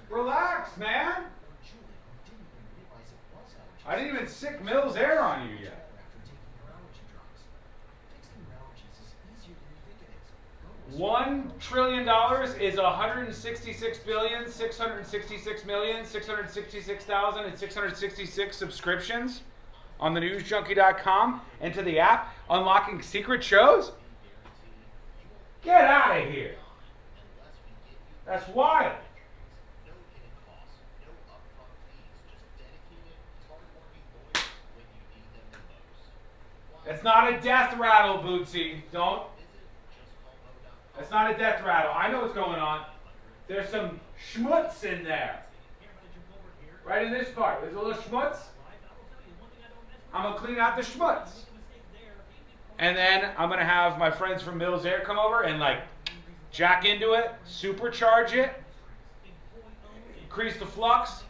Relax, man. I didn't even sick Mills Air on you yet. $1 trillion is 166,666,666,666 subscriptions on the newsjunkie.com and to the app, unlocking secret shows. Get out of here. That's wild. It's not a death rattle, Bootsy. Don't. That's not a death rattle. I know what's going on. There's some schmutz in there. Right in this part. There's a little schmutz. I'm going to clean out the schmutz. And then I'm going to have my friends from Mills Air come over and jack into it, supercharge it, increase the flux.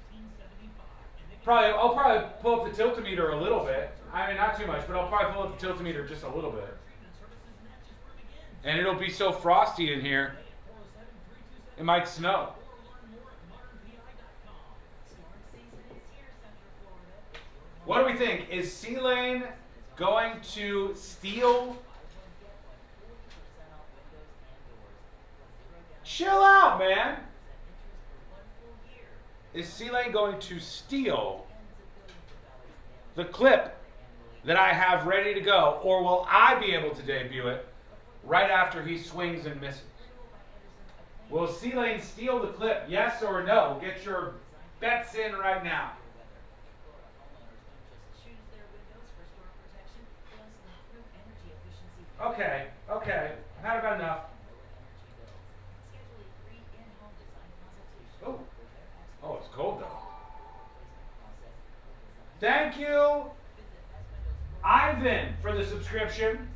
I'll probably pull up the tiltometer a little bit. I mean, not too much, but I'll probably pull up the tiltometer just a little bit. And it'll be so frosty in here, it might snow. What do we think? Is C-Lane going to steal? Chill out, man. Is C-Lane going to steal the clip that I have ready to go, or will I be able to debut it right after he swings and misses. Will C-Lane steal the clip? Yes or no? Get your bets in right now. Okay. I've had about enough. Oh, it's cold though. Thank you, Ivan, for the subscription.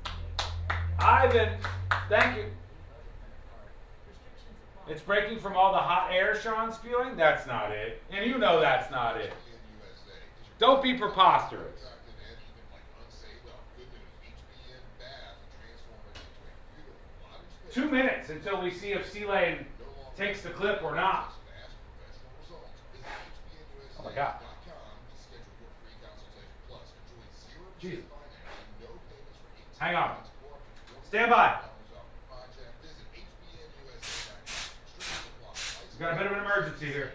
Ivan, thank you. It's breaking from all the hot air Sean's spewing? That's not it. And you know that's not it. Don't be preposterous. 2 minutes until we see if C-Lane takes the clip or not. Oh my God. Jesus. Hang on. Stand by. We've got a bit of an emergency here.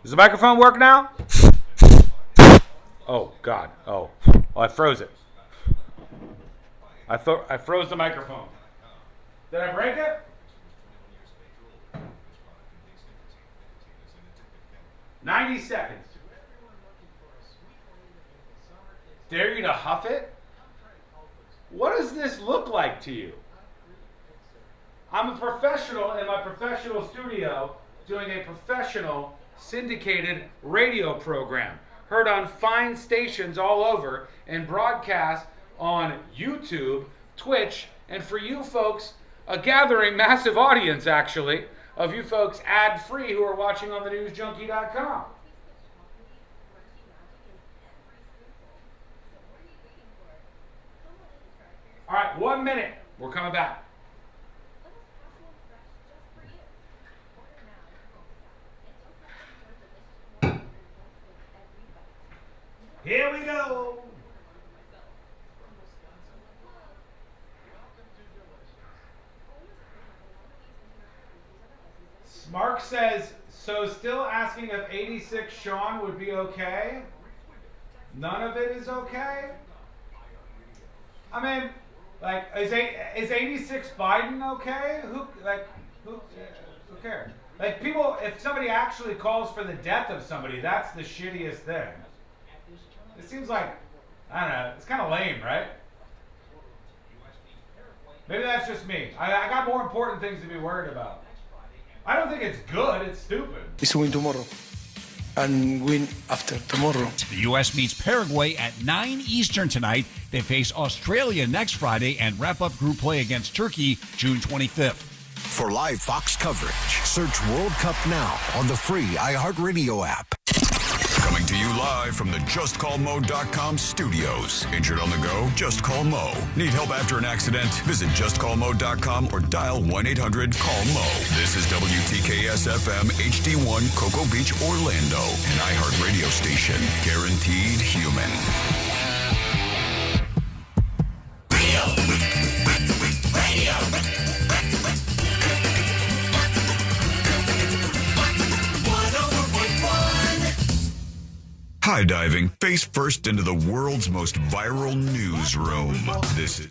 Does the microphone work now? Oh, God. Oh, I froze it. I froze the microphone. Did I break it? 90 seconds. Dare you to huff it? What does this look like to you? I'm a professional in my professional studio doing a professional syndicated radio program, heard on fine stations all over and broadcast on YouTube, Twitch, and for you folks, a gathering massive audience actually of you folks ad-free who are watching on thenewsjunkie.com. All right, 1 minute. We're coming back. Here we go. Mark says, so still asking if 86 Sean would be okay? None of it is okay? I mean, like, is 86 Biden okay? Who cares? Like, people, if somebody actually calls for the death of somebody, that's the shittiest thing. It seems like, I don't know, it's kind of lame, right? Maybe that's just me. I got more important things to be worried about. I don't think it's good, it's stupid. It's win tomorrow and win after tomorrow. The U.S. meets Paraguay at 9 Eastern tonight. They face Australia next Friday and wrap up group play against Turkey June 25th. For live Fox coverage, search World Cup now on the free iHeartRadio app. Coming to you live from the JustCallMo.com studios. Injured on the go? Just call Mo. Need help after an accident? Visit JustCallMo.com or dial 1-800-CALL-MO. This is WTKS-FM HD1 Cocoa Beach, Orlando. An iHeart radio station. Guaranteed human. Radio. High diving, face first into the world's most viral newsroom. This is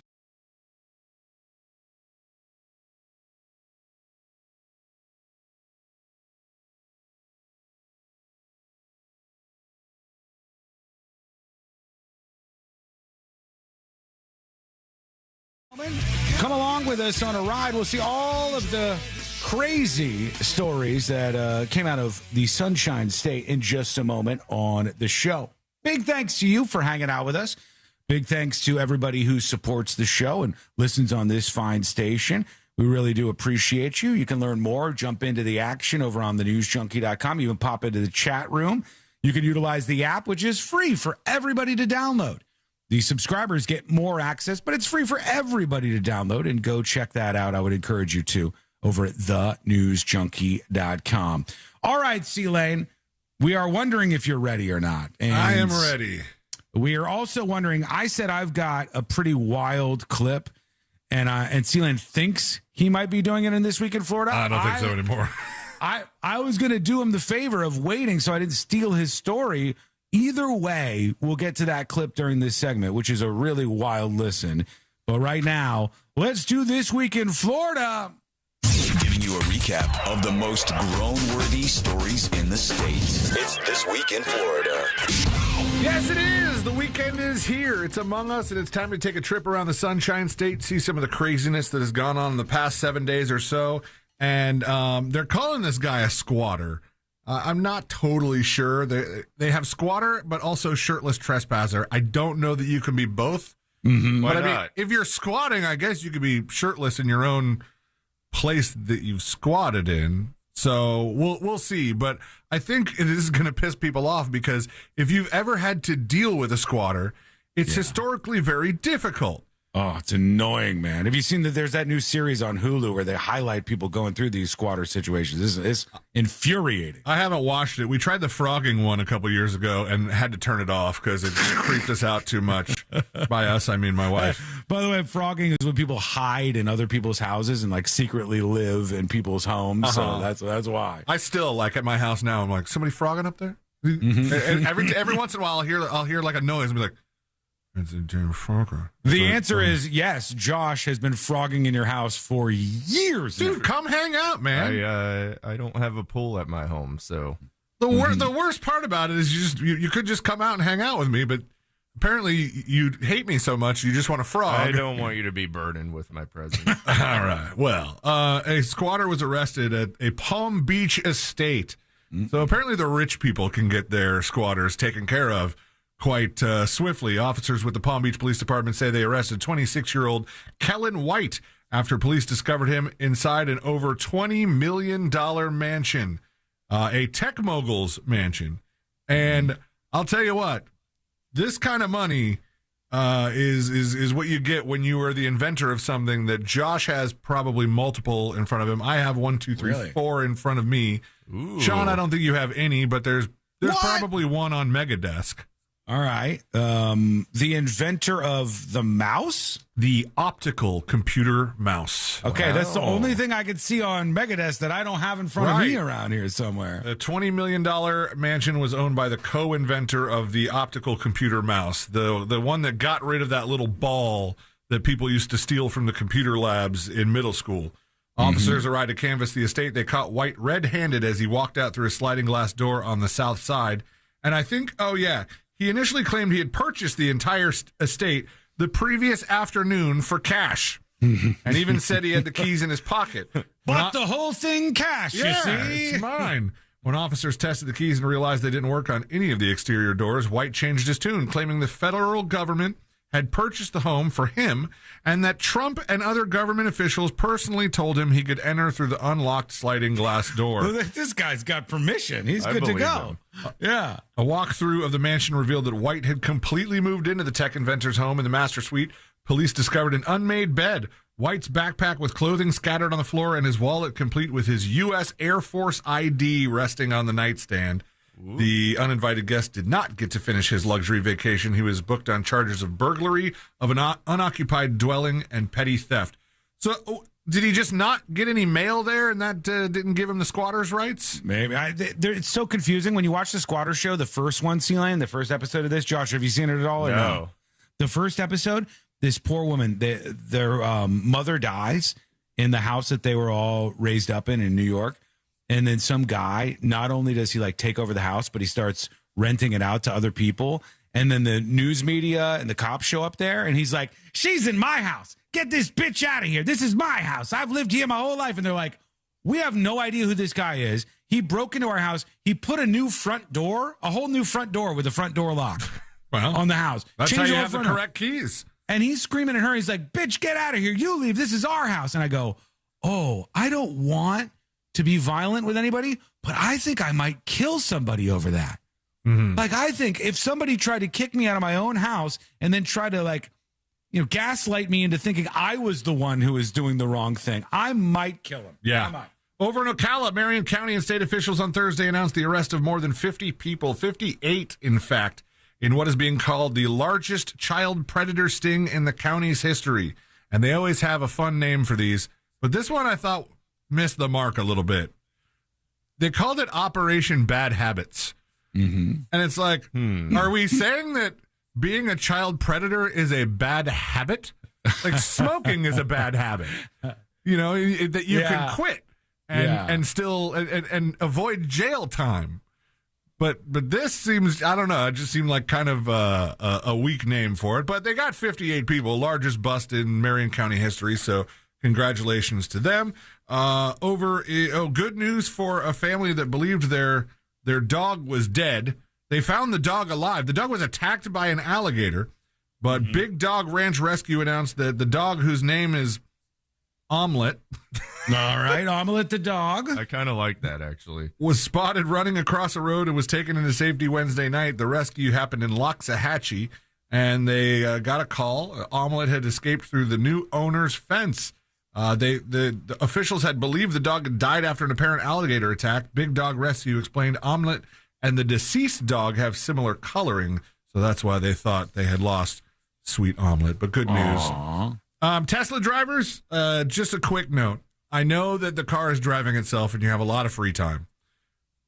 Come along with us on a ride. We'll see all of the crazy stories that came out of the Sunshine State in just a moment on the show. Big thanks to you for hanging out with us. Big thanks to everybody who supports the show and listens on this fine station. We really do appreciate you. You can learn more, jump into the action over on thenewsjunkie.com. You can pop into the chat room. You can utilize the app, which is free for everybody to download. The subscribers get more access, but it's free for everybody to download, and go check that out. I would encourage you to over at thenewsjunkie.com. All right, C-Lane, we are wondering if you're ready or not. And I am ready. We are also wondering, I said I've got a pretty wild clip and Sealand thinks he might be doing it in This Week in Florida. I don't think so anymore. I was going to do him the favor of waiting so I didn't steal his story. Either way, we'll get to that clip during this segment, which is a really wild listen. But right now, let's do This Week in Florida. Giving you a recap of the most groan-worthy stories in the state. It's This Week in Florida. Yes, it is. The weekend is here. It's among us, and it's time to take a trip around the Sunshine State, see some of the craziness that has gone on in the past 7 days or so. And they're calling this guy a squatter. I'm not totally sure. They have squatter, but also shirtless trespasser. I don't know that you can be both. Mm-hmm. But I mean, if you're squatting, I guess you could be shirtless in your own place that you've squatted in. So we'll see. But I think this is going to piss people off because if you've ever had to deal with a squatter, it's historically very difficult. Oh, it's annoying, man. Have you seen that there's that new series on Hulu where they highlight people going through these squatter situations? It's infuriating. I haven't watched it. We tried the frogging one a couple years ago and had to turn it off because it just creeped us out too much. By us, I mean my wife. By the way, frogging is when people hide in other people's houses and like secretly live in people's homes. So that's why. I still like at my house now. I'm like, somebody frogging up there? Mm-hmm. And every once in a while, I'll hear like a noise and be like, it's a damn frogger. The answer is yes. Josh has been frogging in your house for years. Dude, come hang out, man. I don't have a pool at my home, so the worst part about it is you could just come out and hang out with me, but apparently you hate me so much you just want to frog. I don't want you to be burdened with my presence. All right. Well, a squatter was arrested at a Palm Beach estate. So apparently the rich people can get their squatters taken care of quite swiftly. Officers with the Palm Beach Police Department say they arrested 26-year-old Kellen White after police discovered him inside an over $20 million mansion, a tech mogul's mansion. And I'll tell you what, this kind of money is what you get when you are the inventor of something that Josh has probably multiple in front of him. I have 1, 2, 3, 4 in front of me. Ooh. Sean, I don't think you have any, but there's probably one on Megadesk. All right. The inventor of the mouse? The optical computer mouse. Okay, that's the only thing I could see on Megadesk that I don't have in front of me around here somewhere. The $20 million mansion was owned by the co-inventor of the optical computer mouse, the one that got rid of that little ball that people used to steal from the computer labs in middle school. Officers arrived to canvass the estate. They caught White red-handed as he walked out through a sliding glass door on the south side. And I think, he initially claimed he had purchased the entire estate the previous afternoon for cash, and even said he had the keys in his pocket. Bought the whole thing cash, you see? It's mine. When officers tested the keys and realized they didn't work on any of the exterior doors, White changed his tune, claiming the federal government had purchased the home for him and that Trump and other government officials personally told him he could enter through the unlocked sliding glass door. This guy's got permission. He's good to go. Yeah. A walkthrough of the mansion revealed that White had completely moved into the tech inventor's home in the master suite. Police discovered an unmade bed, White's backpack with clothing scattered on the floor, and his wallet complete with his U.S. Air Force ID resting on the nightstand. Ooh. The uninvited guest did not get to finish his luxury vacation. He was booked on charges of burglary of an unoccupied dwelling and petty theft. So did he just not get any mail there and that didn't give him the squatter's rights? Maybe. It's so confusing. When you watch the Squatter Show, the first one, C-Lane, the first episode of this, Josh, have you seen it at all? Or no. The first episode, this poor woman, their mother dies in the house that they were all raised up in New York. And then some guy, not only does he take over the house, but he starts renting it out to other people. And then the news media and the cops show up there and he's like, she's in my house. Get this bitch out of here. This is my house. I've lived here my whole life. And they're like, we have no idea who this guy is. He broke into our house. He put a new front door, a whole new front door with a front door lock on the house. That's how you have the correct keys. And he's screaming at her. He's like, bitch, get out of here. You leave. This is our house. And I go, I don't want to be violent with anybody, but I think I might kill somebody over that. Mm-hmm. I think if somebody tried to kick me out of my own house and then try to gaslight me into thinking I was the one who was doing the wrong thing, I might kill him. Yeah. I might. Over in Ocala, Marion County and state officials on Thursday announced the arrest of more than 50 people, 58 in fact, in what is being called the largest child predator sting in the county's history. and they always have a fun name for these. But this one I thought missed the mark a little bit. They called it Operation Bad Habits. And it's like, are we saying that being a child predator is a bad habit? Like smoking is a bad habit, you know, that you can quit and still and avoid jail time. But this seems, I don't know, it just seemed like kind of a weak name for it. But they got 58 people, largest bust in Marion County history. So congratulations to them. Good news for a family that believed their dog was dead. They found the dog alive. The dog was attacked by an alligator, but Big Dog Ranch Rescue announced that the dog, whose name is Omelet. All right, Omelet the dog. I kind of like that, actually. Was spotted running across a road and was taken into safety Wednesday night. The rescue happened in Loxahatchee, and they got a call. Omelet had escaped through the new owner's fence. The officials had believed the dog had died after an apparent alligator attack. Big Dog Rescue explained Omelet and the deceased dog have similar coloring, so that's why they thought they had lost sweet Omelet. But good news. Tesla drivers, just a quick note. I know that the car is driving itself and you have a lot of free time,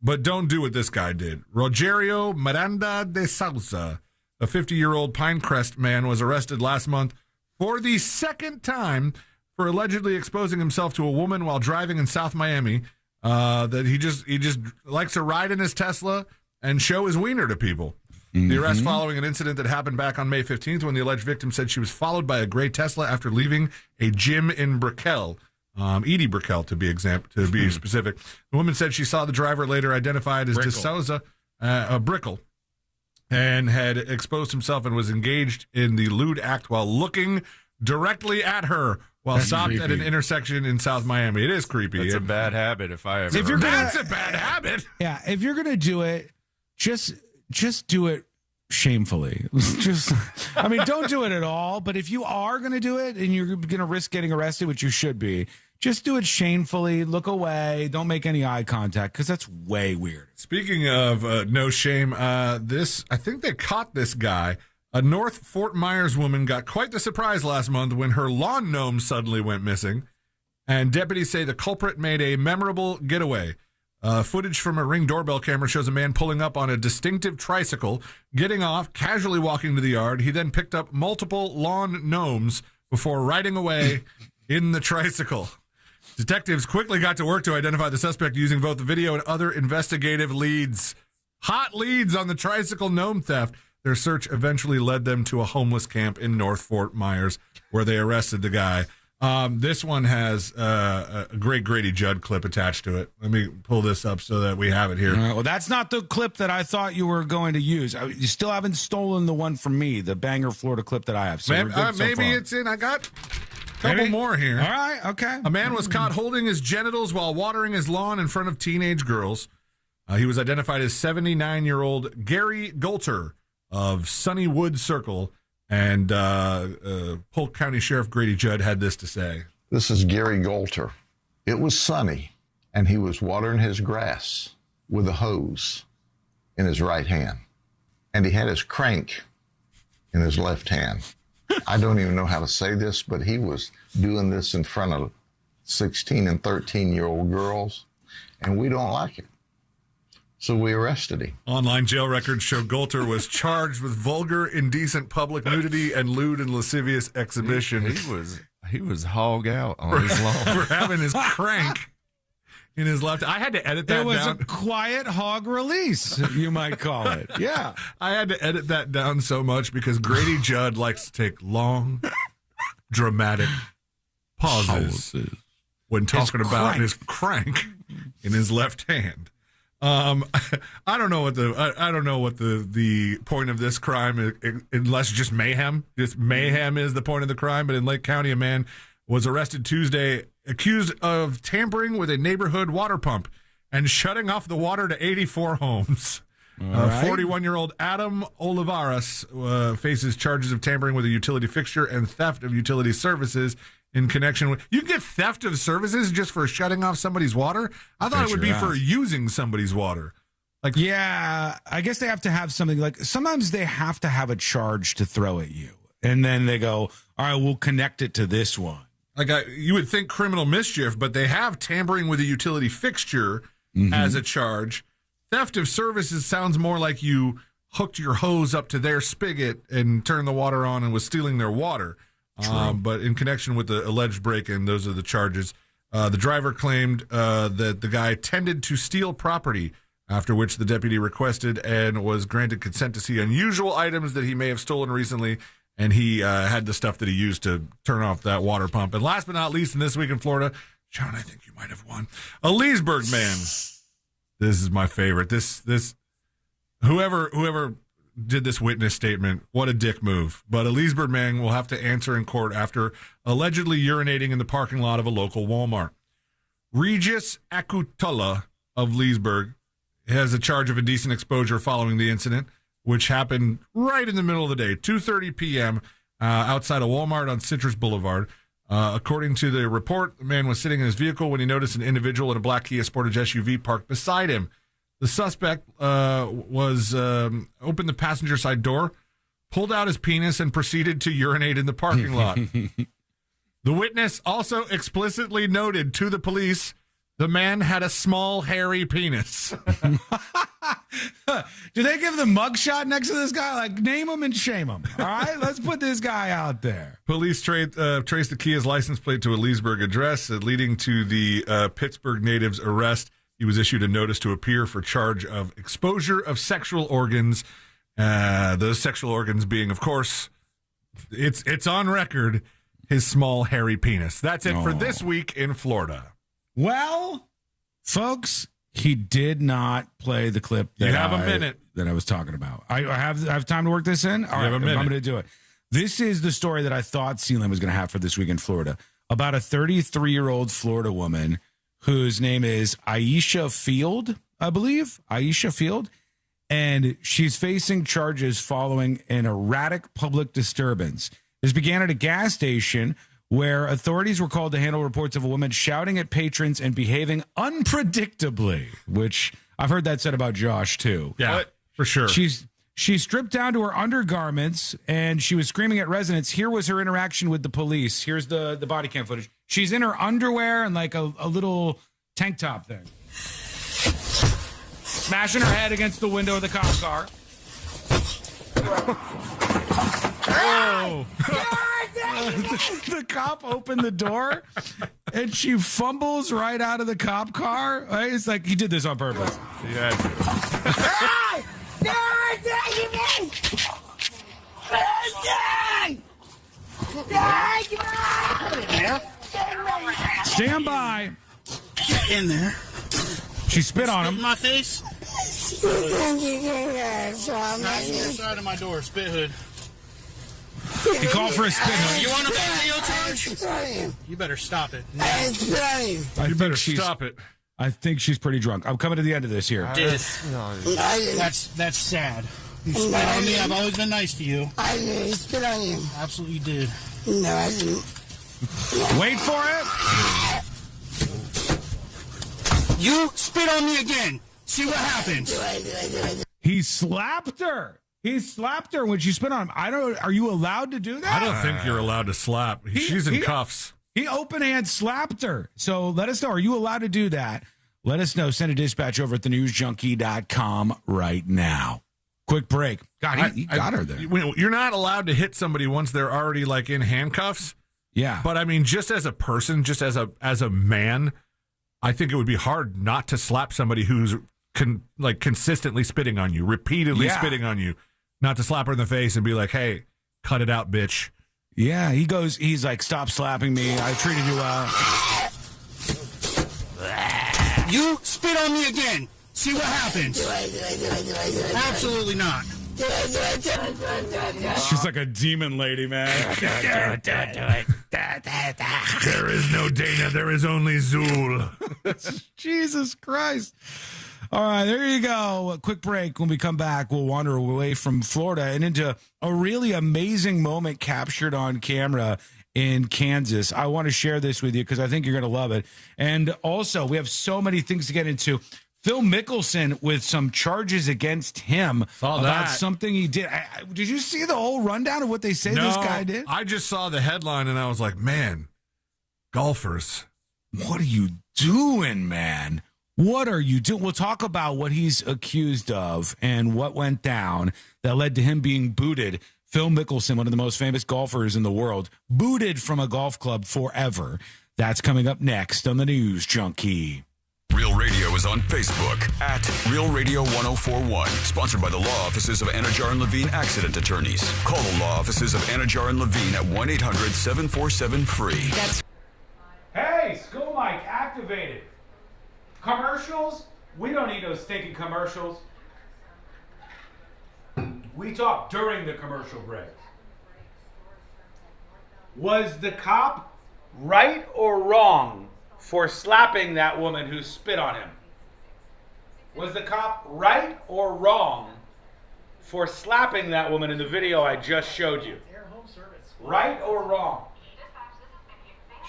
but don't do what this guy did. Rogerio Miranda de Souza, a 50-year-old Pinecrest man, was arrested last month for the second time for allegedly exposing himself to a woman while driving in South Miami. That he just likes to ride in his Tesla and show his wiener to people. The arrest following an incident that happened back on May 15th when the alleged victim said she was followed by a gray Tesla after leaving a gym in Brickell. Edie Brickell, to be specific. The woman said she saw the driver, later identified as De Souza, Brickell, and had exposed himself and was engaged in the lewd act while looking directly at her while stopped at an intersection in South Miami. It is creepy. It's a bad habit if I ever That's a bad habit. Yeah, if you're going to do it, just do it shamefully. Don't do it at all, but if you are going to do it and you're going to risk getting arrested, which you should be, just do it shamefully, look away, don't make any eye contact, because that's way weird. Speaking of no shame, I think they caught this guy. A North Fort Myers woman got quite the surprise last month when her lawn gnome suddenly went missing, and deputies say the culprit made a memorable getaway. Footage from a Ring doorbell camera shows a man pulling up on a distinctive tricycle, getting off, casually walking to the yard. He then picked up multiple lawn gnomes before riding away in the tricycle. Detectives quickly got to work to identify the suspect using both the video and other investigative leads. Hot leads on the tricycle gnome theft. Their search eventually led them to a homeless camp in North Fort Myers, where they arrested the guy. This one has a great Grady Judd clip attached to it. Let me pull this up so that we have it here. Well, that's not the clip that I thought you were going to use. You still haven't stolen the one from me, the banger Florida clip that I have. So maybe it's in. I got a couple more here. All right, okay. A man was caught holding his genitals while watering his lawn in front of teenage girls. He was identified as 79-year-old Gary Golter of Sunnywood Circle. And Polk County Sheriff Grady Judd had this to say. This is Gary Golter. It was sunny, and he was watering his grass with a hose in his right hand. And he had his crank in his left hand. I don't even know how to say this, but he was doing this in front of 16 and 13-year-old girls, and we don't like it. So we arrested him. Online jail records show Golter was charged with vulgar, indecent public nudity and lewd and lascivious exhibition. He was hog out on his lawn for having his crank in his left. I had to edit that down. It was a quiet hog release, you might call it. Yeah. I had to edit that down so much because Grady Judd likes to take long, dramatic pauses when talking about his crank in his left hand. I don't know what the point of this crime is, unless just mayhem. Just mayhem is the point of the crime. But in Lake County, a man was arrested Tuesday accused of tampering with a neighborhood water pump and shutting off the water to 84 homes. 41-year-old Adam Olivares faces charges of tampering with a utility fixture and theft of utility services in connection with... You can get theft of services just for shutting off somebody's water? I thought it would be for using somebody's water. Yeah, I guess they have to have something like... Sometimes they have to have a charge to throw at you. And then they go, all right, we'll connect it to this one. You would think criminal mischief, but they have tampering with a utility fixture as a charge. Theft of services sounds more like you hooked your hose up to their spigot and turned the water on and was stealing their water. But in connection with the alleged break-in, those are the charges. The driver claimed that the guy tended to steal property, after which the deputy requested and was granted consent to see unusual items that he may have stolen recently, and he had the stuff that he used to turn off that water pump. And last but not least, in This Week in Florida, John, I think you might have won. A Leesburg man. This is my favorite. This whoever did this witness statement, what a dick move. But a Leesburg man will have to answer in court after allegedly urinating in the parking lot of a local Walmart. Regis Akutula of Leesburg has a charge of indecent exposure following the incident, which happened right in the middle of the day, 2:30 p.m. Outside a Walmart on Citrus Boulevard. According to the report, the man was sitting in his vehicle when he noticed an individual in a black Kia Sportage SUV parked beside him. The suspect opened the passenger side door, pulled out his penis, and proceeded to urinate in the parking lot. The witness also explicitly noted to the police the man had a small, hairy penis. Do they give the mugshot next to this guy? Like, name him and shame him. All right, let's put this guy out there. Police traced the Kia's license plate to a Leesburg address, leading to the Pittsburgh native's arrest. He was issued a notice to appear for charge of exposure of sexual organs. Those sexual organs being, of course, it's on record, his small, hairy penis. That's it for This Week in Florida. Well, folks, he did not play the clip that you have a minute that I was talking about. I have time to work this in? All right, have a minute. I'm going to do it. This is the story that I thought Sealand was going to have for This Week in Florida about a 33-year-old Florida woman whose name is Aisha Field, I believe. Aisha Field. And she's facing charges following an erratic public disturbance. This began at a gas station where authorities were called to handle reports of a woman shouting at patrons and behaving unpredictably, which I've heard that said about Josh, too. Yeah, for sure. She stripped down to her undergarments, and she was screaming at residents. Here was her interaction with the police. Here's the body cam footage. She's in her underwear and like a little tank top thing. Smashing her head against the window of the cop car. Oh. The cop opened the door, and she fumbles right out of the cop car. Right? It's like he did this on purpose. Yeah. Stand by. Get in there. She spit on him. In my face. Side of my door, spit hood. He called for a spit hood. You want a video charge? You better stop it. You better stop it. I think she's pretty drunk. I'm coming to the end of this here. That's sad. You spit on me. I've always been nice to you. I didn't spit on you. Absolutely did. No, I didn't. Wait for it. You spit on me again. See what happens. He slapped her. He slapped her when she spit on him. Are you allowed to do that? I don't think you're allowed to slap. She's in cuffs. He open hand slapped her. So let us know. Are you allowed to do that? Let us know. Send a dispatch over at thenewsjunkie.com right now. Quick break. God, he got her there. You're not allowed to hit somebody once they're already like in handcuffs. Yeah. But I mean, just as a person, just as a man, I think it would be hard not to slap somebody who's consistently spitting on you, repeatedly spitting on you, not to slap her in the face and be like, hey, cut it out, bitch. Yeah, he's like, stop slapping me. I treated you well. You spit on me again. See what happens. Absolutely not. She's like a demon lady, man. Do it. There is no Dana. There is only Zool. Jesus Christ. All right, there you go. A quick break. When we come back, we'll wander away from Florida and into a really amazing moment captured on camera in Kansas. I want to share this with you because I think you're going to love it. And also, we have so many things to get into. Phil Mickelson with some charges against him about that. something he did. Did you see the whole rundown of what they say this guy did? I just saw the headline and I was like, man, golfers. What are you doing, man? What are you doing? We'll talk about what he's accused of and what went down that led to him being booted. Phil Mickelson, one of the most famous golfers in the world, booted from a golf club forever. That's coming up next on the News Junkie. Real Radio is on Facebook at Real Radio 1041. Sponsored by the law offices of Anajar and Levine Accident Attorneys. Call the law offices of Anajar and Levine at 1-800-747-FREE. Hey, school mic activated. Commercials? We don't need those stinking commercials. We talk during the commercial breaks. Was the cop right or wrong for slapping that woman who spit on him? Was the cop right or wrong for slapping that woman in the video I just showed you? Right or wrong?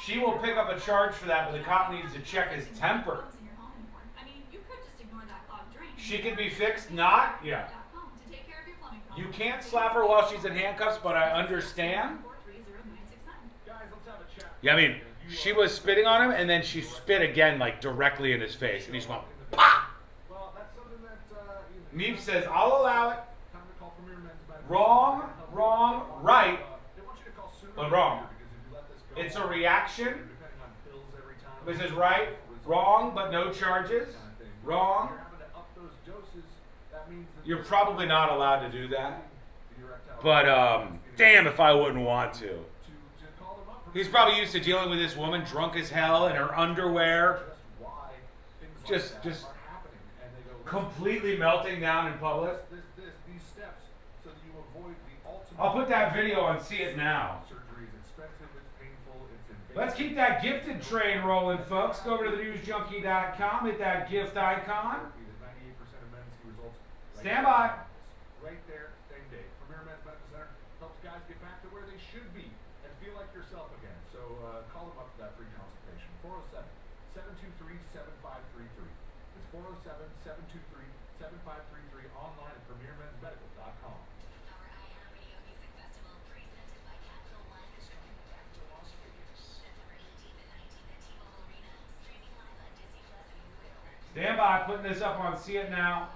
She will pick up a charge for that, but the cop needs to check his temper. She can be fixed, not? Yeah. You can't slap her while she's in handcuffs, but I understand. Yeah, I mean, she was spitting on him, and then she spit again, like, directly in his face. And he's going, pah! Neep says, I'll allow it. Wrong, right, but wrong. It's a reaction. It says right, wrong, but no charges. Wrong. You're probably not allowed to do that. But, damn if I wouldn't want to. He's probably used to dealing with this woman drunk as hell in her underwear. Just completely melting down in public. I'll put that video on See It Now. Let's keep that gifted train rolling, folks. Go over to thenewsjunkie.com, hit that gift icon. Stand by. Right there, same day. Premier Men's Medical Center helps guys get back to where they should be and feel like yourself again. So call them up for that free consultation. 407-723-7533. It's 407-723-7533 online at premiermensmedical.com. Stand by, putting this up on See It Now.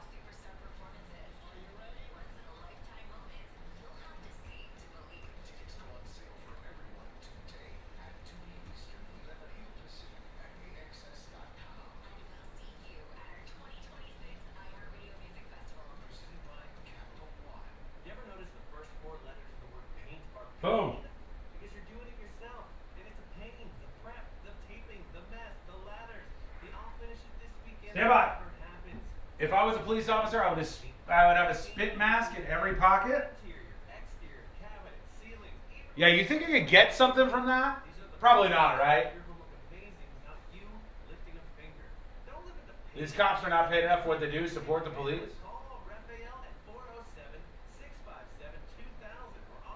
Boom. Because you're doing it yourself. And it's a pain. The prep, the taping, the mess, the ladders. I'll finish it this weekend. Stand by. If I was a police officer, I would have a spit mask in every pocket. Yeah, you think you could get something from that? Probably not, right? These cops are not paid enough for what they do. Support the police.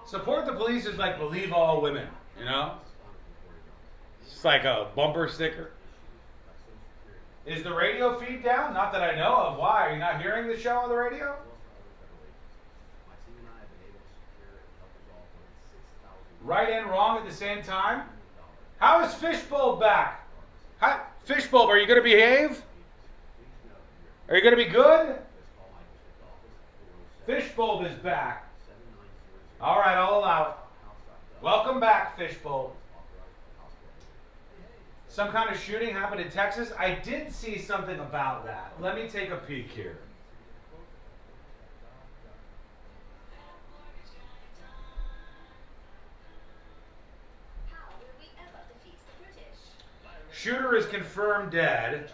Support the police is like believe all women, you know? It's like a bumper sticker. Is the radio feed down? Not that I know of. Why? Are you not hearing the show on the radio? Right and wrong at the same time? How is Fishbowl back? Fishbowl, are you going to behave? Are you going to be good? Fishbowl is back. All right, I'll allow it. Welcome back, Fishbowl. Some kind of shooting happened in Texas. I did see something about that. Let me take a peek here. Shooter is confirmed dead.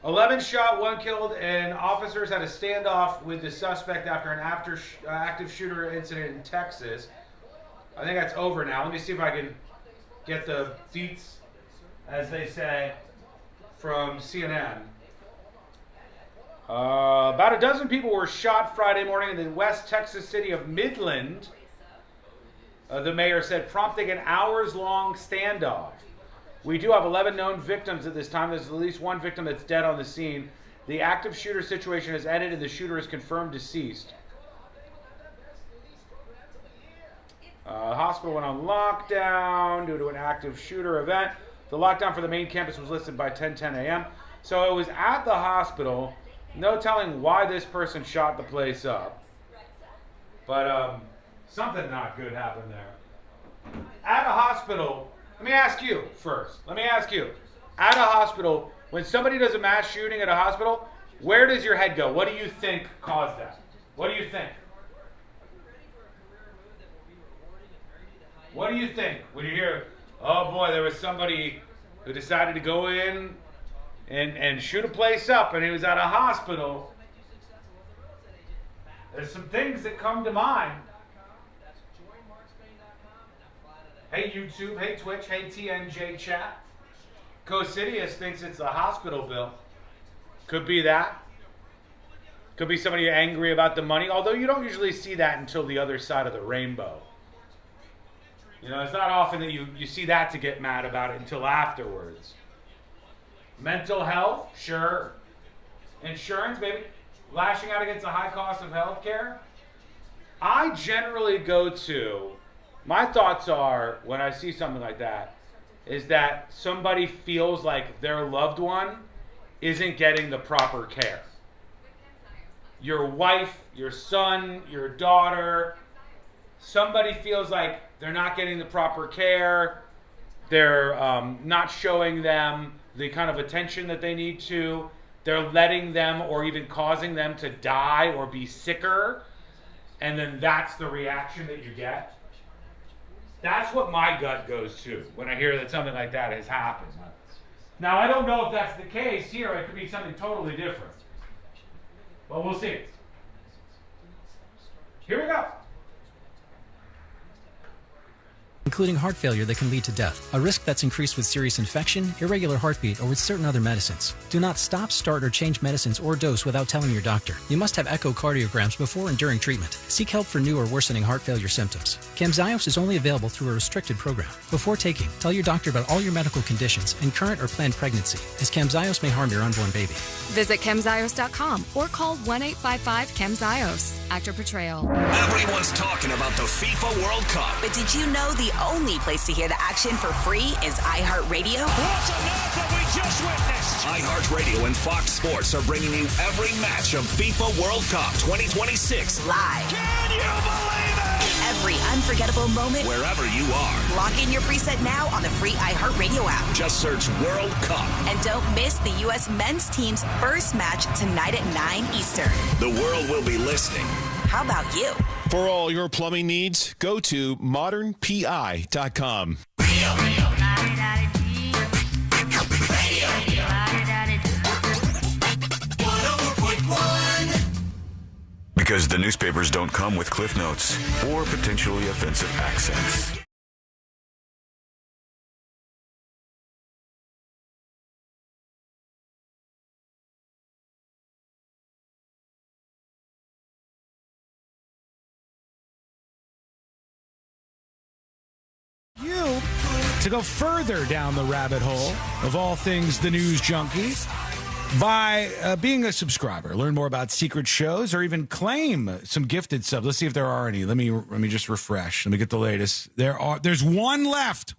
11 shot, 1 killed, and officers had a standoff with the suspect after an active shooter incident in Texas. I think that's over now. Let me see if I can get the deets, as they say, from CNN. About a dozen people were shot Friday morning in the West Texas city of Midland, the mayor said, prompting an hours-long standoff. We do have 11 known victims at this time. There's at least one victim that's dead on the scene. The active shooter situation has ended and the shooter is confirmed deceased. Hospital went on lockdown due to an active shooter event. The lockdown for the main campus was listed by 10:10 a.m. So it was at the hospital. No telling why this person shot the place up. But something not good happened there. At a hospital, let me ask you first. At a hospital, when somebody does a mass shooting at a hospital, where does your head go? What do you think caused that? What do you think? What do you think when you hear, oh boy, there was somebody who decided to go in and shoot a place up and he was at a hospital? There's some things that come to mind. Hey YouTube, hey Twitch, hey TNJ chat. Cosidius thinks it's a hospital bill. Could be that. Could be somebody angry about the money, although you don't usually see that until the other side of the rainbow. You know, it's not often that you see that to get mad about it until afterwards. Mental health, sure. Insurance, maybe. Lashing out against the high cost of health care. I generally go to, my thoughts are, when I see something like that, is that somebody feels like their loved one isn't getting the proper care. Your wife, your son, your daughter, somebody feels like they're not getting the proper care, they're not showing them the kind of attention that they need to, they're letting them or even causing them to die or be sicker, and then that's the reaction that you get. That's what my gut goes to when I hear that something like that has happened. Now, I don't know if that's the case here. It could be something totally different. But we'll see. Here we go. Including heart failure that can lead to death, a risk that's increased with serious infection, irregular heartbeat, or with certain other medicines. Do not stop, start, or change medicines or dose without telling your doctor. You must have echocardiograms before and during treatment. Seek help for new or worsening heart failure symptoms. Camzyos is only available through a restricted program. Before taking, tell your doctor about all your medical conditions and current or planned pregnancy, as Camzyos may harm your unborn baby. Visit Camzyos.com or call 1-855-CAMZYOS. Actor portrayal. Everyone's talking about the FIFA World Cup. But did you know the only place to hear the action for free is iHeartRadio? What on earth have we just witnessed? iHeartRadio and Fox Sports are bringing you every match of FIFA World Cup 2026 live. Can you believe it? Every unforgettable moment, wherever you are. Lock in your preset now on the free iHeartRadio app. Just search World Cup. And don't miss the U.S. men's team's first match tonight at 9 Eastern. The world will be listening. How about you? For all your plumbing needs, go to modernpi.com. Because the newspapers don't come with cliff notes or potentially offensive accents. You to go further down the rabbit hole of all things the News Junkie by being a subscriber. Learn more about secret shows or even claim some gifted subs. Let's see if there are any. Let me just refresh. Let me get the latest. There's one left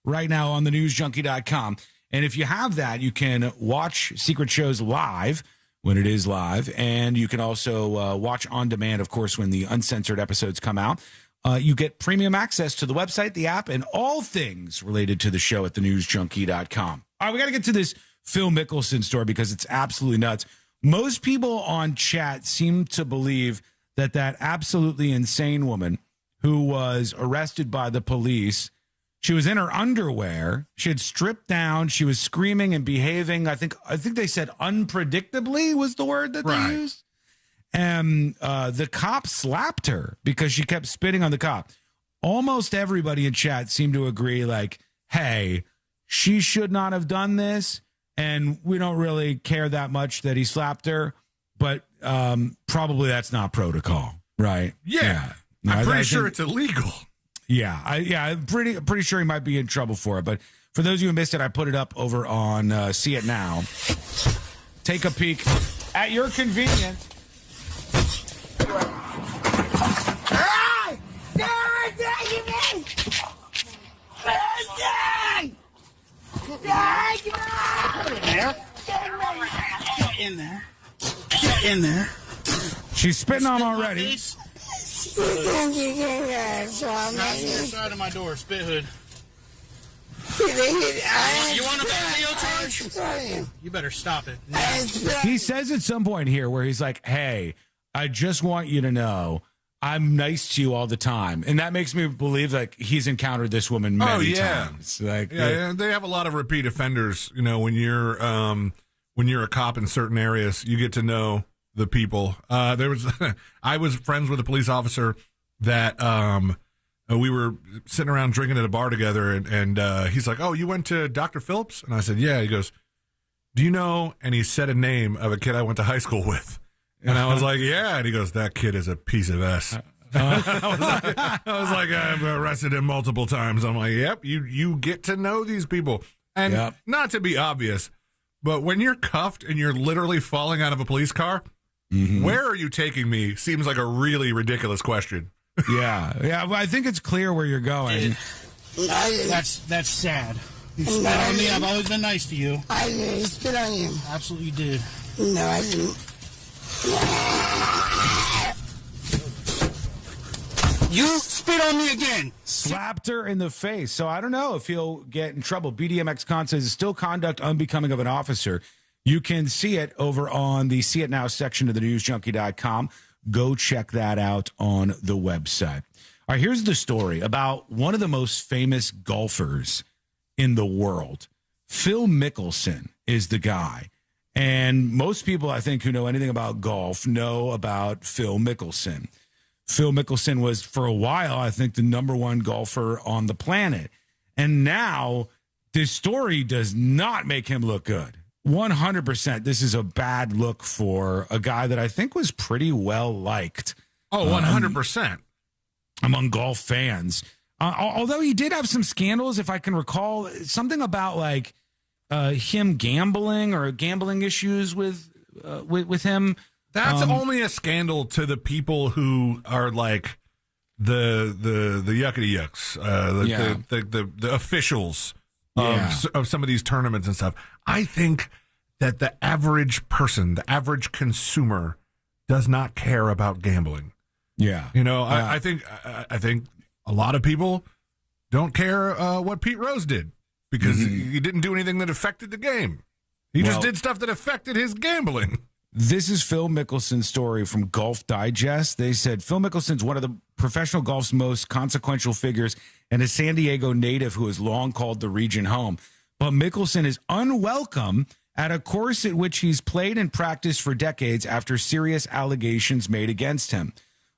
right now on thenewsjunkie.com. And if you have that, you can watch secret shows live when it is live, and you can also watch on demand, of course, when the uncensored episodes come out. You get premium access to the website, the app, and all things related to the show at thenewsjunkie.com. All right, we got to get to this Phil Mickelson story because it's absolutely nuts. Most people on chat seem to believe that absolutely insane woman who was arrested by the police, she was in her underwear, she had stripped down, she was screaming and behaving, I think they said unpredictably was the word that they used. And the cop slapped her because she kept spitting on the cop. Almost everybody in chat seemed to agree, like, hey, she should not have done this, and we don't really care that much that he slapped her, but probably that's not protocol, right? Yeah. No, I'm pretty sure it's illegal. Yeah, I'm pretty sure he might be in trouble for it. But for those of you who missed it, I put it up over on See It Now. Take a peek at your convenience. Get in there. Get in there. She's spitting on him already. Get side of my door, spit hood. You want a video charge? You better stop it. He says at some point here where he's like, hey, I just want you to know I'm nice to you all the time. And that makes me believe like he's encountered this woman many times. Like, yeah, they have a lot of repeat offenders. You know, when you're a cop in certain areas, you get to know the people. I was friends with a police officer that we were sitting around drinking at a bar together, and he's like, "Oh, you went to Dr. Phillips?" And I said, "Yeah." He goes, "Do you know?" And he said a name of a kid I went to high school with, and I was like, "Yeah." And he goes, "That kid is a piece of S." I was like, I've arrested him multiple times. I'm like, "Yep, you get to know these people," and not to be obvious, but when you're cuffed and you're literally falling out of a police car. Mm-hmm. Where are you taking me? Seems like a really ridiculous question. Yeah. Well, I think it's clear where you're going. That's sad. You spit on me. I've always been nice to you. I didn't spit on you. Absolutely did. No, I didn't. You spit on me again. Slapped her in the face. So I don't know if he'll get in trouble. BDMX Con says it's still conduct unbecoming of an officer. You can see it over on the See It Now section of the newsjunkie.com. Go check that out on the website. All right, here's the story about one of the most famous golfers in the world. Phil Mickelson is the guy. And most people, I think, who know anything about golf know about Phil Mickelson. Phil Mickelson was, for a while, I think, the number one golfer on the planet. And now this story does not make him look good. 100%. This is a bad look for a guy that I think was pretty well liked. Oh, 100%. Among golf fans. Although he did have some scandals, if I can recall, something about like him gambling or gambling issues with him. That's only a scandal to the people who are like the yuckity yucks, the officials of some of these tournaments and stuff. I think that the average person, the average consumer, does not care about gambling. Yeah, you know, I think a lot of people don't care what Pete Rose did because he didn't do anything that affected the game. He just did stuff that affected his gambling. This is Phil Mickelson's story from Golf Digest. They said Phil Mickelson's one of the professional golf's most consequential figures and a San Diego native who has long called the region home. But Mickelson is unwelcome at a course at which he's played and practiced for decades after serious allegations made against him.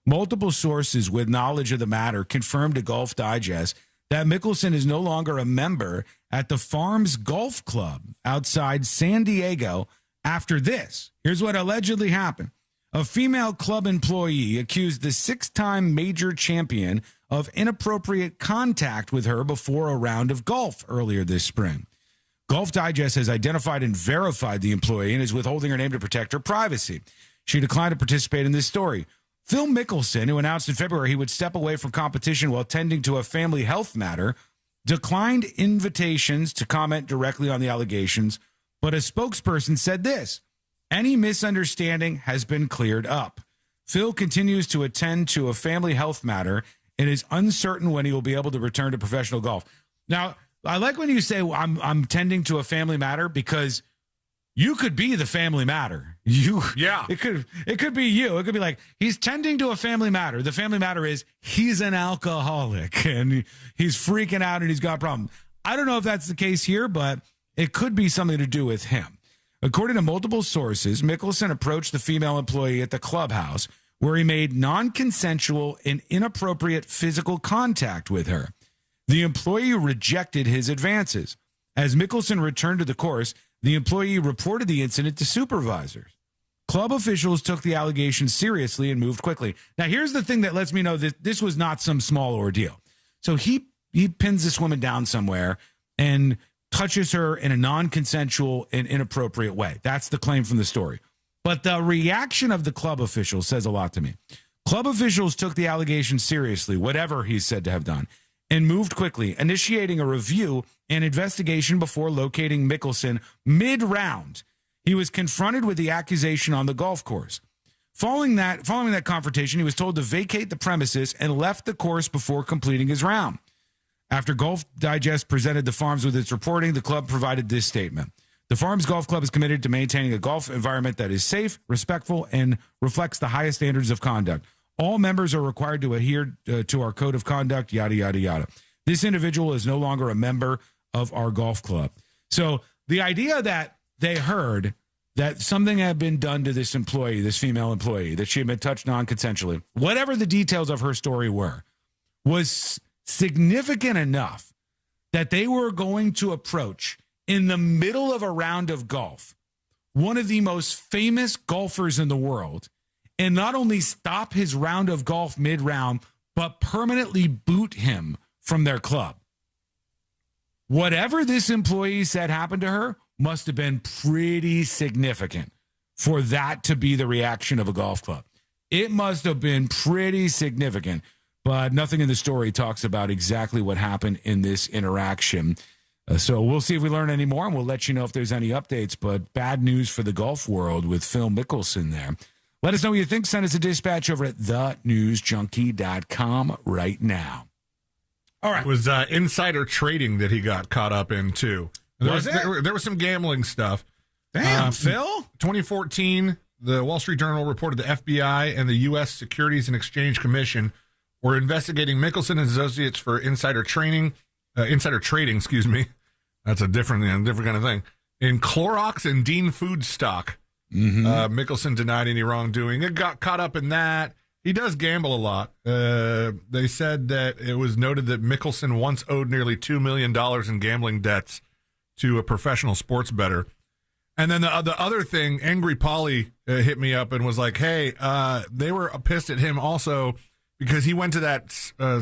Multiple sources with knowledge of the matter confirmed to Golf Digest that Mickelson is no longer a member at the Farms Golf Club outside San Diego after this. Here's what allegedly happened. A female club employee accused the six-time major champion of inappropriate contact with her before a round of golf earlier this spring. Golf Digest has identified and verified the employee and is withholding her name to protect her privacy. She declined to participate in this story. Phil Mickelson, who announced in February he would step away from competition while tending to a family health matter, declined invitations to comment directly on the allegations, but a spokesperson said this: any misunderstanding has been cleared up. Phil continues to attend to a family health matter and is uncertain when he will be able to return to professional golf. Now, I like when you say I'm tending to a family matter, because you could be the family matter. It could be you. It could be like, he's tending to a family matter. The family matter is he's an alcoholic and he's freaking out and he's got a problem. I don't know if that's the case here, but it could be something to do with him. According to multiple sources, Mickelson approached the female employee at the clubhouse where he made non-consensual and inappropriate physical contact with her. The employee rejected his advances. As Mickelson returned to the course, the employee reported the incident to supervisors. Club officials took the allegations seriously and moved quickly. Now, here's the thing that lets me know that this was not some small ordeal. So he pins this woman down somewhere and touches her in a non-consensual and inappropriate way. That's the claim from the story. But the reaction of the club officials says a lot to me. Club officials took the allegation seriously, whatever he's said to have done, and moved quickly, initiating a review and investigation before locating Mickelson mid-round. He was confronted with the accusation on the golf course. Following that confrontation, he was told to vacate the premises and left the course before completing his round. After Golf Digest presented the Farms with its reporting, the club provided this statement. The Farms Golf Club is committed to maintaining a golf environment that is safe, respectful, and reflects the highest standards of conduct. All members are required to adhere to our code of conduct, yada, yada, yada. This individual is no longer a member of our golf club. So the idea that they heard that something had been done to this employee, this female employee, that she had been touched non-consensually, whatever the details of her story were, was significant enough that they were going to approach, in the middle of a round of golf, one of the most famous golfers in the world, and not only stop his round of golf mid-round, but permanently boot him from their club. Whatever this employee said happened to her must have been pretty significant for that to be the reaction of a golf club. It must have been pretty significant, but nothing in the story talks about exactly what happened in this interaction. So we'll see if we learn any more, and we'll let you know if there's any updates. But bad news for the golf world with Phil Mickelson there. Let us know what you think. Send us a dispatch over at thenewsjunkie.com right now. All right. It was insider trading that he got caught up in, too. There was some gambling stuff. Damn, Phil. 2014, the Wall Street Journal reported the FBI and the U.S. Securities and Exchange Commission were investigating Mickelson and associates for insider trading, excuse me. That's a different kind of thing. In Clorox and Dean Food stock. Mickelson denied any wrongdoing. It got caught up in that. He does gamble a lot. They said that it was noted that Mickelson once owed nearly $2 million in gambling debts to a professional sports bettor. And then the other thing, Angry Polly hit me up and was like, hey, they were pissed at him also because he went to that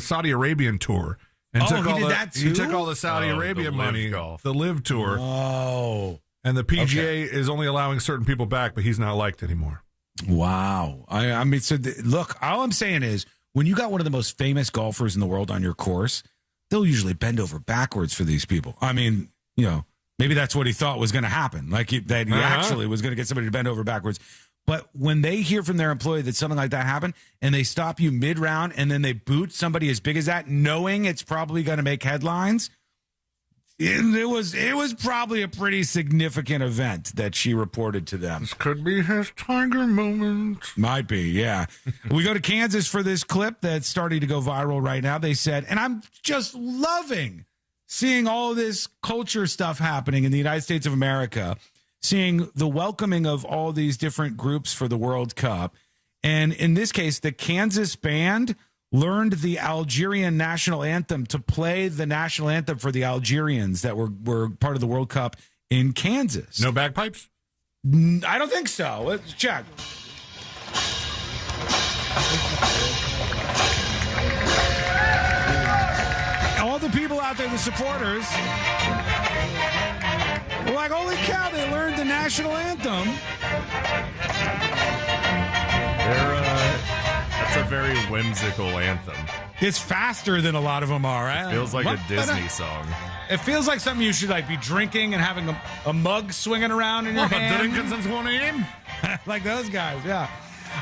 Saudi Arabian tour and took all the Saudi Arabian money, the Live Tour. Oh. And the PGA is only allowing certain people back, but he's not liked anymore. Wow. I mean, look, all I'm saying is when you got one of the most famous golfers in the world on your course, they'll usually bend over backwards for these people. I mean, maybe that's what he thought was going to happen. Like he actually was going to get somebody to bend over backwards. But when they hear from their employee that something like that happened and they stop you mid-round and then they boot somebody as big as that, knowing it's probably going to make headlines, it was probably a pretty significant event that she reported to them. This could be his Tiger moment. Might be, yeah. We go to Kansas for this clip that's starting to go viral right now. They said, and I'm just loving seeing all this culture stuff happening in the United States of America, seeing the welcoming of all these different groups for the World Cup. And in this case, the Kansas band learned the Algerian national anthem to play the national anthem for the Algerians that were part of the World Cup in Kansas. No bagpipes? I don't think so. Let's check. All the people out there, the supporters, were like, holy cow, they learned the national anthem. That's a very whimsical anthem. It's faster than a lot of them are. Right? It feels like a Disney song. It feels like something you should be drinking and having a mug swinging around in your hand. Like those guys, yeah.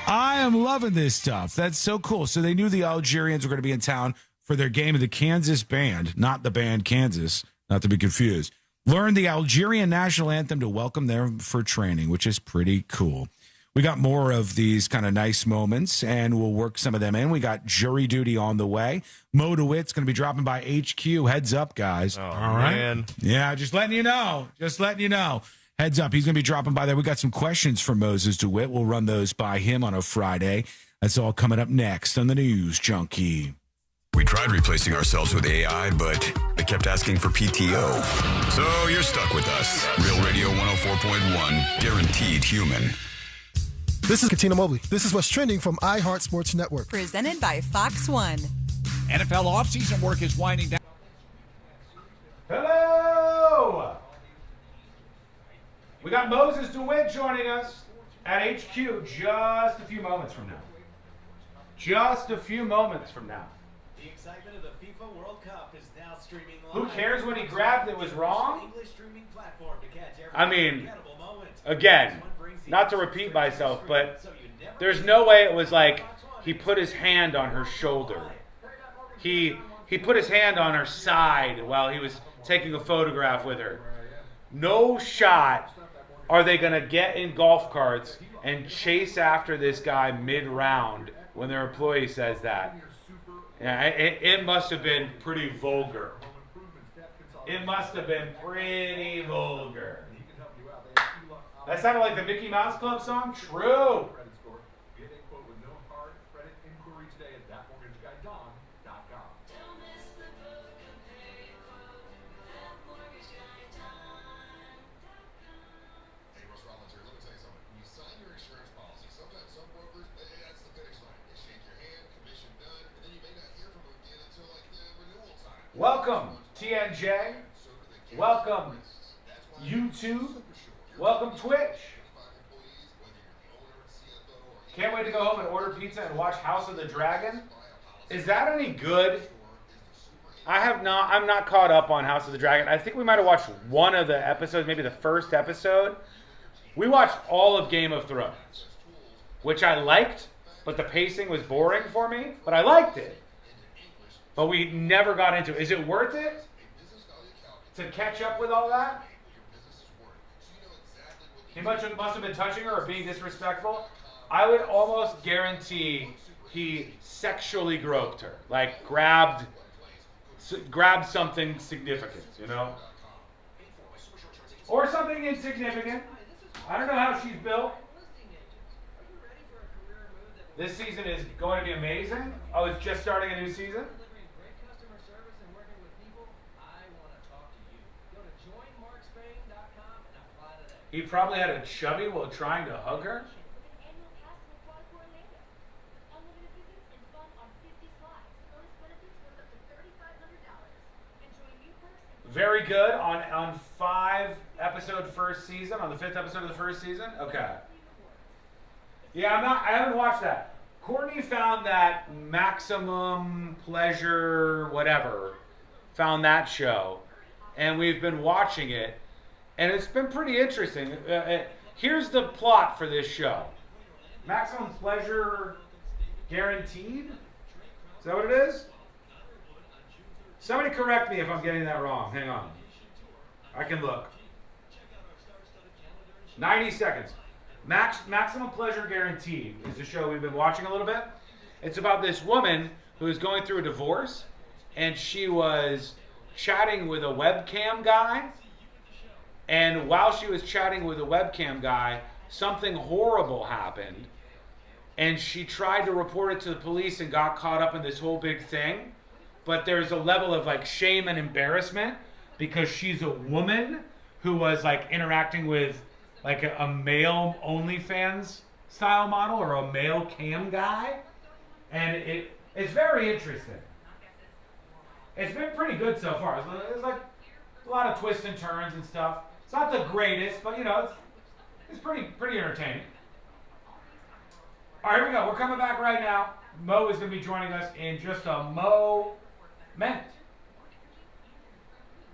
I am loving this stuff. That's so cool. So they knew the Algerians were going to be in town for their game of the Kansas band, not the band Kansas, not to be confused. Learned the Algerian national anthem to welcome them for training, which is pretty cool. We got more of these kind of nice moments, and we'll work some of them in. We got jury duty on the way. Mo DeWitt's going to be dropping by HQ. Heads up, guys. Oh, all right. Man. Yeah, just letting you know. Heads up. He's going to be dropping by there. We got some questions for Moses DeWitt. We'll run those by him on a Friday. That's all coming up next on the News Junkie. We tried replacing ourselves with AI, but they kept asking for PTO. So you're stuck with us. Real Radio 104.1, guaranteed human. This is Katina Mobley. This is what's trending from iHeart Sports Network. Presented by Fox One. NFL offseason work is winding down. Hello! We got Moses DeWitt joining us at HQ just a few moments from now. Just a few moments from now. The excitement of the FIFA World Cup is now streaming live. Who cares what he grabbed that was wrong? English streaming platform to catch every I mean, incredible moment. again, not to repeat myself, but there's no way it was like he put his hand on her shoulder. He put his hand on her side while he was taking a photograph with her. No shot are they going to get in golf carts and chase after this guy mid-round when their employee says that. Yeah, it must have been pretty vulgar. It must have been pretty vulgar. That sounded like the Mickey Mouse Club song? True. Get a quote with no hard credit inquiry today at thatmortgaguydawn.com. Hey, Russ Rollins here. Let me tell you something. When you sign your insurance policy, sometimes some brokers, that's the finish line. They shake your hand, commission done, and then you may not hear from them again until like the renewal time. Welcome, TNJ. Welcome, YouTube. Welcome, Twitch. Can't wait to go home and order pizza and watch House of the Dragon. Is that any good? I'm not caught up on House of the Dragon. I think we might have watched one of the episodes, maybe the first episode. We watched all of Game of Thrones, which I liked, but the pacing was boring for me, but I liked it. But we never got into it. Is it worth it to catch up with all that? He must have been touching her or being disrespectful. I would almost guarantee he sexually groped her, like grabbed something significant, you know? Or something insignificant. I don't know how she's built. This season is going to be amazing. Oh, it's just starting a new season? He probably had a chubby while trying to hug her. Very good on 5 episode first season, on the 5th episode of the first season. Okay. Yeah, I haven't watched that. Courtney found that Maximum Pleasure, whatever, found that show, and we've been watching it, and it's been pretty interesting. Here's the plot for this show. Maximum Pleasure Guaranteed? Is that what it is? Somebody correct me if I'm getting that wrong. Hang on. I can look. 90 seconds. Maximum Pleasure Guaranteed is the show we've been watching a little bit. It's about this woman who is going through a divorce, and she was chatting with a webcam guy. And while she was chatting with a webcam guy, something horrible happened. And she tried to report it to the police and got caught up in this whole big thing. But there's a level of like shame and embarrassment because she's a woman who was like interacting with like a male OnlyFans style model or a male cam guy. And it's very interesting. It's been pretty good so far. It's like a lot of twists and turns and stuff. It's not the greatest, but you know, it's pretty entertaining. All right, here we go. We're coming back right now. Mo is going to be joining us in just a moment.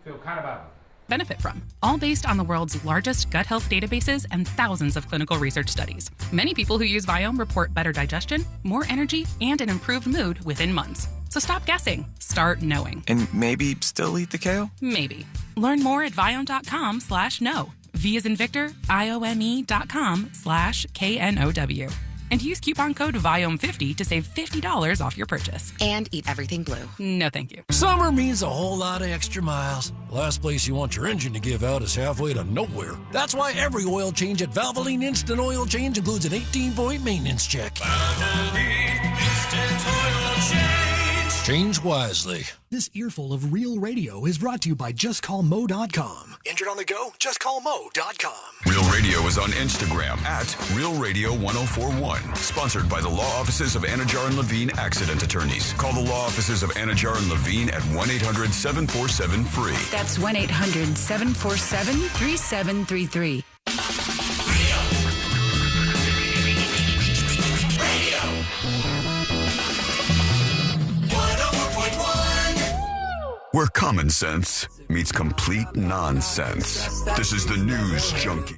Feel kind of bad. Benefit from, all based on the world's largest gut health databases and thousands of clinical research studies. Many people who use Viome report better digestion, more energy, and an improved mood within months. So stop guessing. Start knowing. And maybe still eat the kale? Maybe. Learn more at Viome.com/know. V as in Victor, IOME.com/KNOW. And use coupon code VIOME50 to save $50 off your purchase. And eat everything blue. No, thank you. Summer means a whole lot of extra miles. Last place you want your engine to give out is halfway to nowhere. That's why every oil change at Valvoline Instant Oil Change includes an 18-point maintenance check. Valvoline Instant Oil Change. Change wisely. This earful of real radio is brought to you by JustCallMo.com. Injured on the go? JustCallMo.com. Real Radio is on Instagram at Real Radio 1041. Sponsored by the law offices of Anajar and Levine Accident Attorneys. Call the law offices of Anajar and Levine at 1-800-747-FREE. That's 1-800-747-3733. Where common sense meets complete nonsense. This is the News Junkie.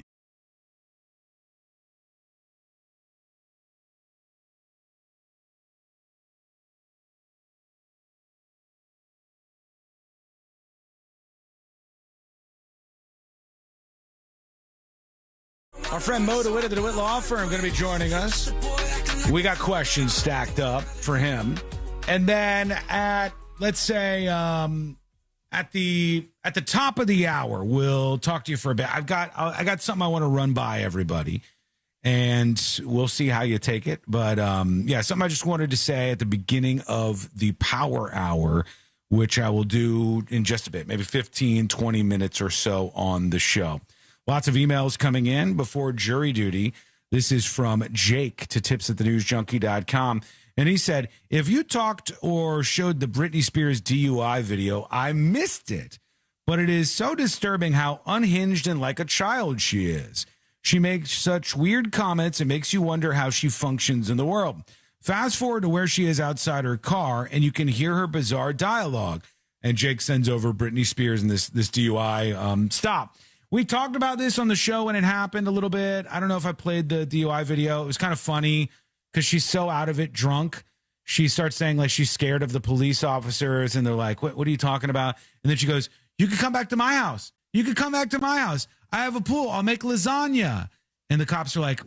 Our friend Mo DeWitt of the DeWitt Law Firm going to be joining us. We got questions stacked up for him. And then at, let's say, at the top of the hour, we'll talk to you for a bit. I got something I want to run by everybody, and we'll see how you take it. But yeah, something I just wanted to say at the beginning of the power hour, which I will do in just a bit, maybe 15, 20 minutes or so on the show. Lots of emails coming in before jury duty. This is from Jake to tips@thenewsjunkie.com. And he said, if you talked or showed the Britney Spears DUI video, I missed it. But it is so disturbing how unhinged and like a child she is. She makes such weird comments. It makes you wonder how she functions in the world. Fast forward to where she is outside her car, and you can hear her bizarre dialogue. And Jake sends over Britney Spears and this DUI. Stop. We talked about this on the show when it happened a little bit. I don't know if I played the DUI video. It was kind of funny because she's so out of it drunk. She starts saying like she's scared of the police officers, and they're like, what are you talking about? And then she goes, you could come back to my house. You could come back to my house. I have a pool. I'll make lasagna. And the cops are like,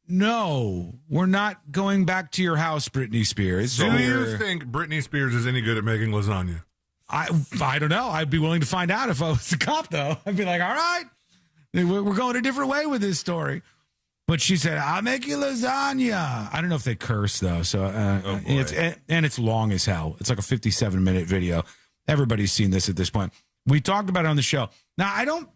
no, we're not going back to your house, Britney Spears. Do you think Britney Spears is any good at making lasagna? I don't know. I'd be willing to find out if I was a cop, though. I'd be like, all right, we're going a different way with this story. But she said, I'll make you lasagna. I don't know if they curse, though. So it's long as hell. It's like a 57-minute video. Everybody's seen this at this point. We talked about it on the show. Now, I don't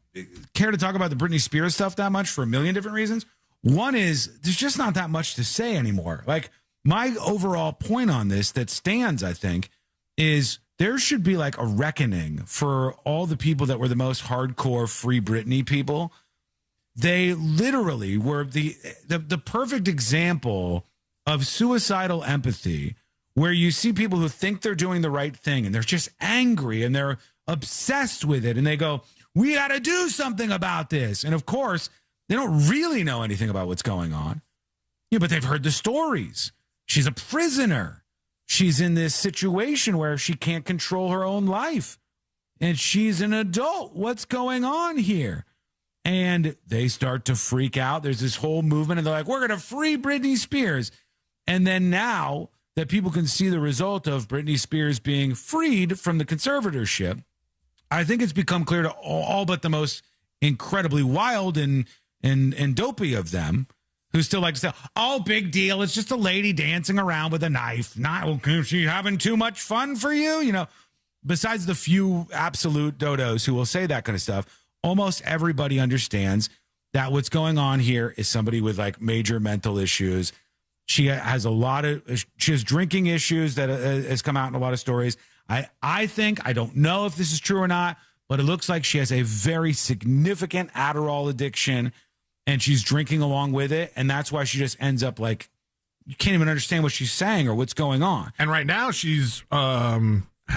care to talk about the Britney Spears stuff that much for a million different reasons. One is there's just not that much to say anymore. Like, my overall point on this that stands, I think, is there should be like a reckoning for all the people that were the most hardcore Free Britney people. They literally were the perfect example of suicidal empathy, where you see people who think they're doing the right thing and they're just angry and they're obsessed with it. And they go, we got to do something about this. And of course, they don't really know anything about what's going on. Yeah, but they've heard the stories. She's a prisoner. She's in this situation where she can't control her own life. And she's an adult. What's going on here? And they start to freak out. There's this whole movement, and they're like, we're going to free Britney Spears. And then now that people can see the result of Britney Spears being freed from the conservatorship, I think it's become clear to all but the most incredibly wild and dopey of them, who still like to say, oh, big deal. It's just a lady dancing around with a knife. Not, is she having too much fun for you? You know, besides the few absolute dodos who will say that kind of stuff, almost everybody understands that what's going on here is somebody with like major mental issues. She has she has drinking issues that has come out in a lot of stories. I think, I don't know if this is true or not, but it looks like she has a very significant Adderall addiction, and she's drinking along with it. And that's why she just ends up like, you can't even understand what she's saying or what's going on. And right now she's, I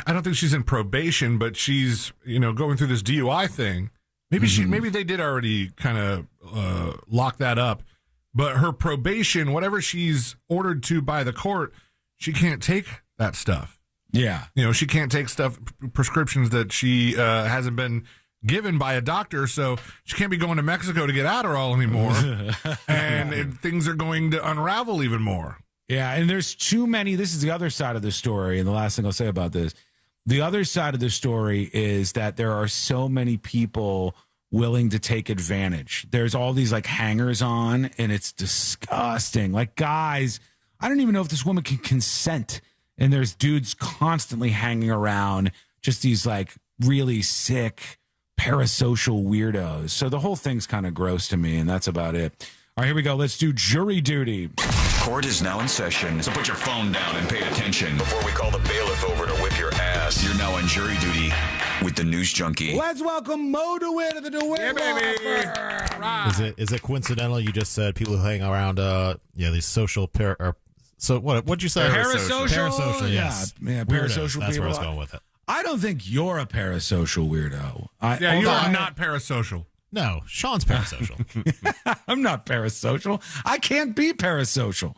don't think she's in probation, but she's, going through this DUI thing. Maybe they did already kind of lock that up, but her probation, whatever she's ordered to by the court, she can't take that stuff. Yeah. She can't take prescriptions that she hasn't been given by a doctor, so she can't be going to Mexico to get Adderall anymore, and things are going to unravel even more. Yeah, and there's too many. This is the other side of the story, and the last thing I'll say about this. The other side of the story is that there are so many people willing to take advantage. There's all these like hangers on, and it's disgusting. Like, guys, I don't even know if this woman can consent and there's dudes constantly hanging around, just these like really sick parasocial weirdos. So the whole thing's kind of gross to me, and that's about it. All right, here we go. Let's do jury duty. Court is now in session, so put your phone down and pay attention before we call the bailiff over to whip your ass. You're now on jury duty with the news junkie. Let's welcome Mo DeWitt of the DeWitt Law Firm. Is it coincidental you just said people who hang around these social so what'd you say? Parasocial, yes. Yeah, Weirdos. parasocial That's people. where I was going with it. I don't think you're a parasocial weirdo. You are not parasocial. No, Sean's parasocial. I'm not parasocial. I can't be parasocial.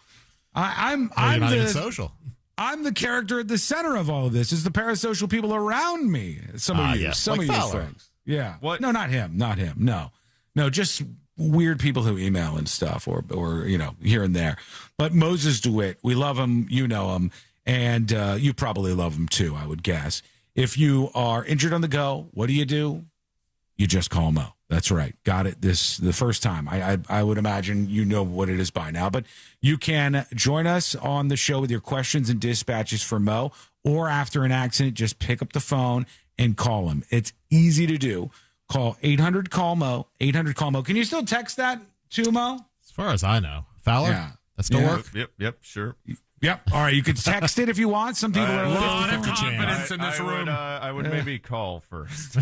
I'm you're not even social. I'm the character at the center of all of this. Is the parasocial people around me? Some of you, yes. some Like of you Fowler. folks. Yeah. What? No, not him. No, just weird people who email and stuff, or here and there. But Moses DeWitt, we love him. You know him, and you probably love him too, I would guess. If you are injured on the go, what do? You just call Mo. That's right. Got it the first time. I would imagine you know what it is by now. But you can join us on the show with your questions and dispatches for Mo, or after an accident, just pick up the phone and call him. It's easy to do. Call 800-CALL-MO, 800-CALL-MO. Can you still text that to Mo? As far as I know. Fowler? Yeah. That still work? Yep, sure. Yep. All right. You can text it if you want. Some people are A a lot little of confidence in this room. I would maybe call first.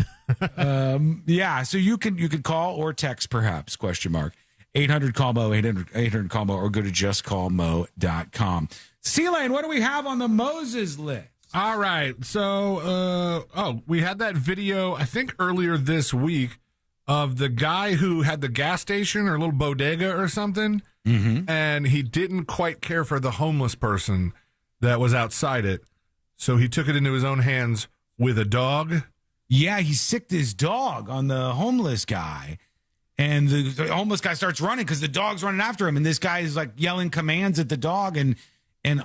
Yeah, so you can call or text perhaps, 800-CALL-MO, 800-CALL-MO, or go to justcallmo.com. C-Lane, what do we have on the Moses list? All right. So, we had that video, I think earlier this week, of the guy who had the gas station or a little bodega or something, and he didn't quite care for the homeless person that was outside it. So he took it into his own hands with a dog. Yeah, he sicked his dog on the homeless guy, and the homeless guy starts running because the dog's running after him, and this guy is like yelling commands at the dog, and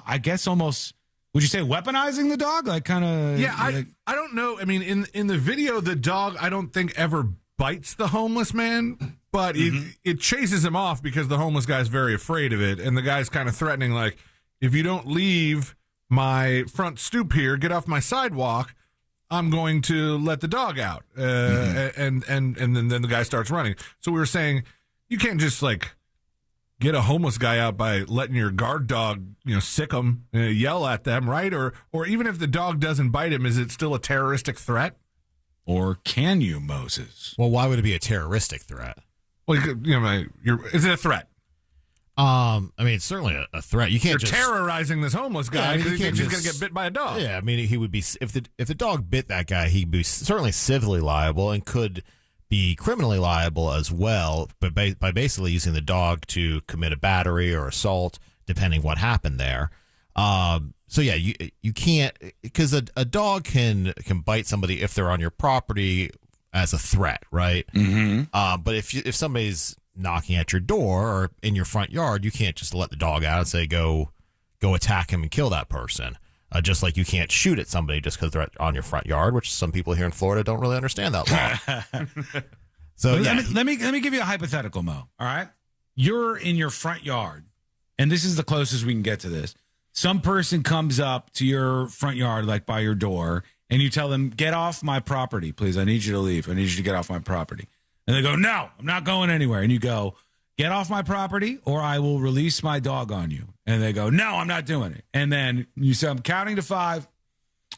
I guess almost, would you say weaponizing the dog? Like kind of. Yeah, I don't know. I mean, in the video, the dog I don't think ever bites the homeless man, but it chases him off because the homeless guy's very afraid of it, and the guy's kind of threatening, like, if you don't leave my front stoop here, get off my sidewalk, I'm going to let the dog out. And then the guy starts running. So we were saying, you can't just like get a homeless guy out by letting your guard dog, sick him, yell at them, right? Or even if the dog doesn't bite him, is it still a terroristic threat? Or can you, Moses? Well, why would it be a terroristic threat? Well, is it a threat? I mean, it's certainly a threat. You can't You're terrorizing this homeless guy because he's going to get bit by a dog. Yeah, I mean, he would be if the dog bit that guy, he'd be certainly civilly liable and could be criminally liable as well. But by basically using the dog to commit a battery or assault, depending what happened there. So yeah, you can't, because a dog can bite somebody if they're on your property as a threat, right? But if somebody's knocking at your door or in your front yard, you can't just let the dog out and say go attack him and kill that person. Just like you can't shoot at somebody just because they're on your front yard, which some people here in Florida don't really understand that law. So yeah. Let me give you a hypothetical, Mo. All right, you're in your front yard, and this is the closest we can get to this. Some person comes up to your front yard, like by your door, and you tell them, "Get off my property, please. I need you to leave. I need you to get off my property." And they go, "No, I'm not going anywhere." And you go, "Get off my property, or I will release my dog on you." And they go, "No, I'm not doing it." And then you say, "I'm counting to 5.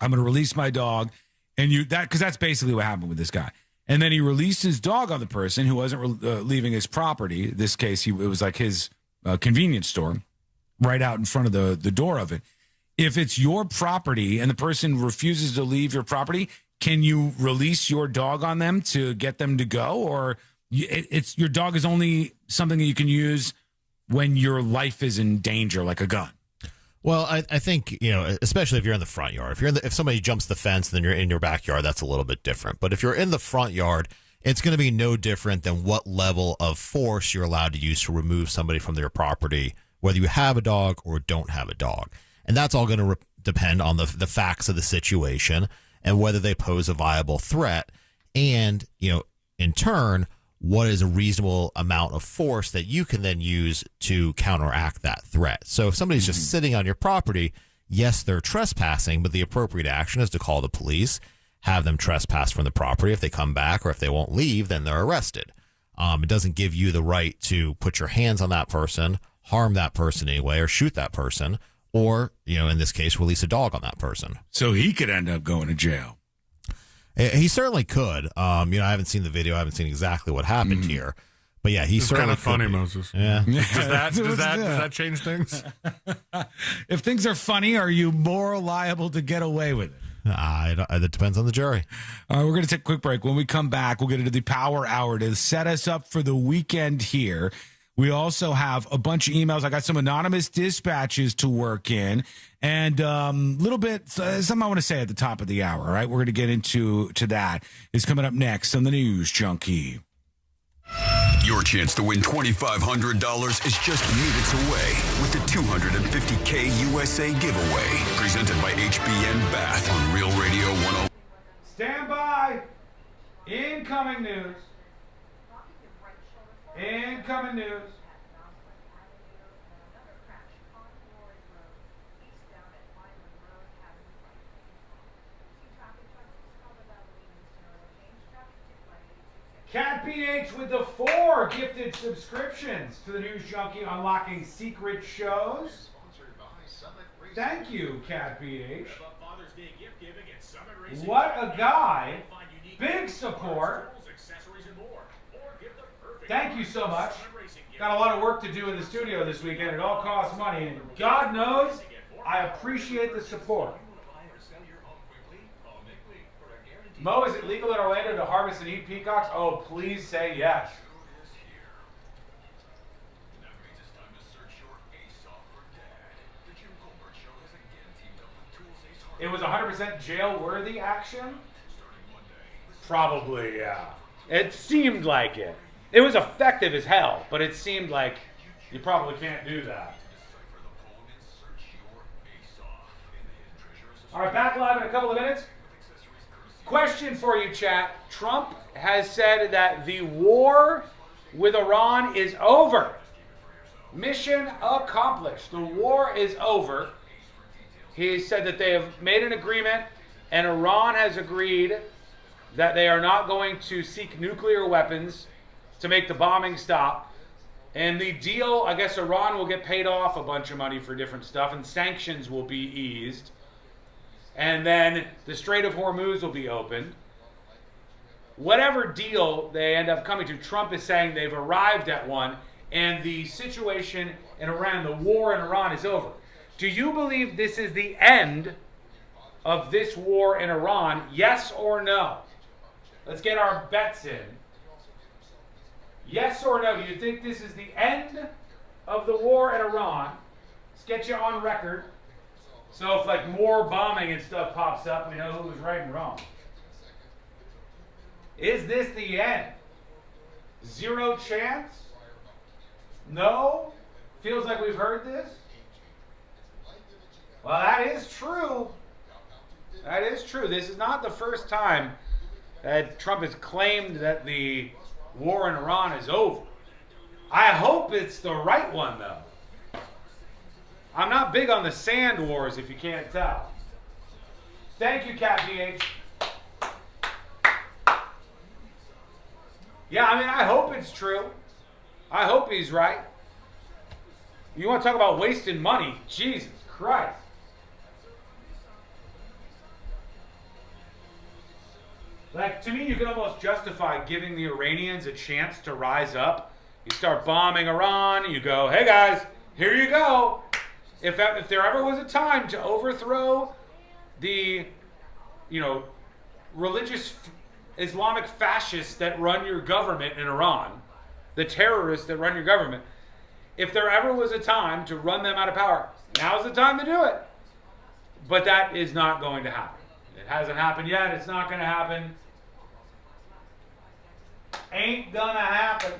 I'm going to release my dog." And because that's basically what happened with this guy. And then he released his dog on the person who wasn't leaving his property. In this case, it was like his convenience store right out in front of the door of it. If it's your property and the person refuses to leave your property, can you release your dog on them to get them to go? Or it's your dog is only something that you can use when your life is in danger, like a gun? Well, I think, especially if you're in the front yard, if somebody jumps the fence, then you're in your backyard, that's a little bit different. But if you're in the front yard, it's going to be no different than what level of force you're allowed to use to remove somebody from their property, whether you have a dog or don't have a dog. And that's all going to depend on the facts of the situation and whether they pose a viable threat. And, in turn, what is a reasonable amount of force that you can then use to counteract that threat. So if somebody's just sitting on your property, yes, they're trespassing, but the appropriate action is to call the police, have them trespass from the property. If they come back or if they won't leave, then they're arrested. It doesn't give you the right to put your hands on that person, harm that person anyway, or shoot that person, or, in this case, release a dog on that person. So he could end up going to jail. He certainly could. I haven't seen the video. I haven't seen exactly what happened here. But yeah, he's kind certainly of funny, could be. Moses. Yeah. Does that change things? If things are funny, are you more liable to get away with it? It depends on the jury. All right, we're going to take a quick break. When we come back, we'll get into the Power Hour to set us up for the weekend here. We also have a bunch of emails. I got some anonymous dispatches to work in, and little bit something I want to say at the top of the hour. All right, we're going to get into that. It's coming up next on the News Junkie. Your chance to win $2,500 is just minutes away with the $250K USA giveaway, presented by HBN Bath on Real Radio 10. Stand by. Incoming news. Incoming news. Cat PH with the 4 gifted subscriptions to the News Junkie, unlocking secret shows. Thank you, Cat PH. What a guy. Big support. Thank you so much. Got a lot of work to do in the studio this weekend. It all costs money, and God knows I appreciate the support. Mo, is it legal in Orlando to harvest and eat peacocks? Oh, please say yes. It was 100% jail-worthy action? Probably, yeah. It seemed like it. It was effective as hell, but it seemed like you probably can't do that. All right, back live in a couple of minutes. Question for you, chat. Trump has said that the war with Iran is over. Mission accomplished. The war is over. He said that they have made an agreement, and Iran has agreed that they are not going to seek nuclear weapons to make the bombing stop. And the deal, I guess Iran will get paid off a bunch of money for different stuff, and sanctions will be eased. And then the Strait of Hormuz will be opened. Whatever deal they end up coming to, Trump is saying they've arrived at one, and the situation in Iran, the war in Iran, is over. Do you believe this is the end of this war in Iran? Yes or no? Let's get our bets in. Yes or no? Do you think this is the end of the war in Iran? Let's get you on record. So if like more bombing and stuff pops up, we know who was right and wrong. Is this the end? Zero chance? No? Feels like we've heard this? Well, that is true. That is true. This is not the first time that Trump has claimed that the war in Iran is over. I hope it's the right one, though. I'm not big on the sand wars, if you can't tell. Thank you, Cat PH. Yeah, I mean, I hope it's true. I hope he's right. You want to talk about wasting money? Jesus Christ. Like, to me, you can almost justify giving the Iranians a chance to rise up. You start bombing Iran, you go, hey guys, here you go. If there ever was a time to overthrow the, religious Islamic fascists that run your government in Iran, the terrorists that run your government, if there ever was a time to run them out of power, now's the time to do it. But that is not going to happen. It hasn't happened yet. It's not going to happen. Ain't gonna happen.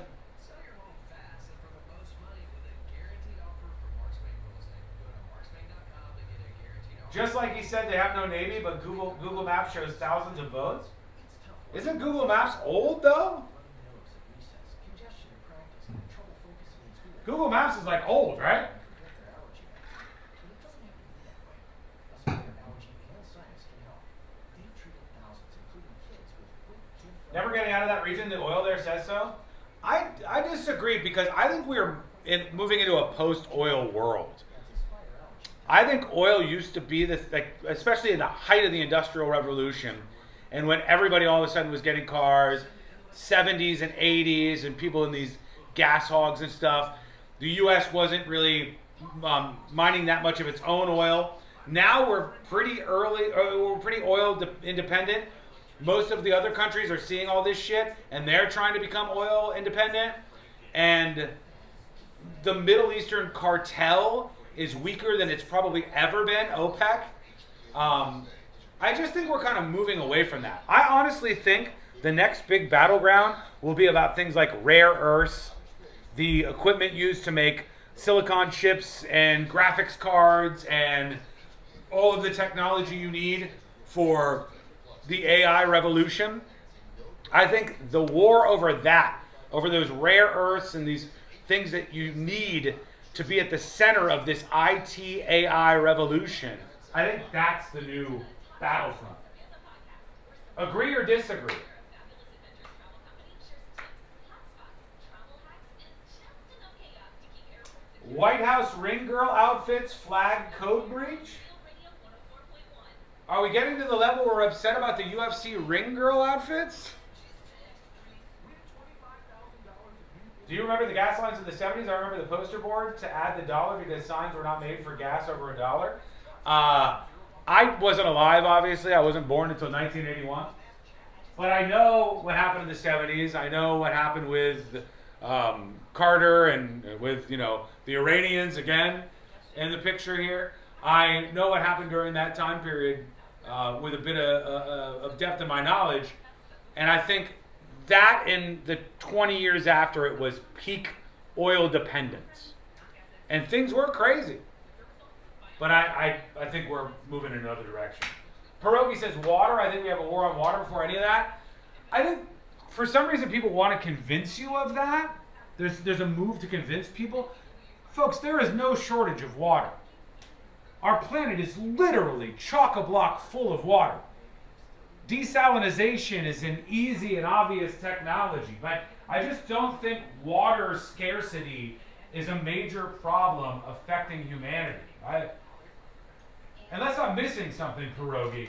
Just like he said they have no Navy, but Google Maps shows thousands of boats. Isn't Google Maps old, though? Google Maps is like old, right? Never getting out of that region. The oil there says so. I disagree because I think we're moving into a post-oil world. I think oil used to be especially in the height of the Industrial Revolution, and when everybody all of a sudden was getting cars, 70s and 80s, and people in these gas hogs and stuff. The U.S. wasn't really mining that much of its own oil. Now we're pretty oil independent. Most of the other countries are seeing all this shit, and they're trying to become oil independent. And the Middle Eastern cartel is weaker than it's probably ever been, OPEC. I just think we're kind of moving away from that. I honestly think the next big battleground will be about things like rare earths, the equipment used to make silicon chips and graphics cards and all of the technology you need for the AI revolution. I think the war over that, over those rare earths and these things that you need to be at the center of this IT AI revolution, I think that's the new battlefront. Agree or disagree? White House ring girl outfits flag code breach? Are we getting to the level where we're upset about the UFC ring girl outfits? Do you remember the gas lines in the 70s? I remember the poster board to add the dollar because signs were not made for gas over $1. I wasn't alive, obviously. I wasn't born until 1981. But I know what happened in the 70s. I know what happened with Carter and with, the Iranians again in the picture here. I know what happened during that time period with a bit of depth in my knowledge. And I think that in the 20 years after it was peak oil dependence. And things were crazy. But I think we're moving in another direction. Pierogi says water. I think we have a war on water before any of that. I think for some reason people want to convince you of that. There's a move to convince people. Folks, there is no shortage of water. Our planet is literally chock-a-block full of water. Desalinization is an easy and obvious technology, but I just don't think water scarcity is a major problem affecting humanity. Unless I'm missing something, Pierogi.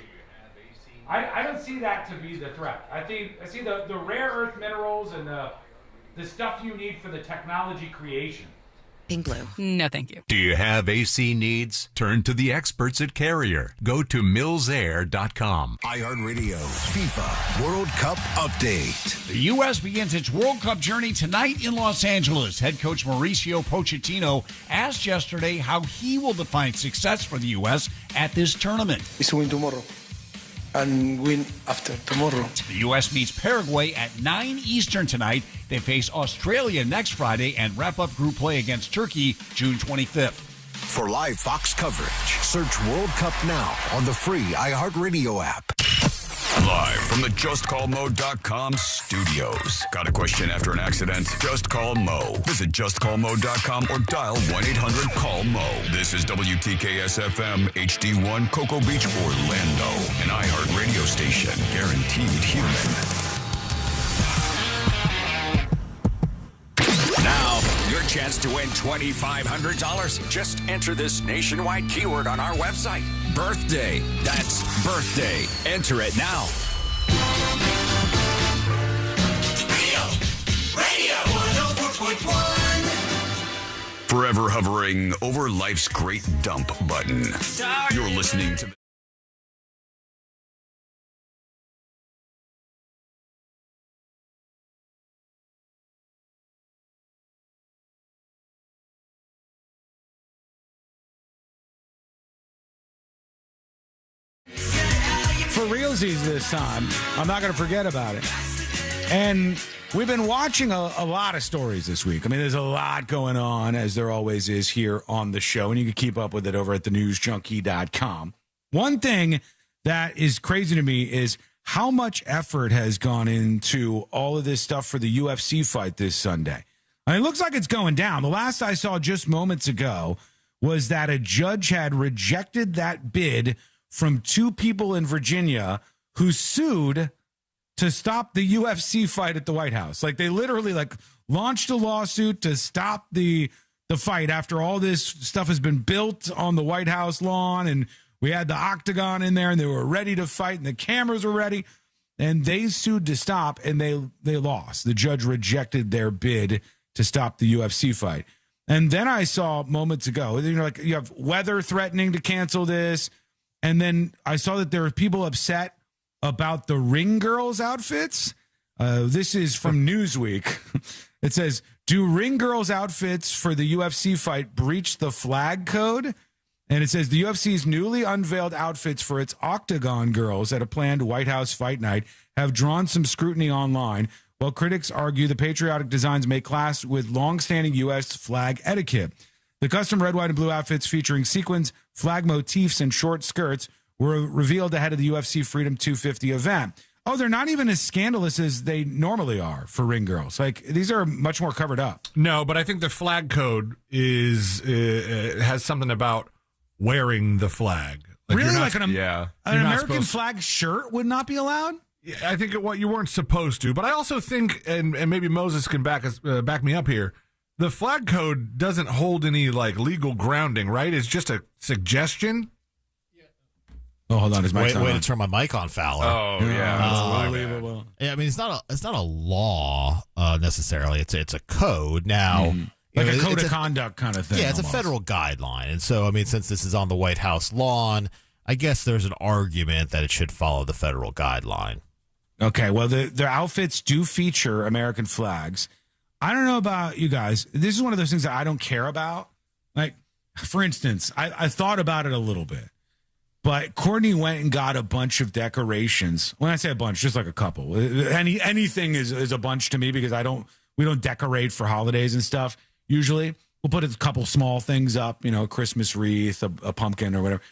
I don't see that to be the threat. I see the rare earth minerals and the stuff you need for the technology creation. Pink Blue. No, thank you. Do you have AC needs? Turn to the experts at Carrier. Go to millsair.com. iHeartRadio FIFA World Cup update. The U.S. begins its World Cup journey tonight in Los Angeles. Head coach Mauricio Pochettino asked yesterday how he will define success for the U.S. at this tournament. It's a win tomorrow and win after tomorrow. The U.S. meets Paraguay at 9 Eastern tonight. They face Australia next Friday and wrap up group play against Turkey June 25th. For live Fox coverage, search World Cup now on the free iHeartRadio app. Live from the JustCallMo.com studios. Got a question after an accident? Just call Mo. Visit JustCallMo.com or dial 1-800-CALL-MO. This is WTKS-FM HD1 Cocoa Beach, Orlando. An iHeart radio station. Guaranteed human. Now, your chance to win $2,500. Just enter this nationwide keyword on our website. Birthday. That's birthday. Enter it now. Radio 104.1. Forever hovering over life's great dump button. You're listening to... For realsies this time, I'm not going to forget about it. And we've been watching a lot of stories this week. I mean, there's a lot going on, as there always is here on the show, and you can keep up with it over at thenewsjunkie.com. One thing that is crazy to me is how much effort has gone into all of this stuff for the UFC fight this Sunday. I mean, it looks like it's going down. The last I saw just moments ago was that a judge had rejected that bid from two people in Virginia who sued to stop the UFC fight at the White House. Like they literally like launched a lawsuit to stop the fight after all this stuff has been built on the White House lawn, and we had the octagon in there and they were ready to fight and the cameras were ready, and they sued to stop, and they lost. The judge rejected their bid to stop the UFC fight. And then I saw moments ago, like you have weather threatening to cancel this, and then I saw that there are people upset about the ring girls' outfits. This is from Newsweek. It says, do ring girls' outfits for the UFC fight breach the flag code? And it says the UFC's newly unveiled outfits for its Octagon girls at a planned White House fight night have drawn some scrutiny online, while critics argue the patriotic designs may clash with longstanding U.S. flag etiquette. The custom red, white, and blue outfits featuring sequins, flag motifs, and short skirts were revealed ahead of the UFC Freedom 250 event. Oh, they're not even as scandalous as they normally are for ring girls. Like, these are much more covered up. No, but I think the flag code is has something about wearing the flag. Like really? Not, like an American flag shirt would not be allowed? Yeah, I think what you weren't supposed to. But I also think, and maybe Moses can back me up here, the flag code doesn't hold any like legal grounding, right? It's just a suggestion. Oh, hold on, his mic's way on. to turn my mic on, Fowler. Oh yeah, unbelievable. Yeah, I mean it's not a law necessarily. It's a code now. Like a code of conduct kind of thing. Yeah, it's almost a federal guideline, and so I mean, since this is on the White House lawn, I guess there's an argument that it should follow the federal guideline. Okay, well, the outfits do feature American flags. I don't know about you guys. This is one of those things that I don't care about. Like, for instance, I thought about it a little bit. But Courtney went and got a bunch of decorations. When I say a bunch, just like a couple. Anything is a bunch to me because we don't decorate for holidays and stuff. Usually, we'll put a couple small things up, a Christmas wreath, a pumpkin or whatever.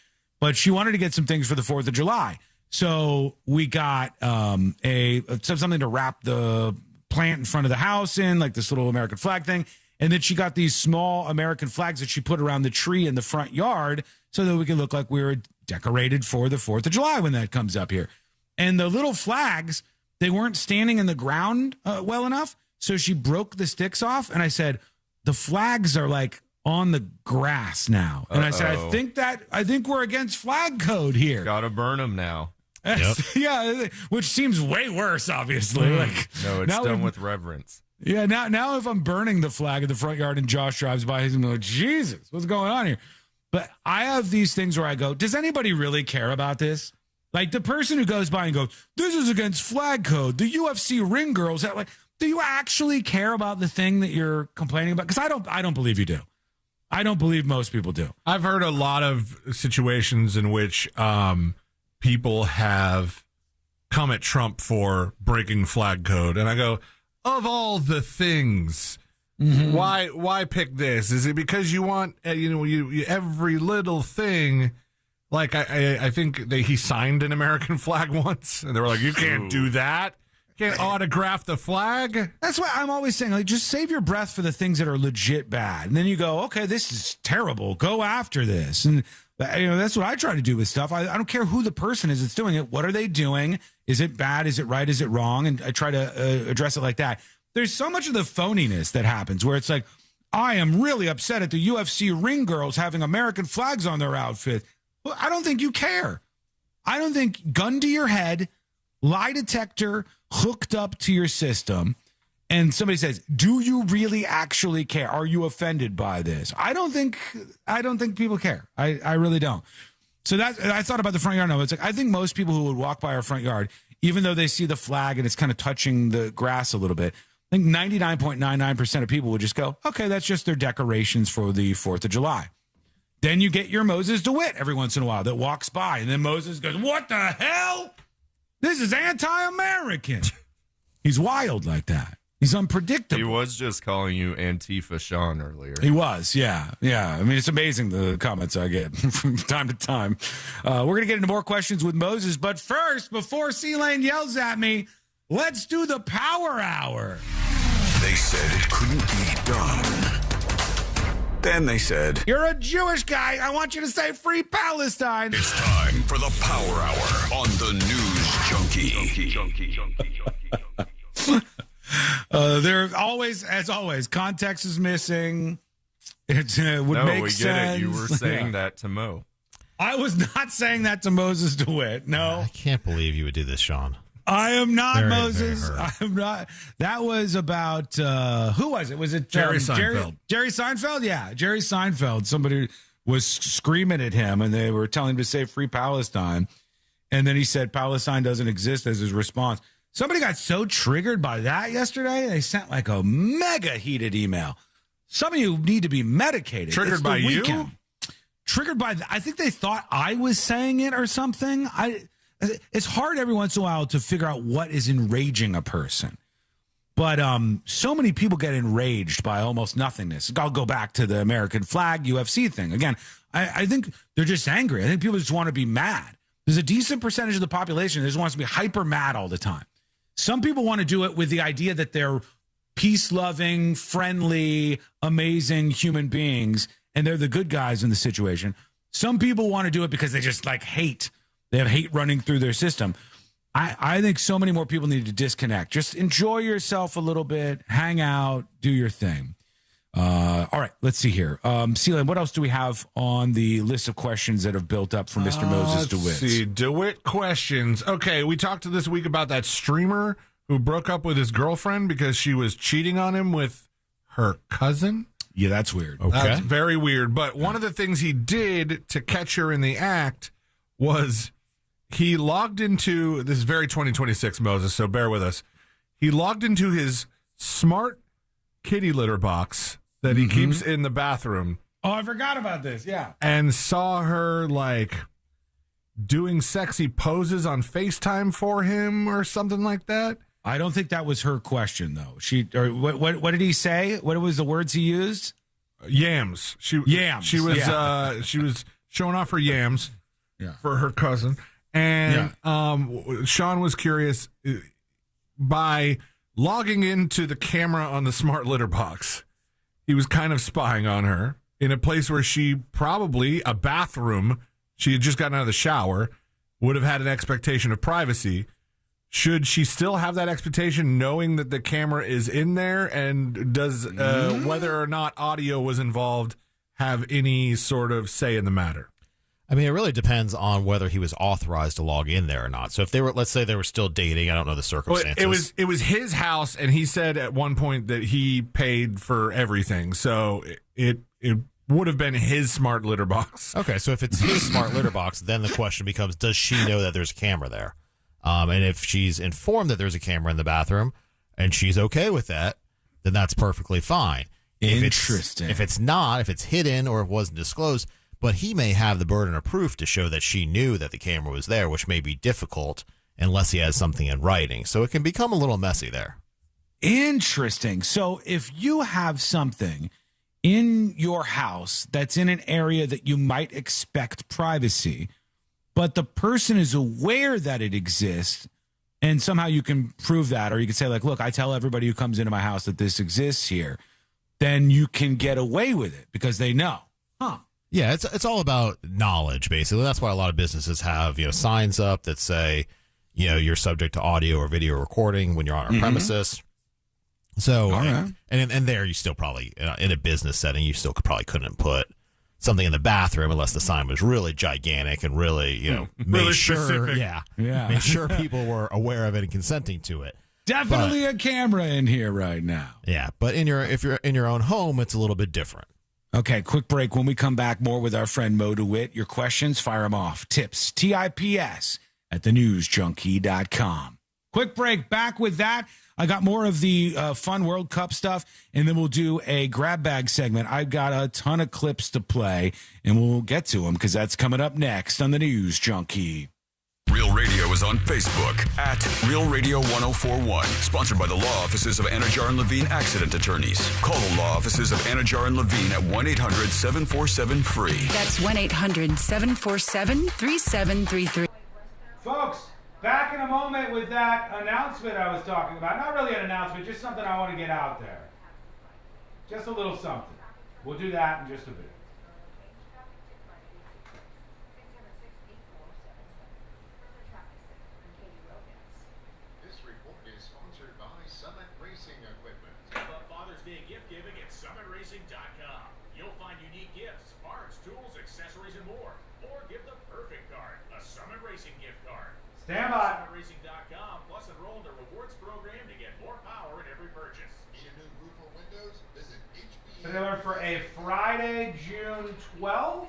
But she wanted to get some things for the 4th of July. So we got something to wrap the plant in front of the house in, like this little American flag thing. And then she got these small American flags that she put around the tree in the front yard so that we could look like we were decorated for the 4th of July when that comes up here. And the little flags, they weren't standing in the ground well enough. So she broke the sticks off. And I said, the flags are like on the grass now. And I said, I think we're against flag code here. Gotta burn them now. Yep. Yeah, which seems way worse, obviously. Like, no, it's done with reverence. Yeah, now if I'm burning the flag in the front yard and Josh drives by, he's going to go, Jesus, what's going on here? But I have these things where I go, does anybody really care about this? Like the person who goes by and goes, this is against flag code. The UFC ring girls, like, do you actually care about the thing that you're complaining about? Because I don't believe you do. I don't believe most people do. I've heard a lot of situations in which people have come at Trump for breaking flag code, and I go, of all the things, why pick this? Is it because you want you every little thing? Like I think he signed an American flag once, and they were like, you can't do that. Can't autograph the flag. That's why I'm always saying, like, just save your breath for the things that are legit bad. And then you go, okay, this is terrible. Go after this. And, that's what I try to do with stuff. I don't care who the person is that's doing it. What are they doing? Is it bad? Is it right? Is it wrong? And I try to address it like that. There's so much of the phoniness that happens where it's like, I am really upset at the UFC ring girls having American flags on their outfit. Well, I don't think you care. I don't think gun to your head, lie detector hooked up to your system, and somebody says, do you really actually care? Are you offended by this? I don't think people care. I really don't. So I thought about the front yard. No, it's like, I think most people who would walk by our front yard, even though they see the flag and it's kind of touching the grass a little bit, I think 99.99% of people would just go, okay, that's just their decorations for the 4th of July. Then you get your Moses DeWitt every once in a while that walks by, and then Moses goes, what the hell? This is anti-American. He's wild like that. He's unpredictable. He was just calling you Antifa Sean earlier. He was, yeah. I mean, it's amazing the comments I get from time to time. We're going to get into more questions with Moses. But first, before C-Lane yells at me, let's do the Power Hour. They said it couldn't be done. Then they said, you're a Jewish guy. I want you to say Free Palestine. It's time for the Power Hour on the News Junkie. There always, as always, context is missing. It would No, make we sense. get it. You were saying that to Mo. I was not saying that to Moses DeWitt. No, I can't believe you would do this, Sean. I am not Very, Moses. very hurt. I am not. That was about who was it? Was it Jerry Seinfeld? Jerry Seinfeld? Yeah, Jerry Seinfeld. Somebody was screaming at him, and they were telling him to say "Free Palestine," and then he said Palestine doesn't exist as his response. Somebody got so triggered by that yesterday, they sent like a mega heated email. Some of you need to be medicated. Triggered It's the by you? weekend. Triggered by, I think they thought I was saying it or something. It's hard every once in a while to figure out what is enraging a person. But so many people get enraged by almost nothingness. I'll go back to the American flag UFC thing. Again, I think they're just angry. I think people just want to be mad. There's a decent percentage of the population that just wants to be hyper mad all the time. Some people want to do it with the idea that they're peace-loving, friendly, amazing human beings, and they're the good guys in the situation. Some people want to do it because they just like hate. They have hate running through their system. I think so many more people need to disconnect. Just enjoy yourself a little bit, hang out, do your thing. All right, let's see here. Celia, what else do we have on the list of questions that have built up for Mr. Moses DeWitt? Let's see, DeWitt questions. Okay, we talked this week about that streamer who broke up with his girlfriend because she was cheating on him with her cousin. Yeah, that's weird. Okay. That's very weird. But one of the things he did to catch her in the act was he logged into, this is very 2026, Moses, so bear with us. He logged into his smart kitty litter box that he keeps in the bathroom. Oh, I forgot about this. Yeah. And saw her like doing sexy poses on FaceTime for him or something like that. I don't think that was her question though. What did he say? What was the words he used? Yams. Yams. She was she was showing off her yams for her cousin. And Sean was curious by logging into the camera on the smart litter box. He was kind of spying on her in a place where she probably, a bathroom, she had just gotten out of the shower, would have had an expectation of privacy. Should she still have that expectation knowing that the camera is in there? And does whether or not audio was involved have any sort of say in the matter? I mean, it really depends on whether he was authorized to log in there or not. So if they were, let's say they were still dating, I don't know the circumstances. Well, it was his house, and he said at one point that he paid for everything. So it would have been his smart litter box. Okay, so if it's his smart litter box, then the question becomes, does she know that there's a camera there? And if she's informed that there's a camera in the bathroom and she's okay with that, then that's perfectly fine. Interesting. If it's not, if it's hidden or it wasn't disclosed, but he may have the burden of proof to show that she knew that the camera was there, which may be difficult unless he has something in writing. So it can become a little messy there. Interesting. So if you have something in your house that's in an area that you might expect privacy, but the person is aware that it exists, and somehow you can prove that, or you can say, like, look, I tell everybody who comes into my house that this exists here, then you can get away with it because they know. Huh. Yeah, it's all about knowledge, basically. That's why a lot of businesses have, signs up that say, you're subject to audio or video recording when you're on our premises. So, and there you still probably, in a business setting, you still probably couldn't put something in the bathroom unless the sign was really gigantic and really, made really sure, specific. made sure people were aware of it and consenting to it. Definitely a camera in here right now. Yeah, but if you're in your own home, it's a little bit different. Okay, quick break. When we come back, more with our friend Mo DeWitt. Your questions, fire them off. Tips, TIPS, at thenewsjunkie.com. Quick break. Back with that. I got more of the fun World Cup stuff, and then we'll do a grab bag segment. I've got a ton of clips to play, and we'll get to them because that's coming up next on the News Junkie. Real Radio is on Facebook at Real Radio 1041. Sponsored by the law offices of Anajar and Levine Accident Attorneys. Call the law offices of Anajar and Levine at 1-800-747-FREE. That's 1-800-747-3733. Folks, back in a moment with that announcement I was talking about. Not really an announcement, just something I want to get out there. Just a little something. We'll do that in just a bit. This report is sponsored by Summit Racing Equipment. SummerRacing.com. You'll find unique gifts, parts, tools, accessories, and more. Or give the perfect card, a Summit Racing gift card. Stand by. SummitRacing.com, plus enroll in the rewards program to get more power in every purchase. Need a new roof or windows? Visit So they learned for a Friday, June 12th.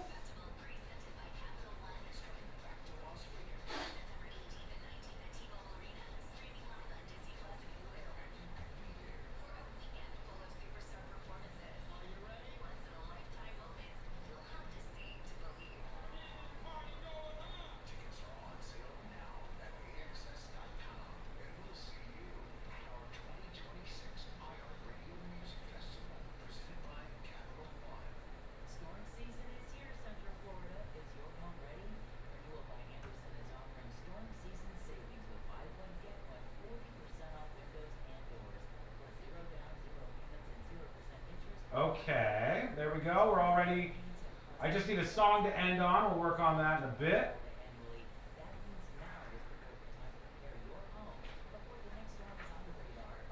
Okay, there we go. We're all ready. I just need a song to end on. We'll work on that in a bit.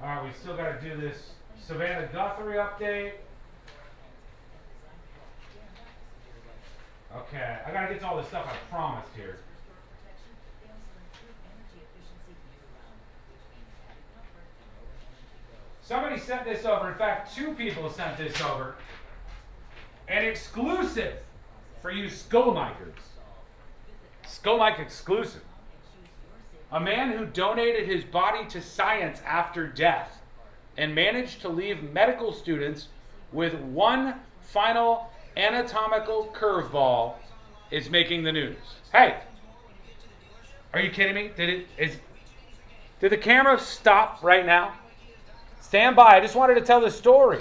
All right, we still got to do this Savannah Guthrie update. Okay, I got to get to all this stuff I promised here. Somebody sent this over. In fact, 2 people sent this over. An exclusive for you Skullmikers. Skullmike exclusive. A man who donated his body to science after death and managed to leave medical students with one final anatomical curveball is making the news. Hey, are you kidding me? Did the camera stop right now? Stand by. I just wanted to tell the story.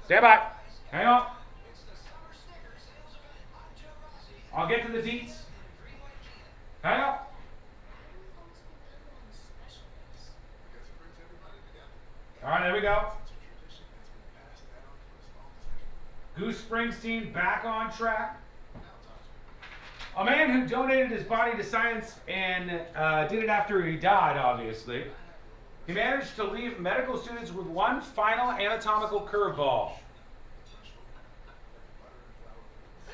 Stand by. Hang on. I'll get to the deets. Hang on. All right, there we go. Goose Springsteen back on track. A man who donated his body to science and did it after he died, obviously. He managed to leave medical students with one final anatomical curveball.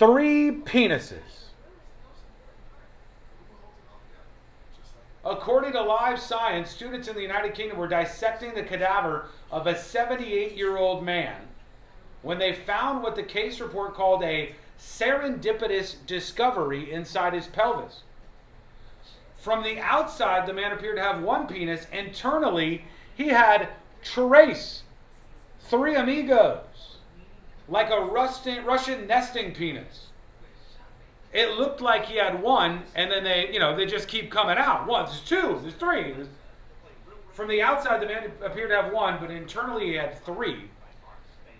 3 penises. According to Live Science, students in the United Kingdom were dissecting the cadaver of a 78-year-old man when they found what the case report called a serendipitous discovery inside his pelvis. From the outside, the man appeared to have one penis. Internally, he had 3 amigos, like a Russian nesting penis. It looked like he had one, and then they just keep coming out. 1, there's 2, there's 3. From the outside, the man appeared to have one, but internally he had 3.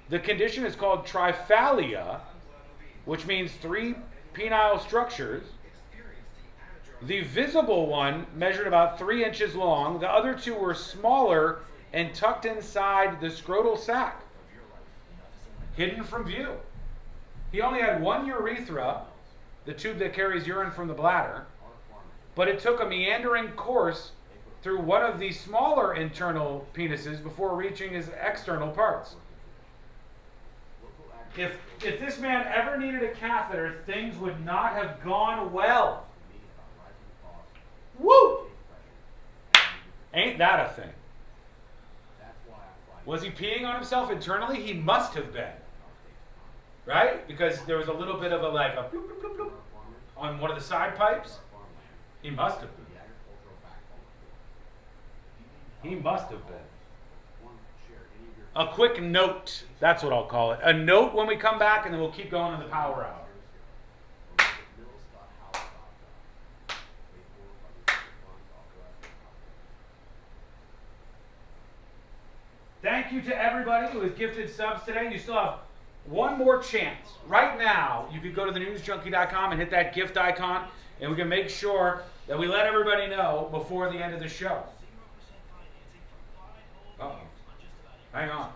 The condition is called triphalia, which means 3 penile structures. The visible one measured about 3 inches long. The other 2 were smaller and tucked inside the scrotal sac, hidden from view. He only had 1 urethra, the tube that carries urine from the bladder, but it took a meandering course through one of the smaller internal penises before reaching his external parts. If this man ever needed a catheter, things would not have gone well. Woo! Ain't that a thing? Was he peeing on himself internally? He must have been. Right? Because there was a little bit of a bloop, bloop, bloop, bloop on one of the side pipes. He must have been. He must have been. A quick note. That's what I'll call it. A note when we come back, and then we'll keep going in the power hour. Thank you to everybody who has gifted subs today. You still have one more chance. Right now, you could go to thenewsjunkie.com and hit that gift icon, and we can make sure that we let everybody know before the end of the show. Uh-oh. Hang on.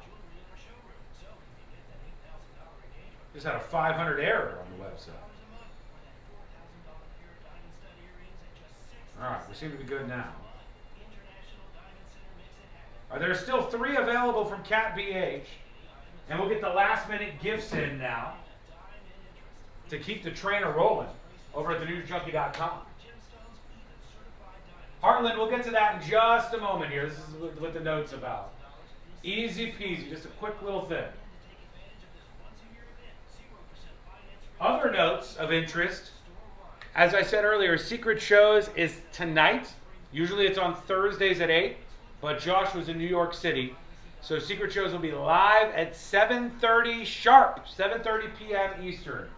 Just had a 500 error on the website. All right, we seem to be good now. There are still 3 available from Cat BH, and we'll get the last-minute gifts in now to keep the trainer rolling over at thenewsjunkie.com. Heartland, we'll get to that in just a moment here. This is what the note's about. Easy peasy, just a quick little thing. Other notes of interest, as I said earlier, Secret Shows is tonight. Usually it's on Thursdays at 8, but Josh was in New York City. So Secret Shows will be live at 7:30 sharp, 7:30 p.m. Eastern.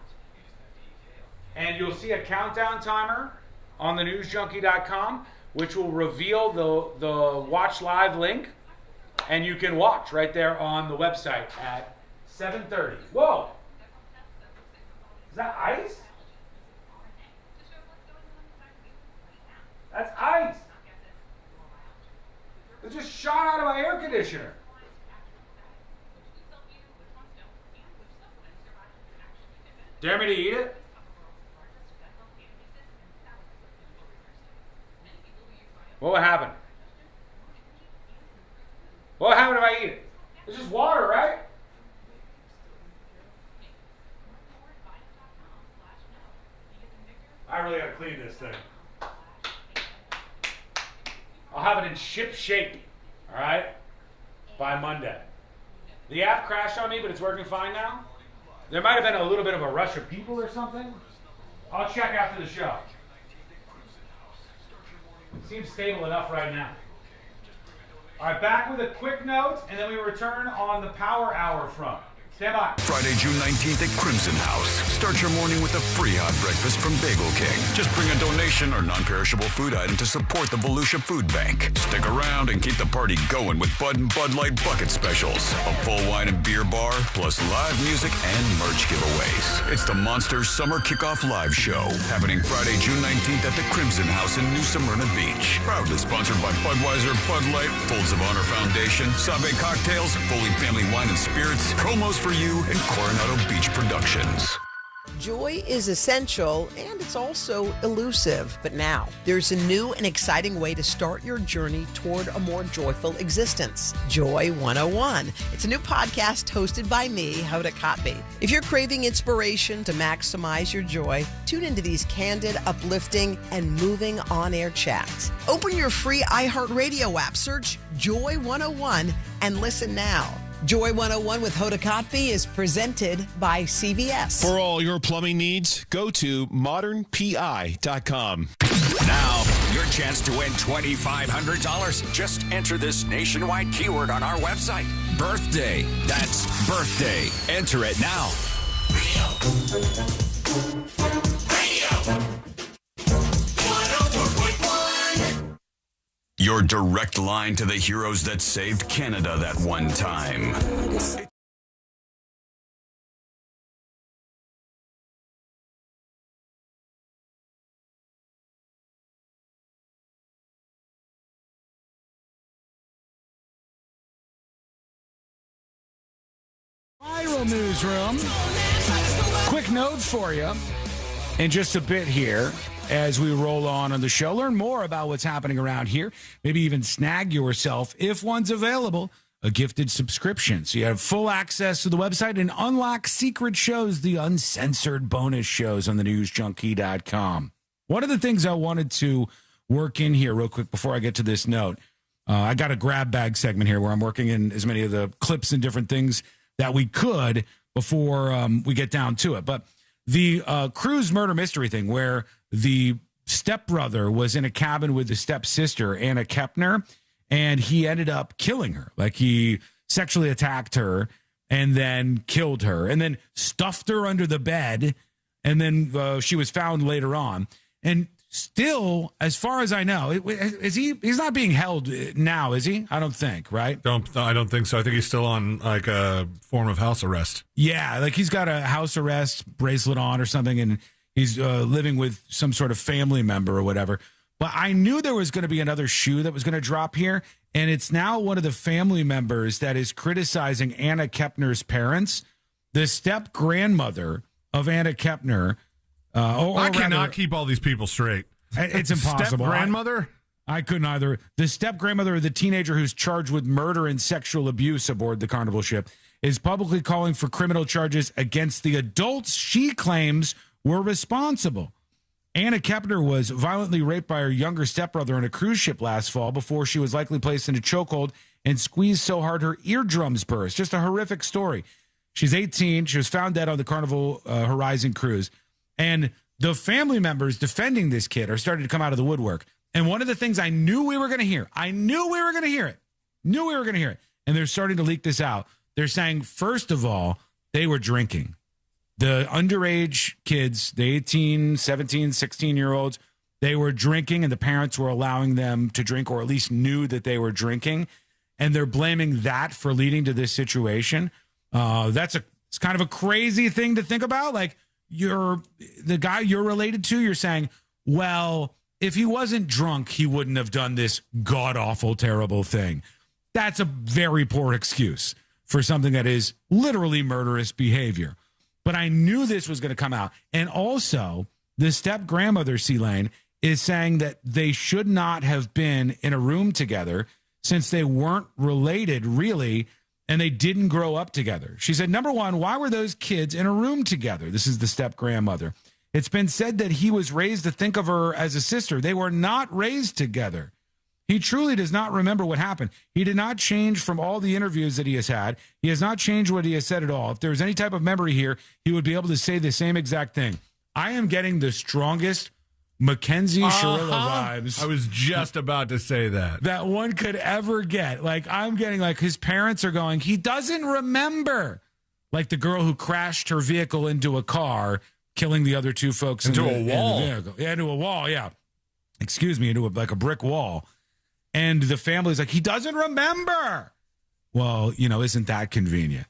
And you'll see a countdown timer on thenewsjunkie.com, which will reveal the watch live link. And you can watch right there on the website at 7:30. Whoa! Is that ice? That's ice. It just shot out of my air conditioner. Dare me to eat it? What would happen? What would happen if I eat it? It's just water, right? I really gotta clean this thing. I'll have it in ship shape, all right, by Monday. The app crashed on me, but it's working fine now. There might have been a little bit of a rush of people or something. I'll check after the show. It seems stable enough right now. All right, back with a quick note, and then we return on the Power Hour front. Stand by. Friday, June 19th at Crimson House. Start your morning with a free hot breakfast from Bagel King. Just bring a donation or non-perishable food item to support the Volusia Food Bank. Stick around and keep the party going with Bud and Bud Light bucket specials, a full wine and beer bar, plus live music and merch giveaways. It's the Monsters Summer Kickoff Live Show, happening Friday, June 19th at the Crimson House in New Smyrna Beach. Proudly sponsored by Budweiser, Bud Light, Folds of Honor Foundation, Sabe Cocktails, Foley Family Wine and Spirits, Comos for You, and Coronado Beach Productions. Joy is essential and it's also elusive. But now there's a new and exciting way to start your journey toward a more joyful existence. Joy 101. It's a new podcast hosted by me, Hoda Kotb. If you're craving inspiration to maximize your joy, tune into these candid, uplifting, and moving on-air chats. Open your free iHeartRadio app, search Joy 101, and listen now. Joy 101 with Hoda Kotb is presented by CVS. For all your plumbing needs, go to modernpi.com. Now, your chance to win $2,500. Just enter this nationwide keyword on our website. Birthday. That's birthday. Enter it now. Your direct line to the heroes that saved Canada that one time. Viral newsroom. Quick note for you in just a bit here as we roll on the show. Learn more about what's happening around here. Maybe even snag yourself, if one's available, a gifted subscription. So you have full access to the website and unlock secret shows, the uncensored bonus shows on thenewsjunkie.com. One of the things I wanted to work in here real quick before I get to this note, I got a grab bag segment here where I'm working in as many of the clips and different things that we could before we get down to it. But the Cruz murder mystery thing where the stepbrother was in a cabin with the stepsister, Anna Kepner, and he ended up killing her. Like he sexually attacked her and then killed her and then stuffed her under the bed. And then she was found later on. And still, as far as I know, he's not being held now, is he? I don't think, right? I don't think so. I think he's still on like a form of house arrest. Yeah, like he's got a house arrest bracelet on or something, and he's living with some sort of family member or whatever. But I knew there was going to be another shoe that was going to drop here, and it's now one of the family members that is criticizing Anna Kepner's parents, the step-grandmother of Anna Kepner. I cannot keep all these people straight. It's impossible. Step-grandmother? I couldn't either. The step-grandmother of the teenager who's charged with murder and sexual abuse aboard the Carnival ship is publicly calling for criminal charges against the adults she claims were responsible. Anna Kepner was violently raped by her younger stepbrother on a cruise ship last fall before she was likely placed in a chokehold and squeezed so hard her eardrums burst. Just a horrific story. She's 18. She was found dead on the Carnival Horizon cruise. And the family members defending this kid are starting to come out of the woodwork. And one of the things I knew we were going to hear, and they're starting to leak this out. They're saying, first of all, they were drinking. The underage kids, the 18, 17, 16-year-olds, they were drinking, and the parents were allowing them to drink, or at least knew that they were drinking. And they're blaming that for leading to this situation. It's kind of a crazy thing to think about. Like, the guy you're related to, you're saying, well, if he wasn't drunk, he wouldn't have done this god-awful, terrible thing. That's a very poor excuse for something that is literally murderous behavior. But I knew this was going to come out. And also, the step-grandmother, C-Lane, is saying that they should not have been in a room together since they weren't related, really, and they didn't grow up together. She said, number one, why were those kids in a room together? This is the step-grandmother. It's been said that he was raised to think of her as a sister. They were not raised together. He truly does not remember what happened. He did not change from all the interviews that he has had. He has not changed what he has said at all. If there was any type of memory here, he would be able to say the same exact thing. I am getting the strongest Mackenzie Shirilla vibes. I was just about to say that. That one could ever get. Like, I'm getting like his parents are going, he doesn't remember. Like the girl who crashed her vehicle into a car, killing the other two folks into a wall. Yeah, into a wall, yeah. Excuse me, into like a brick wall. And the family's like, he doesn't remember. Well, isn't that convenient?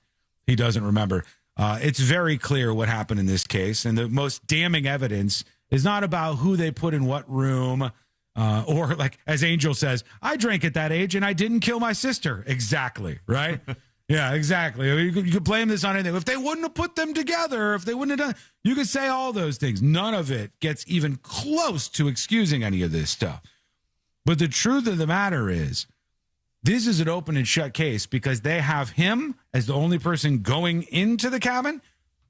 He doesn't remember. It's very clear what happened in this case. And the most damning evidence is not about who they put in what room, or like, as Angel says, I drank at that age and I didn't kill my sister. Exactly, right? Yeah, exactly. I mean, you could blame this on anything. If they wouldn't have put them together, if they wouldn't have done, you could say all those things. None of it gets even close to excusing any of this stuff. But the truth of the matter is, this is an open and shut case because they have him as the only person going into the cabin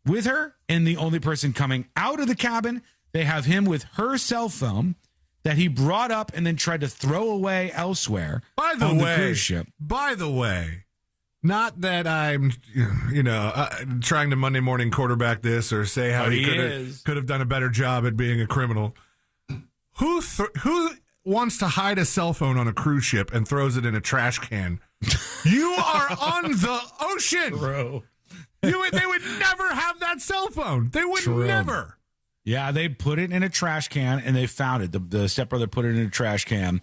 with her and the only person coming out of the cabin. They have him with her cell phone that he brought up and then tried to throw away elsewhere on the cruise ship. By the way, not that I'm, trying to Monday morning quarterback this or say how he could have done a better job at being a criminal. Who wants to hide a cell phone on a cruise ship and throws it in a trash can? You are on the ocean, bro. They would never have that cell phone. They would never. Yeah, they put it in a trash can and they found it. The stepbrother put it in a trash can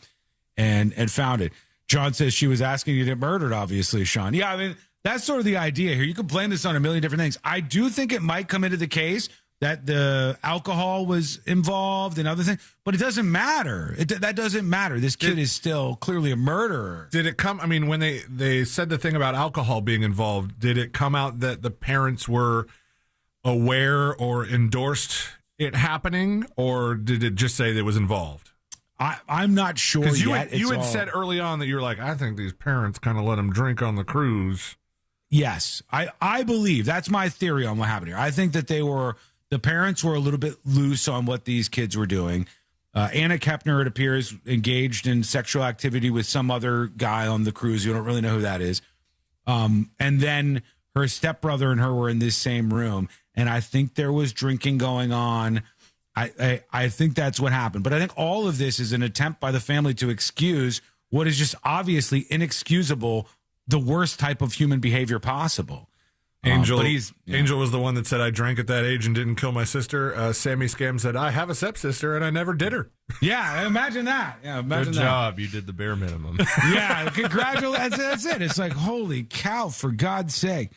and found it. John says she was asking you to get murdered, obviously, Sean. Yeah, I mean, that's sort of the idea here. You can blame this on a million different things. I do think it might come into the case that the alcohol was involved and other things, but it doesn't matter. That doesn't matter. This kid is still clearly a murderer. Did it come, I mean, when they said the thing about alcohol being involved, did it come out that the parents were aware or endorsed it happening, or did it just say that it was involved? I'm not sure yet. You had said early on that you were like, I think these parents kind of let them drink on the cruise. Yes, I believe that's my theory on what happened here. I think that the parents were a little bit loose on what these kids were doing. Anna Kepner, it appears, engaged in sexual activity with some other guy on the cruise. You don't really know who that is. And then her stepbrother and her were in this same room. And I think there was drinking going on. I think that's what happened. But I think all of this is an attempt by the family to excuse what is just obviously inexcusable, the worst type of human behavior possible. Angel was the one that said, I drank at that age and didn't kill my sister. Sammy Scam said, I have a stepsister and I never did her. Yeah, imagine that. Yeah, imagine Good job. You did the bare minimum. Yeah, congratulations. That's it. It's like, holy cow, for God's sake.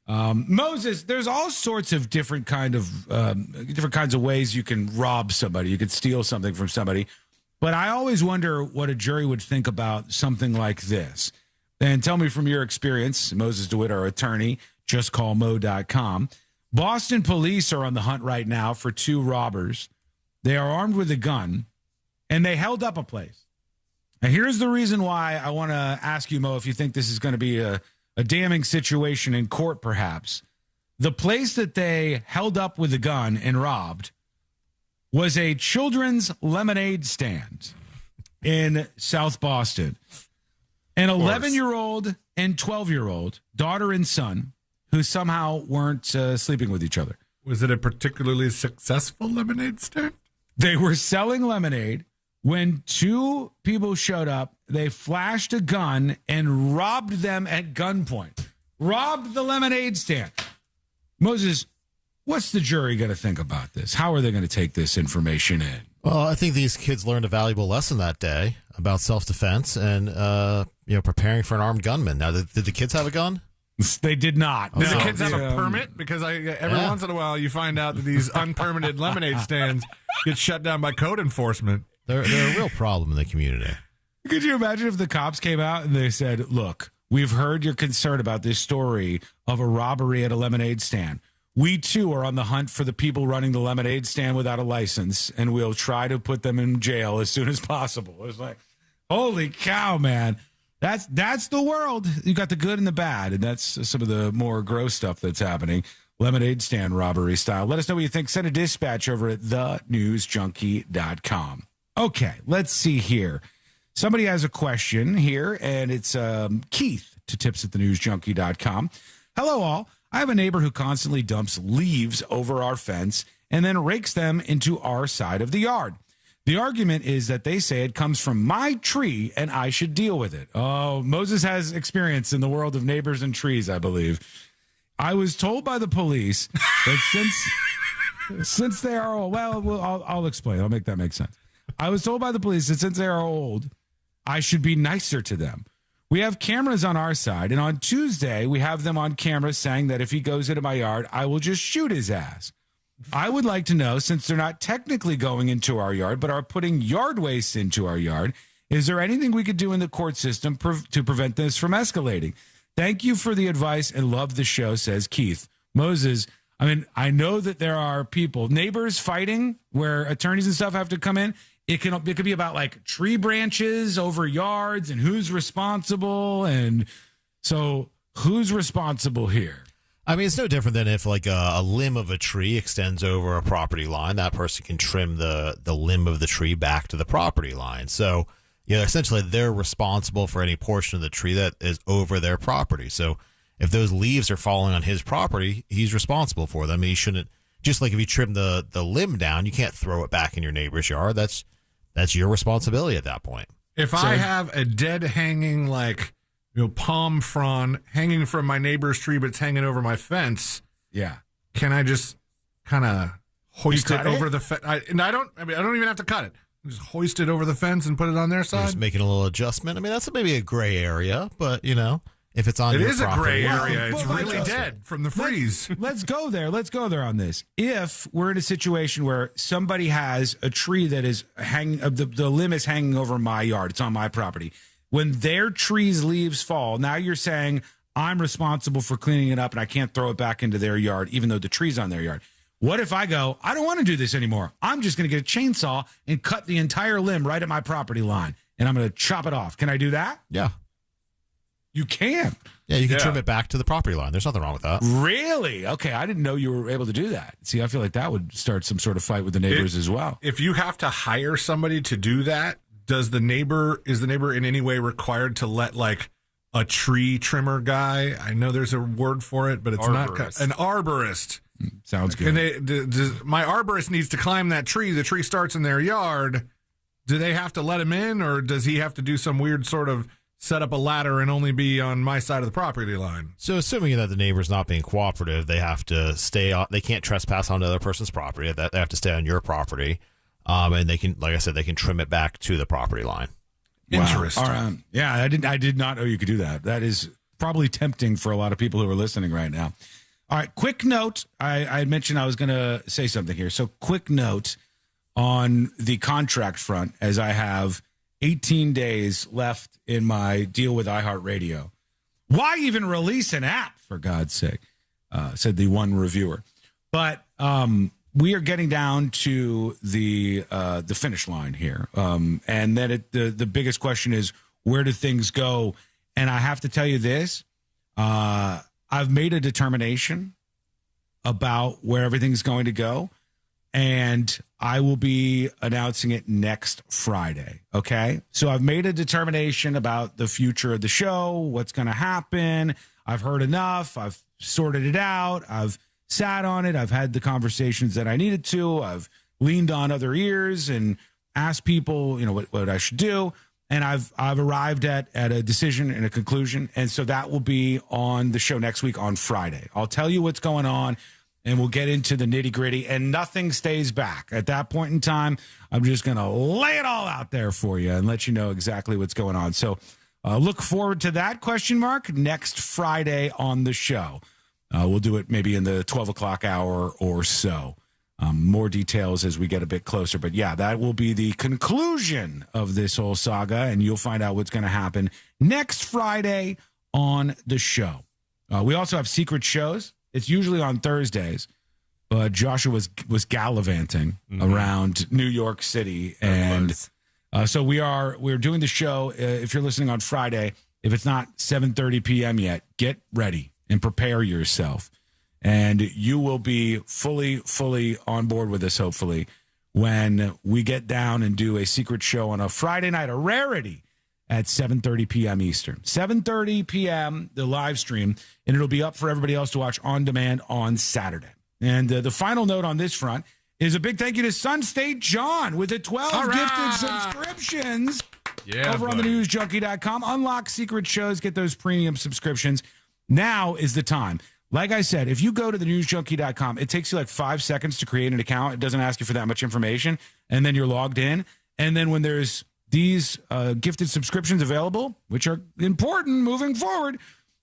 Moses, there's all sorts of different kinds of ways you can rob somebody. You could steal something from somebody. But I always wonder what a jury would think about something like this. And tell me from your experience, Moses DeWitt, our attorney, justcallmo.com. Boston police are on the hunt right now for two robbers. They are armed with a gun. and they held up a place. Now, here's the reason why I want to ask you, Mo, if you think this is going to be a damning situation in court, perhaps. The place that they held up with a gun and robbed was a children's lemonade stand in South Boston. An 11-year-old and 12-year-old, daughter and son, who somehow weren't sleeping with each other. Was it a particularly successful lemonade stand? They were selling lemonade when two people showed up. They flashed a gun and robbed them at gunpoint. Robbed the lemonade stand. Moses, what's the jury going to think about this? How are they going to take this information in? Well, I think these kids learned a valuable lesson that day about self-defense and preparing for an armed gunman. Now, did the kids have a gun? They did not. Did the kids have a permit? Because every once in a while you find out that these unpermitted lemonade stands get shut down by code enforcement. They're a real problem in the community. Could you imagine if the cops came out and they said, look, we've heard your concern about this story of a robbery at a lemonade stand. We, too, are on the hunt for the people running the lemonade stand without a license, and we'll try to put them in jail as soon as possible. It's like, holy cow, man. That's the world. You got the good and the bad, and that's some of the more gross stuff that's happening. Lemonade stand robbery style. Let us know what you think. Send a dispatch over at thenewsjunkie.com. Okay, let's see here. Somebody has a question here, and it's Keith to tips@thenewsjunkie.com. Hello, all. I have a neighbor who constantly dumps leaves over our fence and then rakes them into our side of the yard. The argument is that they say it comes from my tree and I should deal with it. Oh, Moses has experience in the world of neighbors and trees, I believe. I was told by the police that since they are old, I'll explain. I'll make that make sense. I was told by the police that since they are old, I should be nicer to them. We have cameras on our side, and on Tuesday, we have them on camera saying that if he goes into my yard, I will just shoot his ass. I would like to know, since they're not technically going into our yard, but are putting yard waste into our yard, is there anything we could do in the court system to prevent this from escalating? Thank you for the advice and love the show, says Keith. Moses, I mean, I know that there are people, neighbors fighting where attorneys and stuff have to come in. It could be about like tree branches over yards and who's responsible. And so who's responsible here? I mean, it's no different than if like a limb of a tree extends over a property line. That person can trim the limb of the tree back to the property line. So, essentially they're responsible for any portion of the tree that is over their property. So if those leaves are falling on his property, he's responsible for them. He shouldn't, just like if you trim the limb down, you can't throw it back in your neighbor's yard. That's your responsibility at that point. If I have a dead hanging, palm frond hanging from my neighbor's tree, but it's hanging over my fence, can I just kind of hoist it over the fence? I don't even have to cut it. Just hoist it over the fence and put it on their side. Just making a little adjustment. I mean, that's maybe a gray area, but if it's on your property. It is a gray area. It's really dead from the freeze. Let's go there. Let's go there on this. If we're in a situation where somebody has a tree that is hanging, the limb is hanging over my yard, it's on my property. When their tree's leaves fall, now you're saying I'm responsible for cleaning it up and I can't throw it back into their yard, even though the tree's on their yard. What if I go, I don't want to do this anymore. I'm just going to get a chainsaw and cut the entire limb right at my property line, and I'm going to chop it off. Can I do that? Yeah. You can. Yeah, you can trim it back to the property line. There's nothing wrong with that. Really? Okay, I didn't know you were able to do that. See, I feel like that would start some sort of fight with the neighbors as well. If you have to hire somebody to do that, is the neighbor in any way required to let a tree trimmer guy? I know there's a word for it, but it's not an arborist. Sounds good. My arborist needs to climb that tree. The tree starts in their yard. Do they have to let him in, or does he have to do some weird sort of set up a ladder and only be on my side of the property line? So assuming that the neighbor's not being cooperative, they have to stay on. They can't trespass onto the other person's property. They have to stay on your property. And they can, like I said, they can trim it back to the property line. Wow. Interesting. All right. Yeah, I did not know you could do that. That is probably tempting for a lot of people who are listening right now. All right, quick note. I had mentioned I was going to say something here. So quick note on the contract front, as I have 18 days left in my deal with iHeartRadio. Why even release an app, for God's sake, said the one reviewer. But we are getting down to the finish line here, and then the biggest question is, where do things go? And I have to tell you this: I've made a determination about where everything's going to go, and I will be announcing it next Friday. Okay, so I've made a determination about the future of the show, what's going to happen. I've heard enough. I've sorted it out. I've sat on it. I've had the conversations that I needed to. I've leaned on other ears and asked people, what I should do. And I've arrived at a decision and a conclusion. And so that will be on the show next week on Friday. I'll tell you what's going on, and we'll get into the nitty gritty, and nothing stays back. At that point in time, I'm just going to lay it all out there for you and let you know exactly what's going on. So look forward to that next Friday on the show. We'll do it maybe in the 12 o'clock hour or so. More details as we get a bit closer. But, yeah, that will be the conclusion of this whole saga, and you'll find out what's going to happen next Friday on the show. We also have secret shows. It's usually on Thursdays, but Joshua was gallivanting around New York City. And so we're doing the show. If you're listening on Friday, if it's not 7:30 p.m. yet, get ready and prepare yourself. And you will be fully on board with us, hopefully, when we get down and do a secret show on a Friday night, a rarity, at 7:30 p.m. Eastern. 7:30 p.m., the live stream, and it'll be up for everybody else to watch on demand on Saturday. And the final note on this front is a big thank you to Sun State John with the 12 gifted subscriptions over on the newsjunkie.com. Unlock secret shows, get those premium subscriptions. Now is the time. Like I said, if you go to the newsjunkie.com, it takes you like 5 seconds to create an account. It doesn't ask you for that much information. And then you're logged in. And then when there's these gifted subscriptions available, which are important moving forward,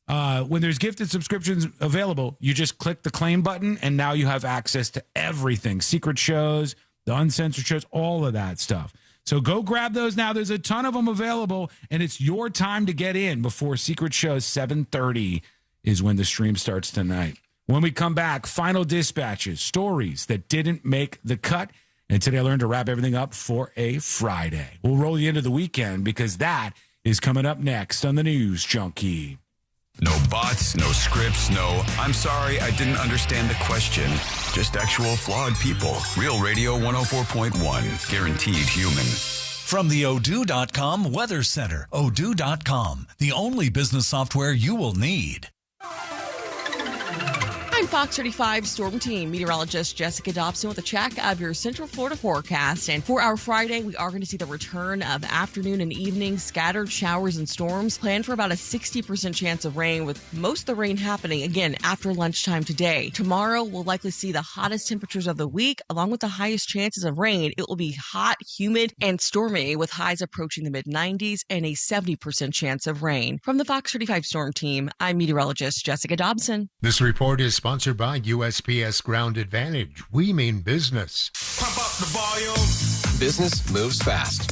when there's gifted subscriptions available, you just click the claim button, and now you have access to everything. Secret shows, the uncensored shows, all of that stuff. So go grab those now. There's a ton of them available, and it's your time to get in before Secret Shows 7:30 is when the stream starts tonight. When we come back, final dispatches, stories that didn't make the cut. And today I learned to wrap everything up for a Friday. We'll roll you into the weekend because that is coming up next on the News Junkie. No bots, no scripts, no, I'm sorry, I didn't understand the question. Just actual flawed people. Real Radio 104.1. Guaranteed human. From the Odoo.com Weather Center, Odoo.com, the only business software you will need. I'm Fox 35 Storm Team meteorologist Jessica Dobson with a check of your Central Florida forecast. And for our Friday, we are going to see the return of afternoon and evening scattered showers and storms. Planned for about a 60% chance of rain, with most of the rain happening, again, after lunchtime today. Tomorrow, we'll likely see the hottest temperatures of the week, along with the highest chances of rain. It will be hot, humid, and stormy, with highs approaching the mid-90s and a 70% chance of rain. From the Fox 35 Storm Team, I'm meteorologist Jessica Dobson. This report is sponsored by USPS Ground Advantage. We mean business. Pump up the volume. Business moves fast.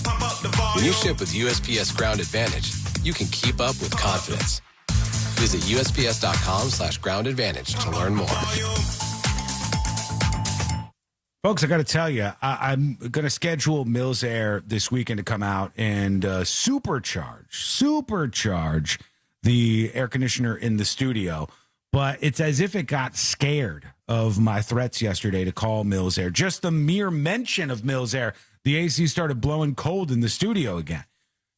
Pump up the volume. When you ship with USPS Ground Advantage, you can keep up with confidence. Visit USPS.com/Ground Advantage to learn more. Folks, I got to tell you, I'm going to schedule Mills Air this weekend to come out and supercharge the air conditioner in the studio. But it's as if it got scared of my threats yesterday to call Mills Air. Just the mere mention of Mills Air, the AC started blowing cold in the studio again.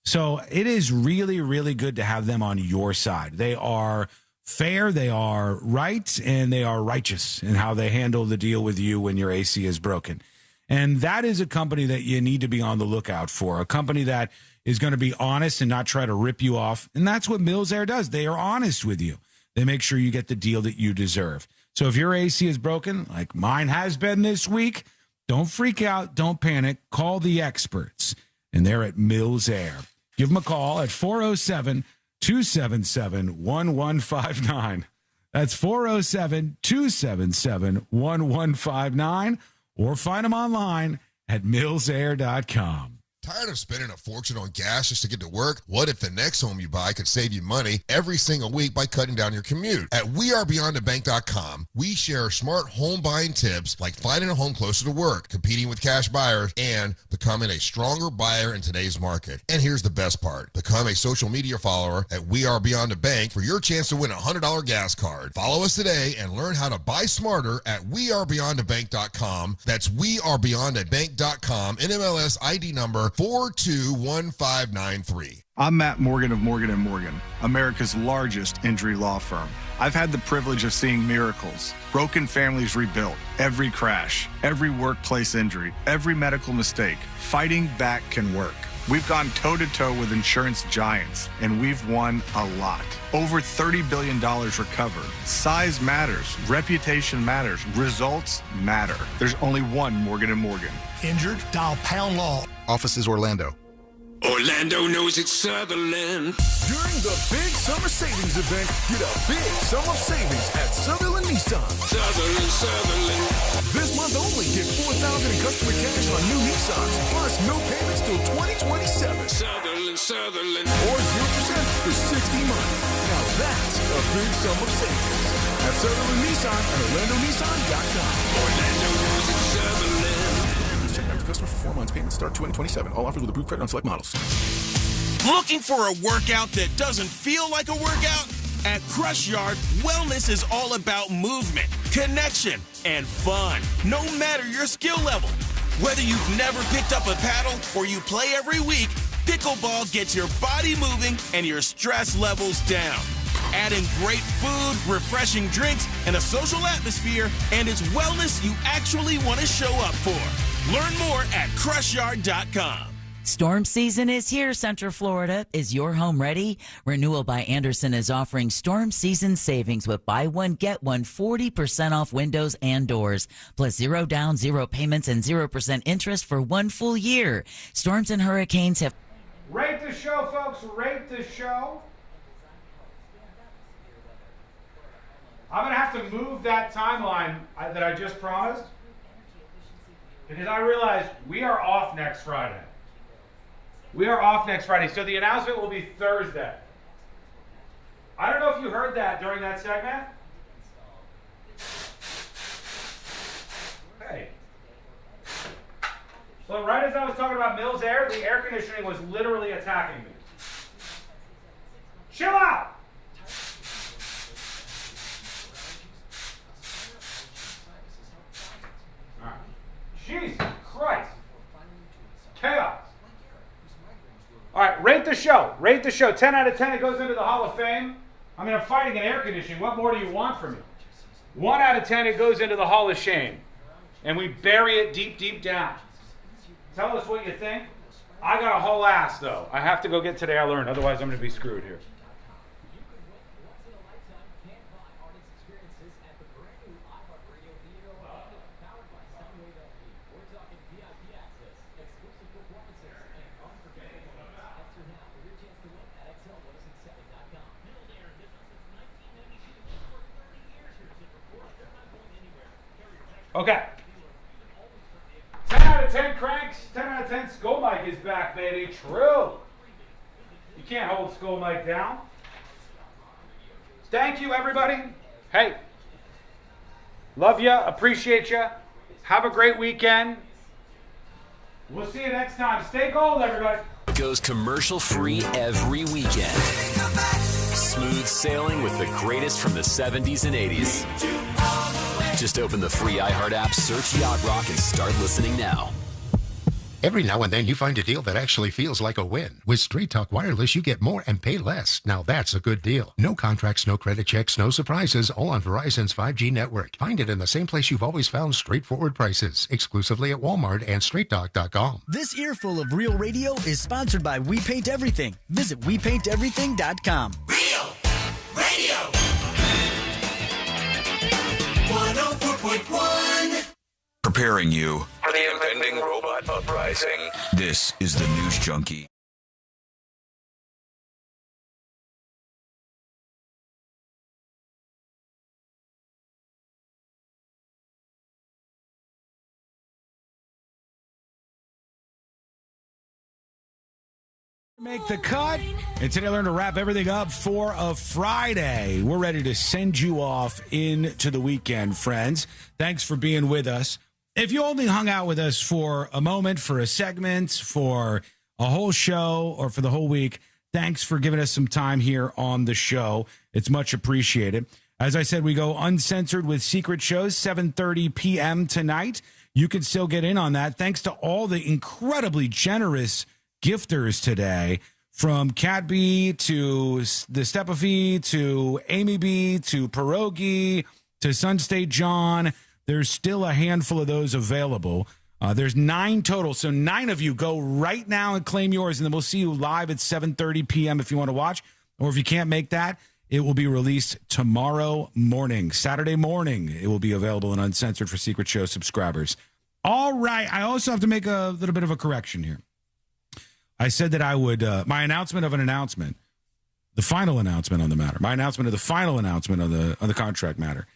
So it is really, really good to have them on your side. They are fair, they are right, and they are righteous in how they handle the deal with you when your AC is broken. And that is a company that you need to be on the lookout for, a company that is going to be honest and not try to rip you off. And that's what Mills Air does. They are honest with you. They make sure you get the deal that you deserve. So if your AC is broken, like mine has been this week, don't freak out. Don't panic. Call the experts. And they're at Mills Air. Give them a call at 407-277-1159. That's 407-277-1159. Or find them online at millsair.com. Tired of spending a fortune on gas just to get to work? What if the next home you buy could save you money every single week by cutting down your commute? At WeAreBeyondTheBank.com, we share smart home buying tips like finding a home closer to work, competing with cash buyers, and becoming a stronger buyer in today's market. And here's the best part. Become a social media follower at We Are Beyond the Bank for your chance to win a $100 gas card. Follow us today and learn how to buy smarter at WeAreBeyondTheBank.com. That's WeAreBeyondTheBank.com. NMLS ID number 421593. I'm Matt Morgan of Morgan & Morgan, America's largest injury law firm. I've had the privilege of seeing miracles, broken families rebuilt, every crash, every workplace injury, every medical mistake. Fighting back can work. We've gone toe-to-toe with insurance giants, and we've won a lot. Over $30 billion recovered. Size matters. Reputation matters. Results matter. There's only one Morgan & Morgan. Injured? Dial Pound Law. Office is Orlando. Orlando knows it's Sutherland. During the big summer savings event, get a big summer savings at Sutherland Nissan. Sutherland. This month only, get $4,000 in customer cash on new Nissans, plus no payments till 2027. Sutherland. Or 0% for 60 months. Now that's a big summer savings. At Sutherland Nissan and OrlandoNissan.com. Orlando knows it's Sutherland. Check out the customer for 4 months. Payments start 2027. All offers with approved credit on select models. Looking for a workout that doesn't feel like a workout? At Crush Yard, wellness is all about movement, connection, and fun, no matter your skill level. Whether you've never picked up a paddle or you play every week, pickleball gets your body moving and your stress levels down. Adding great food, refreshing drinks, and a social atmosphere, and it's wellness you actually want to show up for. Learn more at CrushYard.com. Storm season is here, Central Florida. Is your home ready? Renewal by Anderson is offering storm season savings with buy one, get one 40% off windows and doors, plus 0 down, 0 payments, and 0% interest for 1 full year. Storms and hurricanes have... Rate the show, folks. Rate the show. I'm going to have to move that timeline that I just promised, because I realized we are off next Friday. We are off next Friday, so the announcement will be Thursday. I don't know if you heard that during that segment. Hey. So right as I was talking about Mills Air, the air conditioning was literally attacking me. Chill out! All right. Jesus Christ. Chaos. All right, rate the show. Rate the show. 10 out of 10, it goes into the Hall of Fame. I mean, I'm fighting an air conditioning. What more do you want from me? 1 out of 10, it goes into the Hall of Shame. And we bury it deep, deep down. Tell us what you think. I got a whole ass, though. I have to go get Today I Learned. Otherwise, I'm going to be screwed here. Okay. 10 out of 10 cranks, 10 out of 10 Skull Mike is back, baby. True. You can't hold Skull Mike down. Thank you, everybody. Hey. Love ya. Appreciate ya. Have a great weekend. We'll see you next time. Stay gold, everybody. Goes commercial free every weekend. Smooth sailing with the greatest from the 70s and 80s. Just open the free iHeart app, search Yacht Rock, and start listening now. Every now and then you find a deal that actually feels like a win. With Straight Talk Wireless, you get more and pay less. Now that's a good deal. No contracts, no credit checks, no surprises, all on Verizon's 5G network. Find it in the same place you've always found straightforward prices, exclusively at Walmart and StraightTalk.com. This earful of real radio is sponsored by We Paint Everything. Visit WePaintEverything.com. Real Radio 104.1. Preparing you For the impending robot uprising. This is the News Junkie. Make the cut. And today I learned to wrap everything up for a Friday. We're ready to send you off into the weekend, friends. Thanks for being with us. If you only hung out with us for a moment, for a segment, for a whole show, or for the whole week, thanks for giving us some time here on the show. It's much appreciated. As I said, we go uncensored with secret shows, 7:30 p.m. tonight. You can still get in on that. Thanks to all the incredibly generous gifters today, from Cat B to the Stepafee to Amy B to Pierogi to Sunstate John. There's still a handful of those available. There's 9 total. So 9 of you go right now and claim yours, and then we'll see you live at 7:30 p.m. if you want to watch. Or if you can't make that, it will be released tomorrow morning, Saturday morning. It will be available and uncensored for Secret Show subscribers. All right. I also have to make a little bit of a correction here. I said that I would, my announcement of an announcement, the final announcement on the matter, my announcement of the final announcement on the contract matter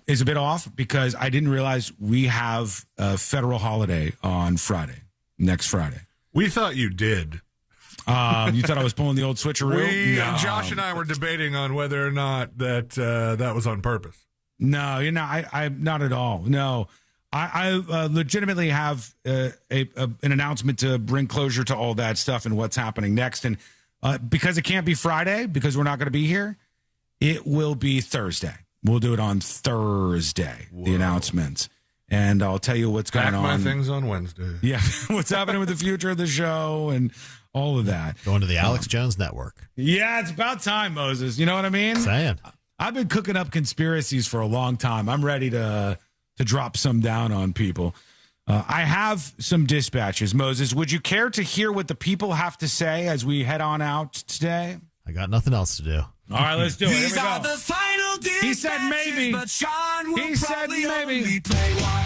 is a bit off because I didn't realize we have a federal holiday on Friday, next Friday. We thought you did. You thought I was pulling the old switcheroo? No. Josh and I were debating on whether or not that was on purpose. No, I not at all. No. I legitimately have an announcement to bring closure to all that stuff and what's happening next. And because it can't be Friday, because we're not going to be here, it will be Thursday. We'll do it on Thursday, the announcements. And I'll tell you what's going on. My things on Wednesday. Yeah, what's happening with the future of the show and all of that. Going to the Alex Jones Network. Yeah, it's about time, Moses. You know what I mean? Saying. I've been cooking up conspiracies for a long time. I'm ready to drop some down on people. I have some dispatches. Moses, would you care to hear what the people have to say as we head on out today? I got nothing else to do. All right, let's do it. These Here we are go. the final dispatches, He said maybe. But Sean will He said probably maybe. only play one.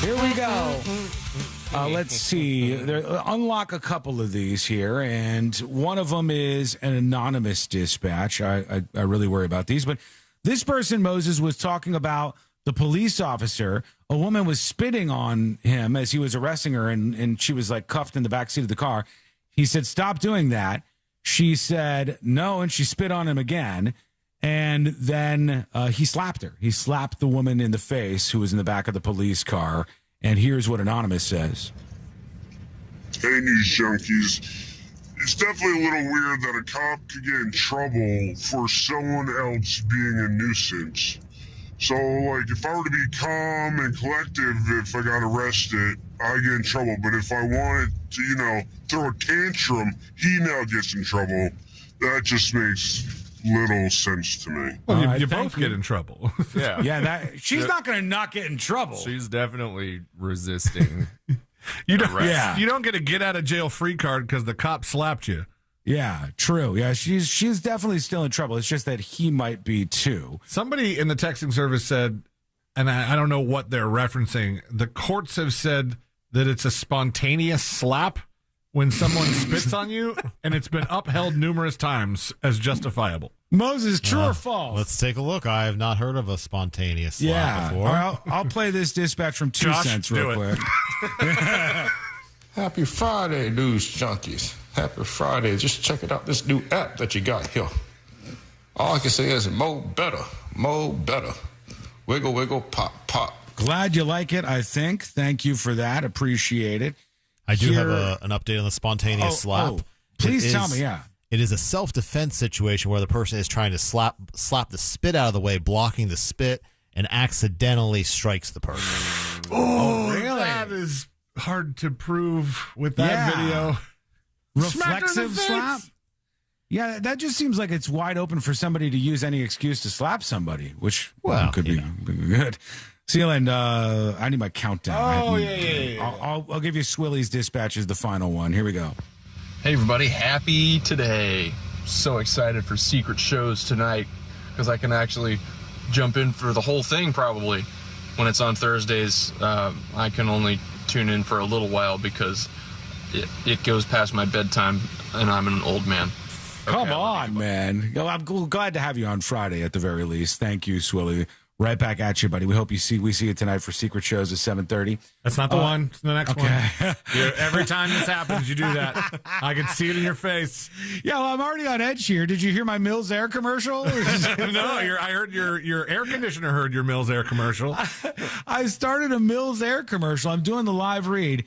Here we go. Let's see. Unlock a couple of these here, and one of them is an anonymous dispatch. I really worry about these, but this person, Moses, was talking about the police officer. A woman was spitting on him as he was arresting her, and she was like cuffed in the backseat of the car. He said, "Stop doing that." She said no, and she spit on him again. And then he slapped her. He slapped the woman in the face who was in the back of the police car. And here's what Anonymous says. Hey, news junkies. It's definitely a little weird that a cop could get in trouble for someone else being a nuisance. So, like, if I were to be calm and collective, if I got arrested, I get in trouble. But if I wanted to, throw a tantrum, he now gets in trouble. That just makes little sense to me. Well, you both get in trouble. Yeah. Yeah, she's not going to not get in trouble. She's definitely resisting. You don't get a get out of jail free card because the cop slapped you. Yeah, true. Yeah, she's definitely still in trouble. It's just that he might be too. Somebody in the texting service said, and I don't know what they're referencing, the courts have said that it's a spontaneous slap when someone spits on you, and it's been upheld numerous times as justifiable. Moses, true or false? Let's take a look. I have not heard of a spontaneous slap before. I'll play this dispatch from 2 cents real quick. Happy Friday, news junkies. Happy Friday. Just check it out, this new app that you got here. All I can say is mo better. Wiggle, wiggle, pop, pop. Glad you like it, I think. Thank you for that. Appreciate it. I do have an update on the spontaneous slap. Please tell me, yeah. It is a self-defense situation where the person is trying to slap the spit out of the way, blocking the spit, and accidentally strikes the person. Oh, really? That is hard to prove with that video. Reflexive slap? Yeah, that just seems like it's wide open for somebody to use any excuse to slap somebody, which could be good. Sealand, I need my countdown. Oh, yeah. I'll give you Swilly's dispatch as the final one. Here we go. Hey, everybody. Happy today. So excited for secret shows tonight because I can actually jump in for the whole thing probably. When it's on Thursdays, I can only tune in for a little while because it goes past my bedtime and I'm an old man. Come on, man. I'm glad to have you on Friday at the very least. Thank you, Swilly. right back at you, buddy. We hope we see you tonight for Secret Shows at 7:30. That's not the one. It's the next one. Okay. Every time this happens, you do that. I can see it in your face. Yeah, well, I'm already on edge here. Did you hear my Mills Air commercial? No, I heard your air conditioner heard your Mills Air commercial. I started a Mills Air commercial. I'm doing the live read.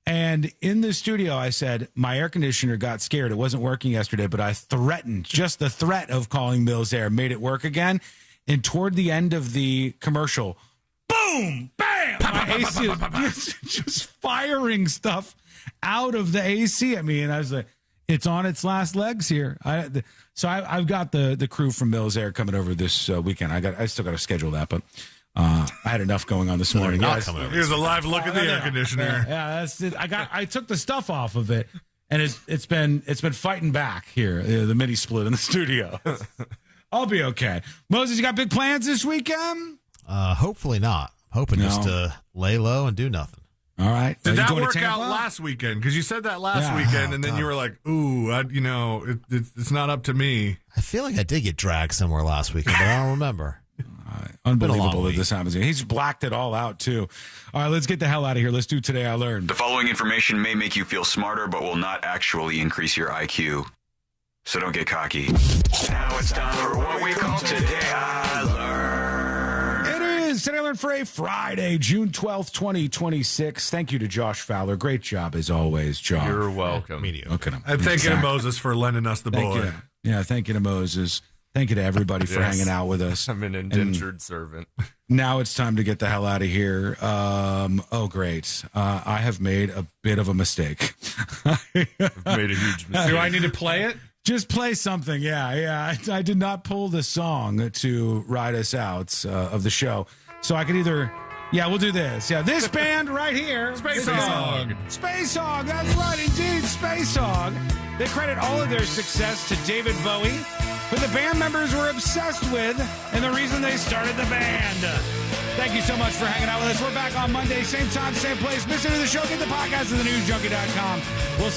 And in the studio, I said, my air conditioner got scared. It wasn't working yesterday, but I threatened, just the threat of calling Mills Air made it work again. And toward the end of the commercial, boom, bam, my AC was just firing stuff out of the AC at me. And I was like, it's on its last legs here. So I've got the crew from Mills Air coming over this weekend. I still got to schedule that, but I had enough going on this morning. Here's a live look at the air conditioner. Yeah, that's it. I took the stuff off of it, and it's been fighting back here. The mini split in the studio. I'll be okay. Moses, you got big plans this weekend? Hopefully not. Hoping just to lay low and do nothing. All right. Did that work out last weekend? Because you said that last weekend, and then you were like, "Ooh, it's not up to me." I feel like I did get dragged somewhere last weekend, but I don't remember. Unbelievable that this happens. He's blacked it all out, too. All right, let's get the hell out of here. Let's do Today I Learned. The following information may make you feel smarter, but will not actually increase your IQ. So don't get cocky. Now it's time for what we call Today I Learned. It is Today I Learned for a Friday, June 12th, 2026. Thank you to Josh Fowler. Great job, as always, Josh. You're welcome. Look at him. And thank you to Moses for lending us the boy. Thank you to Moses. Thank you to everybody for hanging out with us. I'm an indentured servant. Now it's time to get the hell out of here. Great. I have made a bit of a mistake. I've made a huge mistake. Do I need to play it? Just play something. Yeah. I did not pull the song to ride us out of the show. So I could either... Yeah, we'll do this. Yeah, this band right here. Space Hog. Space Hog. That's right, indeed. Space Hog. They credit all of their success to David Bowie, who the band members were obsessed with, and the reason they started the band. Thank you so much for hanging out with us. We're back on Monday, same time, same place. Listen to the show. Get the podcast at thenewsjunkie.com. We'll